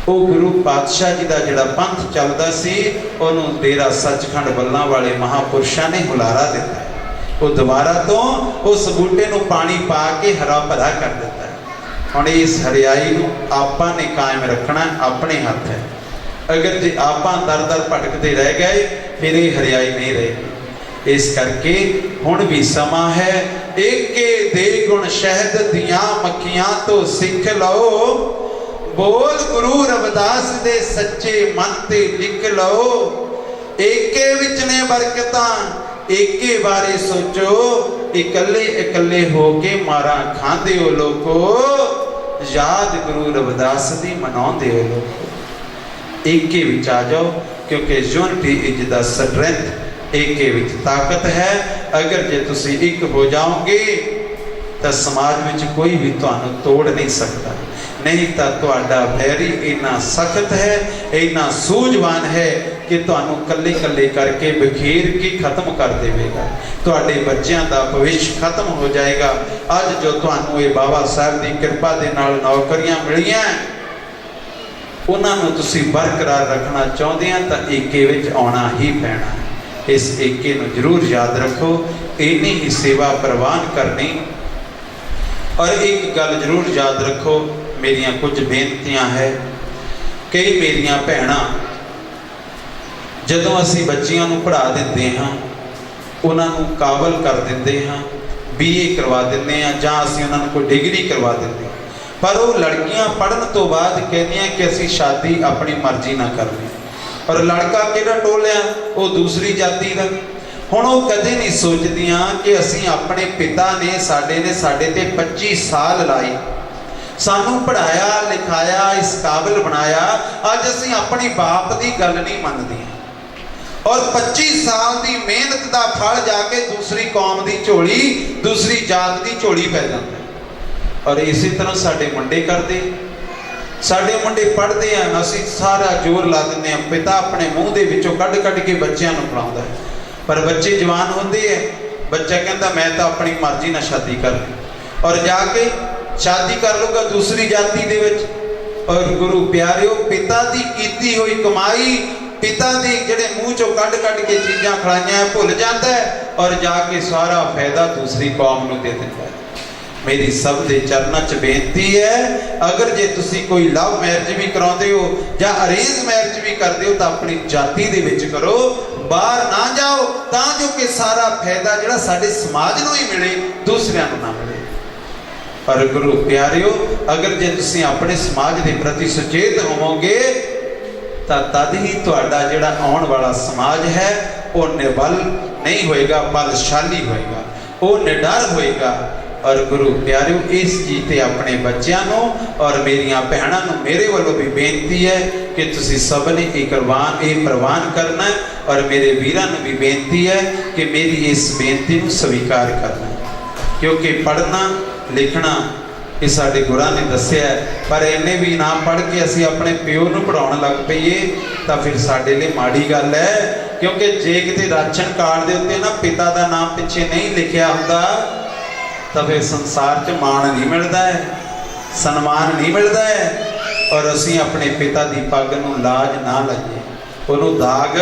वो गुरु पातशाह जी का जिहड़ा पंथ चलदा सी उहनूं डेरा सचखंड बल्लां वाले महापुरुषां ने हुलारा दिता ਉਹ ਦੁਬਾਰਾ ਤੋਂ ਉਸ ਬੂਟੇ ਨੂੰ ਪਾਣੀ ਪਾ ਕੇ ਹਰਾ ਭਰਾ ਕਰ ਦਿੱਤਾ ਹੈ। ਹੁਣ ਇਸ ਹਰਿਆਈ ਨੂੰ ਆਪਾਂ ਨੇ ਕਾਇਮ ਰੱਖਣਾ ਆਪਣੇ ਹੱਥ ਹੈ। ਅਗਰ ਜੇ ਆਪਾਂ ਦਰ ਭਟਕਦੇ ਰਹਿ ਗਏ ਫਿਰ ਇਹ ਹਰਿਆਈ ਨਹੀਂ ਰਹੇਗੀ। ਇਸ ਕਰਕੇ ਹੁਣ ਵੀ ਸਮਾਂ ਹੈ, ਏਕੇ ਦੇ ਗੁਣ ਸ਼ਹਿਦ ਦੀਆਂ ਮੱਖੀਆਂ ਤੋਂ ਸਿੱਖ ਲਓ, ਬੋਲ ਗੁਰੂ ਰਵਿਦਾਸ ਦੇ ਸੱਚੇ ਮਨ ਤੇ ਲਿਖ ਲਓ। ਏਕੇ ਵਿੱਚ ਨੇ ਬਰਕਤਾਂ, ਏਕੇ ਬਾਰੇ ਸੋਚੋ, ਇਕੱਲੇ ਇਕੱਲੇ ਹੋ ਕੇ ਮਾਰਾਂ ਖਾਂਦੇ ਹੋ ਲੋਕੋ, ਯਾਦ ਗੁਰੂ ਰਵਿਦਾਸ ਦੀ ਮਨਾਉਂਦੇ ਹੋ ਲੋਕੋ। ਏਕੇ ਵਿੱਚ ਆ ਜਾਓ, ਕਿਉਂਕਿ ਯੂਨਿਟੀ ਇਜ਼ ਦਾ ਸਟਰੈਂਥ, ਏਕੇ ਵਿੱਚ ਤਾਕਤ ਹੈ। ਅਗਰ ਜੇ ਤੁਸੀਂ ਇੱਕ ਹੋ ਜਾਓਗੇ ਤਾਂ ਸਮਾਜ ਵਿੱਚ ਕੋਈ ਵੀ ਤੁਹਾਨੂੰ ਤੋੜ ਨਹੀਂ ਸਕਦਾ। ਨਹੀਂ ਤਾਂ ਤੁਹਾਡਾ ਵੈਰੀ ਇੰਨਾ ਸਖਤ ਹੈ, ਇੰਨਾ ਸੂਝਵਾਨ ਹੈ ਕਿ ਤੁਹਾਨੂੰ ਕੱਲੇ ਕੱਲੇ ਕਰਕੇ ਬਖੇਰ ਕੇ ਖਤਮ ਕਰ ਦੇਵੇਗਾ। ਤੁਹਾਡੇ ਬੱਚਿਆਂ ਦਾ ਭਵਿੱਖ ਖਤਮ ਹੋ ਜਾਏਗਾ। ਅੱਜ ਜੋ ਤੁਹਾਨੂੰ ਇਹ ਬਾਬਾ ਸਾਹਿਬ ਦੀ ਕਿਰਪਾ ਦੇ ਨਾਲ ਨੌਕਰੀਆਂ ਮਿਲੀਆਂ, ਉਹਨਾਂ ਨੂੰ ਤੁਸੀਂ ਬਰਕਰਾਰ ਰੱਖਣਾ ਚਾਹੁੰਦੇ ਆ ਤਾਂ ਏਕੇ ਵਿੱਚ ਆਉਣਾ ਹੀ ਪੈਣਾ। ਇਸ ਏਕੇ ਨੂੰ ਜ਼ਰੂਰ ਯਾਦ ਰੱਖੋ, ਇੰਨੀ ਹੀ ਸੇਵਾ ਪ੍ਰਵਾਨ ਕਰਨੀ। ਔਰ ਇੱਕ ਗੱਲ ਜ਼ਰੂਰ ਯਾਦ ਰੱਖੋ, ਮੇਰੀਆਂ ਕੁਝ ਬੇਨਤੀਆਂ ਹੈ। ਕਈ ਮੇਰੀਆਂ ਭੈਣਾਂ ਜਦੋਂ ਅਸੀਂ ਬੱਚੀਆਂ ਨੂੰ ਪੜ੍ਹਾ ਦਿੰਦੇ ਹਾਂ, ਉਹਨਾਂ ਨੂੰ ਕਾਬਲ ਕਰ ਦਿੰਦੇ ਹਾਂ, BA ਕਰਵਾ ਦਿੰਦੇ ਹਾਂ ਜਾਂ ਅਸੀਂ ਉਹਨਾਂ ਨੂੰ ਕੋਈ ਡਿਗਰੀ ਕਰਵਾ ਦਿੰਦੇ ਹਾਂ, ਪਰ ਉਹ ਲੜਕੀਆਂ ਪੜ੍ਹਨ ਤੋਂ ਬਾਅਦ ਕਹਿੰਦੀਆਂ ਕਿ ਅਸੀਂ ਸ਼ਾਦੀ ਆਪਣੀ ਮਰਜ਼ੀ ਨਾਲ ਕਰਨੀ। ਔਰ ਲੜਕਾ ਕਿਹੜਾ ਟੋਲਿਆ, ਉਹ ਦੂਸਰੀ ਜਾਤੀ ਦਾ। ਹੁਣ ਉਹ ਕਦੇ ਨਹੀਂ ਸੋਚਦੀਆਂ ਕਿ ਅਸੀਂ ਆਪਣੇ ਪਿਤਾ ਨੇ ਸਾਡੇ ਤੇ 25 ਸਾਲ ਲਾਏ, ਸਾਨੂੰ ਪੜ੍ਹਾਇਆ ਲਿਖਾਇਆ, ਇਸ ਕਾਬਿਲ ਬਣਾਇਆ। ਅੱਜ ਅਸੀਂ ਆਪਣੀ ਬਾਪ ਦੀ ਗੱਲ ਨਹੀਂ ਮੰਨਦੀਆਂ ਔਰ 25 ਸਾਲ ਦੀ ਮਿਹਨਤ ਦਾ ਫਲ ਜਾ ਕੇ ਦੂਸਰੀ ਕੌਮ ਦੀ ਝੋਲੀ, ਦੂਸਰੀ ਜਾਤ ਦੀ ਝੋਲੀ ਪੈ ਜਾਂਦਾ। ਔਰ ਇਸੇ ਤਰ੍ਹਾਂ ਸਾਡੇ ਮੁੰਡੇ ਕਰਦੇ, ਸਾਡੇ ਮੁੰਡੇ ਪੜ੍ਹਦੇ ਆ, ਅਸੀਂ ਸਾਰਾ ਜ਼ੋਰ ਲਾ ਦਿੰਦੇ ਹਾਂ, ਪਿਤਾ ਆਪਣੇ ਮੂੰਹ ਦੇ ਵਿੱਚੋਂ ਕੱਢ ਕੇ ਬੱਚਿਆਂ ਨੂੰ ਪੜ੍ਹਾਉਂਦਾ ਹੈ। ਪਰ ਬੱਚੇ ਜਵਾਨ ਹੁੰਦੇ ਹੈ, ਬੱਚਾ ਕਹਿੰਦਾ ਮੈਂ ਤਾਂ ਆਪਣੀ ਮਰਜ਼ੀ ਨਾਲ ਸ਼ਾਦੀ ਕਰਨੀ, ਔਰ ਜਾ ਕੇ ਸ਼ਾਦੀ ਕਰ ਲੂਗਾ ਦੂਸਰੀ ਜਾਤੀ ਦੇ ਵਿੱਚ। ਔਰ ਗੁਰੂ ਪਿਆਰਿਓ, ਪਿਤਾ ਦੀ ਕੀਤੀ ਹੋਈ ਕਮਾਈ, ਪਿਤਾ ਦੇ ਜਿਹੜੇ ਮੂੰਹ ਚੋਂ ਕੱਢ ਕੇ ਚੀਜ਼ਾਂ ਖਲਾਈਆਂ ਭੁੱਲ ਜਾਂਦਾ ਹੈ ਔਰ ਜਾ ਕੇ ਸਾਰਾ ਫਾਇਦਾ ਦੂਸਰੀ ਕੌਮ ਨੂੰ ਦੇ ਦਿੰਦਾ ਹੈ। ਮੇਰੀ ਸਭ ਦੇ ਚਰਨਾਂ 'ਚ ਬੇਨਤੀ ਹੈ, ਅਗਰ ਜੇ ਤੁਸੀਂ ਕੋਈ ਲਵ ਮੈਰਿਜ ਵੀ ਕਰਾਉਂਦੇ ਹੋ ਜਾਂ ਅਰੇਂਜ ਮੈਰਿਜ ਵੀ ਕਰਦੇ ਹੋ ਤਾਂ ਆਪਣੀ ਜਾਤੀ ਦੇ ਵਿੱਚ ਕਰੋ, ਬਾਹਰ ਨਾ ਜਾਓ, ਤਾਂ ਜੋ ਕਿ ਸਾਰਾ ਫਾਇਦਾ ਜਿਹੜਾ ਸਾਡੇ ਸਮਾਜ ਨੂੰ ਹੀ ਮਿਲੇ, ਦੂਸਰਿਆਂ ਨੂੰ ਨਾ ਮਿਲੇ। ਪਰ ਗੁਰੂ ਪਿਆਰਿਓ, ਅਗਰ ਜੇ ਤੁਸੀਂ ਆਪਣੇ ਸਮਾਜ ਦੇ ਪ੍ਰਤੀ ਸੁਚੇਤ ਹੋਵੋਗੇ ਤਾਂ ਤਦ ਹੀ ਤੁਹਾਡਾ ਜਿਹੜਾ ਆਉਣ ਵਾਲਾ ਸਮਾਜ ਹੈ ਉਹ ਨਿਰਬਲ ਨਹੀਂ ਹੋਏਗਾ, ਬਲਸ਼ਾਲੀ ਹੋਏਗਾ, ਉਹ ਨਿਡਰ ਹੋਏਗਾ। ਔਰ ਗੁਰੂ ਪਿਆਰਿਓ, ਇਸ ਚੀਜ਼ ਤੇ ਆਪਣੇ ਬੱਚਿਆਂ ਨੂੰ ਔਰ ਮੇਰੀਆਂ ਭੈਣਾਂ ਨੂੰ ਮੇਰੇ ਵੱਲੋਂ ਵੀ ਬੇਨਤੀ ਹੈ ਕਿ ਤੁਸੀਂ ਸਭ ਨੇ ਇਹ ਪ੍ਰਵਾਨ ਕਰਨਾ। ਔਰ ਮੇਰੇ ਵੀਰਾਂ ਨੂੰ ਵੀ ਬੇਨਤੀ ਹੈ ਕਿ ਮੇਰੀ ਇਸ ਬੇਨਤੀ ਨੂੰ ਸਵੀਕਾਰ ਕਰਨਾ, ਕਿਉਂਕਿ ਪੜ੍ਹਨਾ ਲਿਖਣਾ ਇਹ ਸਾਡੇ ਗੁਰਾਂ ਨੇ ਦੱਸਿਆ। ਪਰ ਇਹਨੇ ਵੀ ਨਾ ਪੜ੍ਹ ਕੇ ਅਸੀਂ ਆਪਣੇ ਪਿਓ ਨੂੰ ਪੜ੍ਹਾਉਣ ਲੱਗ ਪਈਏ ਤਾਂ ਫਿਰ ਸਾਡੇ ਲਈ ਮਾੜੀ ਗੱਲ ਹੈ। ਕਿਉਂਕਿ ਜੇ ਕਿਤੇ ਰਾਸ਼ਨ ਕਾਰਡ ਦੇ ਉੱਤੇ ਨਾ ਪਿਤਾ ਦਾ ਨਾਮ ਪਿੱਛੇ ਨਹੀਂ ਲਿਖਿਆ ਹੁੰਦਾ ਤਾਂ ਫਿਰ ਸੰਸਾਰ 'ਚ ਮਾਣ ਨਹੀਂ ਮਿਲਦਾ ਹੈ, ਸਨਮਾਨ ਨਹੀਂ ਮਿਲਦਾ ਹੈ। ਔਰ ਅਸੀਂ ਆਪਣੇ ਪਿਤਾ ਦੀ ਪੱਗ ਨੂੰ ਲਾਜ ਨਾ ਲਾਈਏ, ਉਹਨੂੰ ਦਾਗ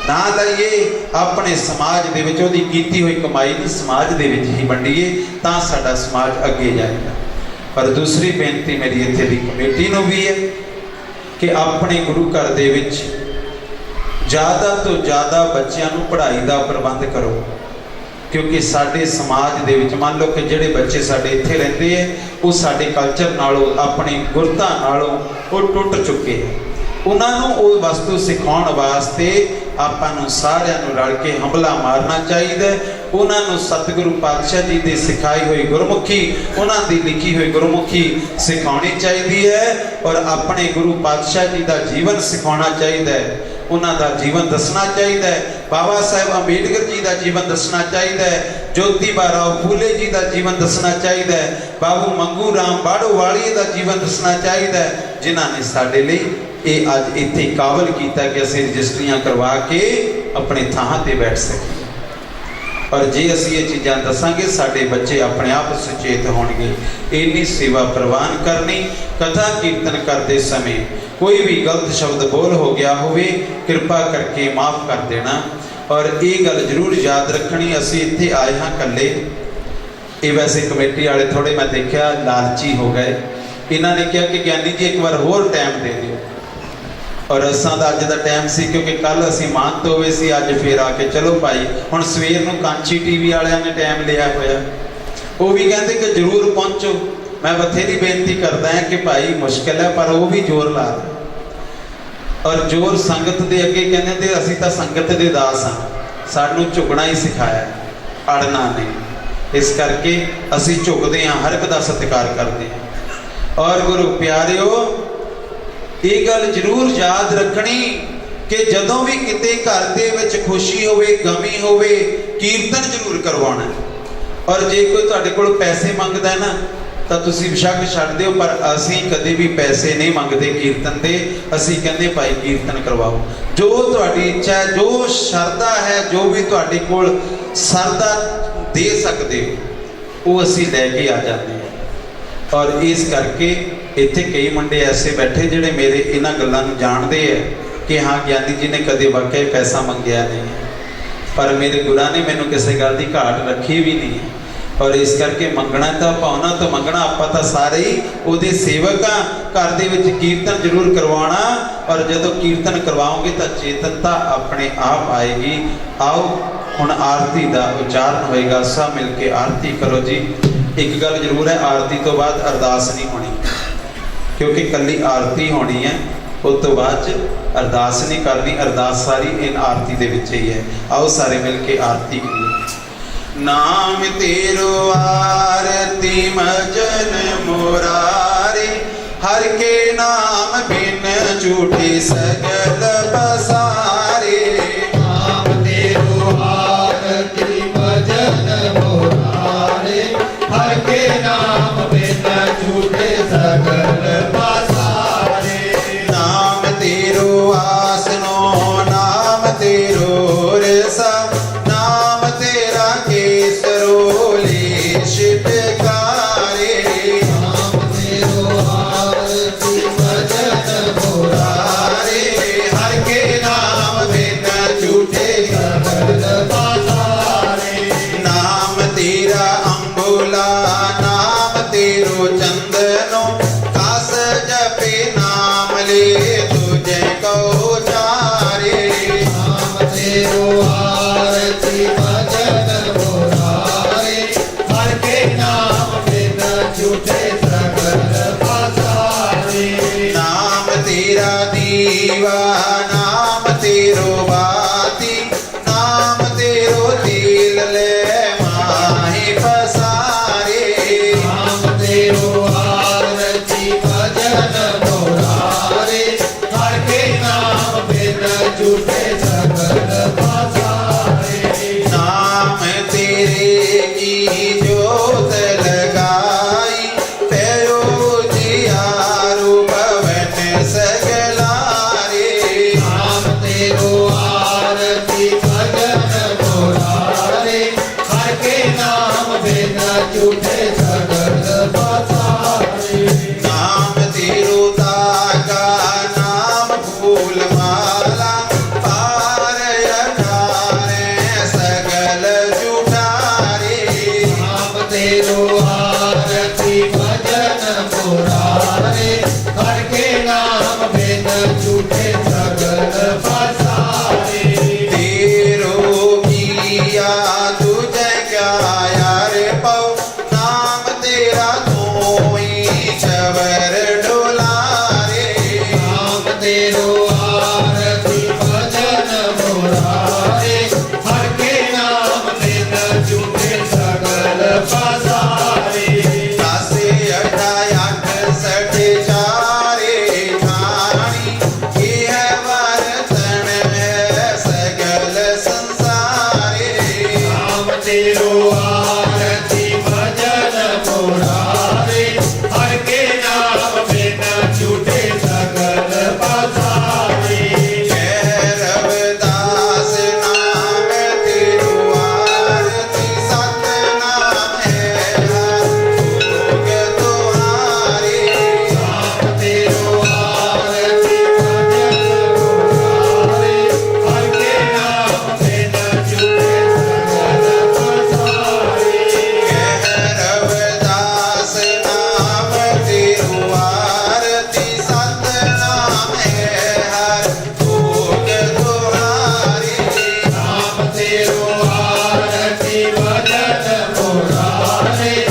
ਨਾ ਲਾਈਏ, ਆਪਣੇ ਸਮਾਜ ਦੇ ਵਿੱਚ ਉਹਦੀ ਕੀਤੀ ਹੋਈ ਕਮਾਈ ਨੂੰ ਸਮਾਜ ਦੇ ਵਿੱਚ ਹੀ ਵੰਡੀਏ, ਤਾਂ ਸਾਡਾ ਸਮਾਜ ਅੱਗੇ ਜਾਏਗਾ। ਪਰ ਦੂਸਰੀ ਬੇਨਤੀ ਮੇਰੀ ਇੱਥੇ ਦੀ ਕਮੇਟੀ ਨੂੰ ਵੀ ਹੈ ਕਿ ਆਪਣੇ ਗੁਰੂ ਘਰ ਦੇ ਵਿੱਚ ਜ਼ਿਆਦਾ ਤੋਂ ਜ਼ਿਆਦਾ ਬੱਚਿਆਂ ਨੂੰ ਪੜ੍ਹਾਈ ਦਾ ਪ੍ਰਬੰਧ ਕਰੋ। ਕਿਉਂਕਿ ਸਾਡੇ ਸਮਾਜ ਦੇ ਵਿੱਚ ਮੰਨ ਲਓ ਕਿ ਜਿਹੜੇ ਬੱਚੇ ਸਾਡੇ ਇੱਥੇ ਰਹਿੰਦੇ ਹੈ ਉਹ ਸਾਡੇ ਕਲਚਰ ਨਾਲੋਂ, ਆਪਣੀ ਗੁਰਤਾ ਨਾਲੋਂ ਉਹ ਟੁੱਟ ਚੁੱਕੇ ਹੈ। ਉਹਨਾਂ ਨੂੰ ਉਹ ਵਸਤੂ ਸਿਖਾਉਣ ਵਾਸਤੇ ਆਪਾਂ ਨੂੰ ਸਾਰਿਆਂ ਨੂੰ ਰਲ ਕੇ ਹੰਭਲਾ ਮਾਰਨਾ ਚਾਹੀਦਾ। ਉਹਨਾਂ ਨੂੰ ਸਤਿਗੁਰੂ ਪਾਤਸ਼ਾਹ ਜੀ ਦੀ ਸਿਖਾਈ ਹੋਈ ਗੁਰਮੁਖੀ, ਉਹਨਾਂ ਦੀ ਲਿਖੀ ਹੋਈ ਗੁਰਮੁਖੀ ਸਿਖਾਉਣੀ ਚਾਹੀਦੀ ਹੈ ਔਰ ਆਪਣੇ ਗੁਰੂ ਪਾਤਸ਼ਾਹ ਜੀ ਦਾ ਜੀਵਨ ਸਿਖਾਉਣਾ ਚਾਹੀਦਾ ਹੈ, ਉਹਨਾਂ ਦਾ ਜੀਵਨ ਦੱਸਣਾ ਚਾਹੀਦਾ ਹੈ। ਬਾਬਾ ਸਾਹਿਬ ਅੰਬੇਡਕਰ ਜੀ ਦਾ ਜੀਵਨ ਦੱਸਣਾ ਚਾਹੀਦਾ ਹੈ, ਜੋਤੀਬਾ ਰਾਓ ਫੂਲੇ ਜੀ ਦਾ ਜੀਵਨ ਦੱਸਣਾ ਚਾਹੀਦਾ ਹੈ, ਬਾਬੂ ਮੰਗੂ ਰਾਮ ਬਾੜੋਵਾਲੀਏ ਦਾ ਜੀਵਨ ਦੱਸਣਾ ਚਾਹੀਦਾ ਹੈ, ਜਿਨ੍ਹਾਂ ਨੇ ਸਾਡੇ ਲਈ ਇਹ ਅੱਜ ਇੱਥੇ ਕਾਬਲ ਕੀਤਾ ਕਿ ਅਸੀਂ ਰਜਿਸਟਰੀਆਂ ਕਰਵਾ ਕੇ ਆਪਣੇ ਥਾਂ ਤੇ ਬੈਠ ਸਕੀਏ। ਔਰ ਜੇ ਅਸੀਂ ਇਹ ਚੀਜ਼ਾਂ ਦੱਸਾਂਗੇ ਸਾਡੇ ਬੱਚੇ ਆਪਣੇ ਆਪ ਸੁਚੇਤ ਹੋਣਗੇ। ਇੰਨੀ ਸੇਵਾ ਪ੍ਰਵਾਨ ਕਰਨੀ। ਕਥਾ ਕੀਰਤਨ ਕਰਦੇ ਸਮੇਂ ਕੋਈ ਵੀ ਗਲਤ ਸ਼ਬਦ ਬੋਲ ਹੋ ਗਿਆ ਹੋਵੇ, ਕਿਰਪਾ ਕਰਕੇ ਮਾਫ ਕਰ ਦੇਣਾ। ਔਰ ਇਹ ਗੱਲ ਜ਼ਰੂਰ ਯਾਦ ਰੱਖਣੀ, ਅਸੀਂ ਇੱਥੇ ਆਏ ਹਾਂ ਇਕੱਲੇ। ਇਹ ਵੈਸੇ ਕਮੇਟੀ ਵਾਲੇ ਥੋੜੇ ਮੈਂ ਦੇਖਿਆ ਲਾਲਚੀ ਹੋ ਗਏ। ਇਹਨਾਂ ਨੇ ਕਿਹਾ ਕਿ ਗਿਆਨੀ ਜੀ ਇੱਕ ਵਾਰ ਹੋਰ ਟਾਈਮ ਦੇ ਦਿਓ, ਔਰ ਅਸਾਂ ਦਾ ਅੱਜ ਦਾ ਟਾਈਮ ਸੀ ਕਿਉਂਕਿ ਕੱਲ ਅਸੀਂ ਮਾਨਤ ਹੋਏ ਸੀ, ਅੱਜ ਫੇਰ ਆ ਕੇ ਚਲੋ ਭਾਈ ਹੁਣ ਸਵੇਰ ਨੂੰ ਕਾਂਚੀ ਟੀਵੀ ਵਾਲਿਆਂ ਨੇ ਟਾਈਮ ਲਿਆ ਹੋਇਆ, ਉਹ ਵੀ ਕਹਿੰਦੇ ਕਿ ਜ਼ਰੂਰ ਪਹੁੰਚੋ। ਮੈਂ ਬਥੇਰੀ ਬੇਨਤੀ ਕਰਦਾ ਹਾਂ ਕਿ ਭਾਈ ਮੁਸ਼ਕਿਲ ਹੈ ਪਰ ਉਹ ਵੀ ਜ਼ੋਰ ਲਾ ਰਹੇ, ਔਰ ਜ਼ੋਰ ਸੰਗਤ ਦੇ ਅੱਗੇ ਕਹਿੰਦੇ ਤੇ ਅਸੀਂ ਤਾਂ ਸੰਗਤ ਦੇ ਦਾਸ ਹਾਂ, ਸਾਨੂੰ ਝੁਕਣਾ ਹੀ ਸਿਖਾਇਆ, ਅੜਨਾ ਨਹੀਂ। ਇਸ ਕਰਕੇ ਅਸੀਂ ਝੁਕਦੇ ਹਾਂ, ਹਰ ਇੱਕ ਦਾ ਸਤਿਕਾਰ ਕਰਦੇ ਹਾਂ। ਔਰ ਗੁਰੂ ਪਿਆਰਿਓ, ਇਹ ਗੱਲ ਜ਼ਰੂਰ ਯਾਦ ਰੱਖਣੀ ਕਿ ਜਦੋਂ ਵੀ ਕਿਤੇ ਘਰ ਦੇ ਵਿੱਚ ਖੁਸ਼ੀ ਹੋਵੇ, ਗਮੀ ਹੋਵੇ, ਕੀਰਤਨ ਜ਼ਰੂਰ ਕਰਵਾਉਣਾ। ਔਰ ਜੇ ਕੋਈ ਤੁਹਾਡੇ ਕੋਲ ਪੈਸੇ ਮੰਗਦਾ ਹੈ ਨਾ ਤਾਂ ਤੁਸੀਂ ਬੇਸ਼ੱਕ ਛੱਡ ਦਿਓ, ਪਰ ਅਸੀਂ ਕਦੇ ਵੀ ਪੈਸੇ ਨਹੀਂ ਮੰਗਦੇ ਕੀਰਤਨ ਤੇ। ਅਸੀਂ ਕਹਿੰਦੇ ਭਾਈ ਕੀਰਤਨ ਕਰਵਾਓ, ਜੋ ਤੁਹਾਡੀ ਇੱਛਾ ਹੈ, ਜੋ ਸ਼ਰਧਾ ਹੈ, ਜੋ ਵੀ ਤੁਹਾਡੇ ਕੋਲ ਸਰਦਾ ਦੇ ਸਕਦੇ ਹੋ ਉਹ ਅਸੀਂ ਲੈ ਕੇ ਆ ਜਾਂਦੇ ਹਾਂ। ਔਰ ਇਸ ਕਰਕੇ ਇੱਥੇ ਕਈ ਮੁੰਡੇ ਐਸੇ ਬੈਠੇ ਜਿਹੜੇ ਮੇਰੇ ਇਹਨਾਂ ਗੱਲਾਂ ਨੂੰ ਜਾਣਦੇ ਹੈ ਕਿ ਹਾਂ ਗਿਆਨੀ ਜੀ ਨੇ ਕਦੇ ਵਾਕਿਆ ਪੈਸਾ ਮੰਗਿਆ ਨਹੀਂ, ਪਰ ਮੇਰੇ ਗੁਰਾਂ ਨੇ ਮੈਨੂੰ ਕਿਸੇ ਗੱਲ ਦੀ ਘਾਟ ਰੱਖੀ ਵੀ ਨਹੀਂ। ਔਰ ਇਸ ਕਰਕੇ ਮੰਗਣਾ ਤਾਂ ਆਪਾਂ ਉਹਨਾਂ ਤੋਂ ਮੰਗਣਾ, ਆਪਾਂ ਤਾਂ ਸਾਰੇ ਹੀ ਉਹਦੇ ਸੇਵਕ ਹਾਂ। ਘਰ ਦੇ ਵਿੱਚ ਕੀਰਤਨ ਜ਼ਰੂਰ ਕਰਵਾਉਣਾ, ਔਰ ਜਦੋਂ ਕੀਰਤਨ ਕਰਵਾਓਗੇ ਤਾਂ ਚੇਤਨਤਾ ਆਪਣੇ ਆਪ ਆਏਗੀ। ਆਓ ਹੁਣ ਆਰਤੀ ਦਾ ਉਚਾਰਨ ਹੋਏਗਾ, ਸਭ ਮਿਲ ਕੇ ਆਰਤੀ ਕਰੋ ਜੀ। ਇੱਕ ਗੱਲ ਜ਼ਰੂਰ ਹੈ, ਆਰਤੀ ਤੋਂ ਬਾਅਦ ਅਰਦਾਸ ਨਹੀਂ ਹੋਣੀ, ਕਿਉਂਕਿ ਕੱਲੀ ਆਰਤੀ ਹੋਣੀ ਹੈ, ਉਸ ਤੋਂ ਬਾਅਦ ਚ ਅਰਦਾਸ ਨਹੀਂ ਕਰਨੀ। ਅਰਦਾਸ ਸਾਰੀ ਇਨ ਆਰਤੀ ਦੇ ਵਿੱਚ ਹੀ ਹੈ। ਆਓ ਸਾਰੇ ਮਿਲ ਕੇ ਆਰਤੀ ਕਰੀਏ। नाम तेरो आरती मजन मुरारी, हर के नाम बिन झूठी सगल बसारे। नाम तेरो आरती भजन मुरारे, हर के नाम बिन झूठे सगल बसारे। नाम तेरो आसनो, नाम तेरो रसा, नाम तेरा केसरो लेश टिकारे। नाम तेरो आरती भजन मुरारे, हर के नाम बिन झूठे सगल बसारे। नाम तेरा अंबुला, नाम तेरो चंदनो, कास जपे नाम ले तुझे को चारे। नाम तेरो आरती भजन मुरारे, हर के नाम बिन झूठे सगल बसारे। नाम तेरा दीवा, नाम तेरो बाती, नाम तेरो तेल ले माही पसारे। नाम तेरो आरती भजन मुरारे, हर के नाम बिन झूठे सगल बसारे। नाम तेरे की जोत लगाई, पैरो जियारू भवन सगलारे। नाम तेरो आरती भजन मुरारे, हर के नाम बिन झूठे सगल बसारे। नाम तेरो तागा, नाम फूल माला, पार अठारे सगल जुठारे। नाम तेरो आरती भजन मुरारे, हर के नाम बिन झूठे सगल बसारे। तेरो किया तुझे क्या यार पौ, नाम तेरा कोई चवर डोलारे। नाम तेरो आरती भजन मुरारे, हर के नाम बिन झूठे सगल बसारे। कासे अठाई आठ सठ हरे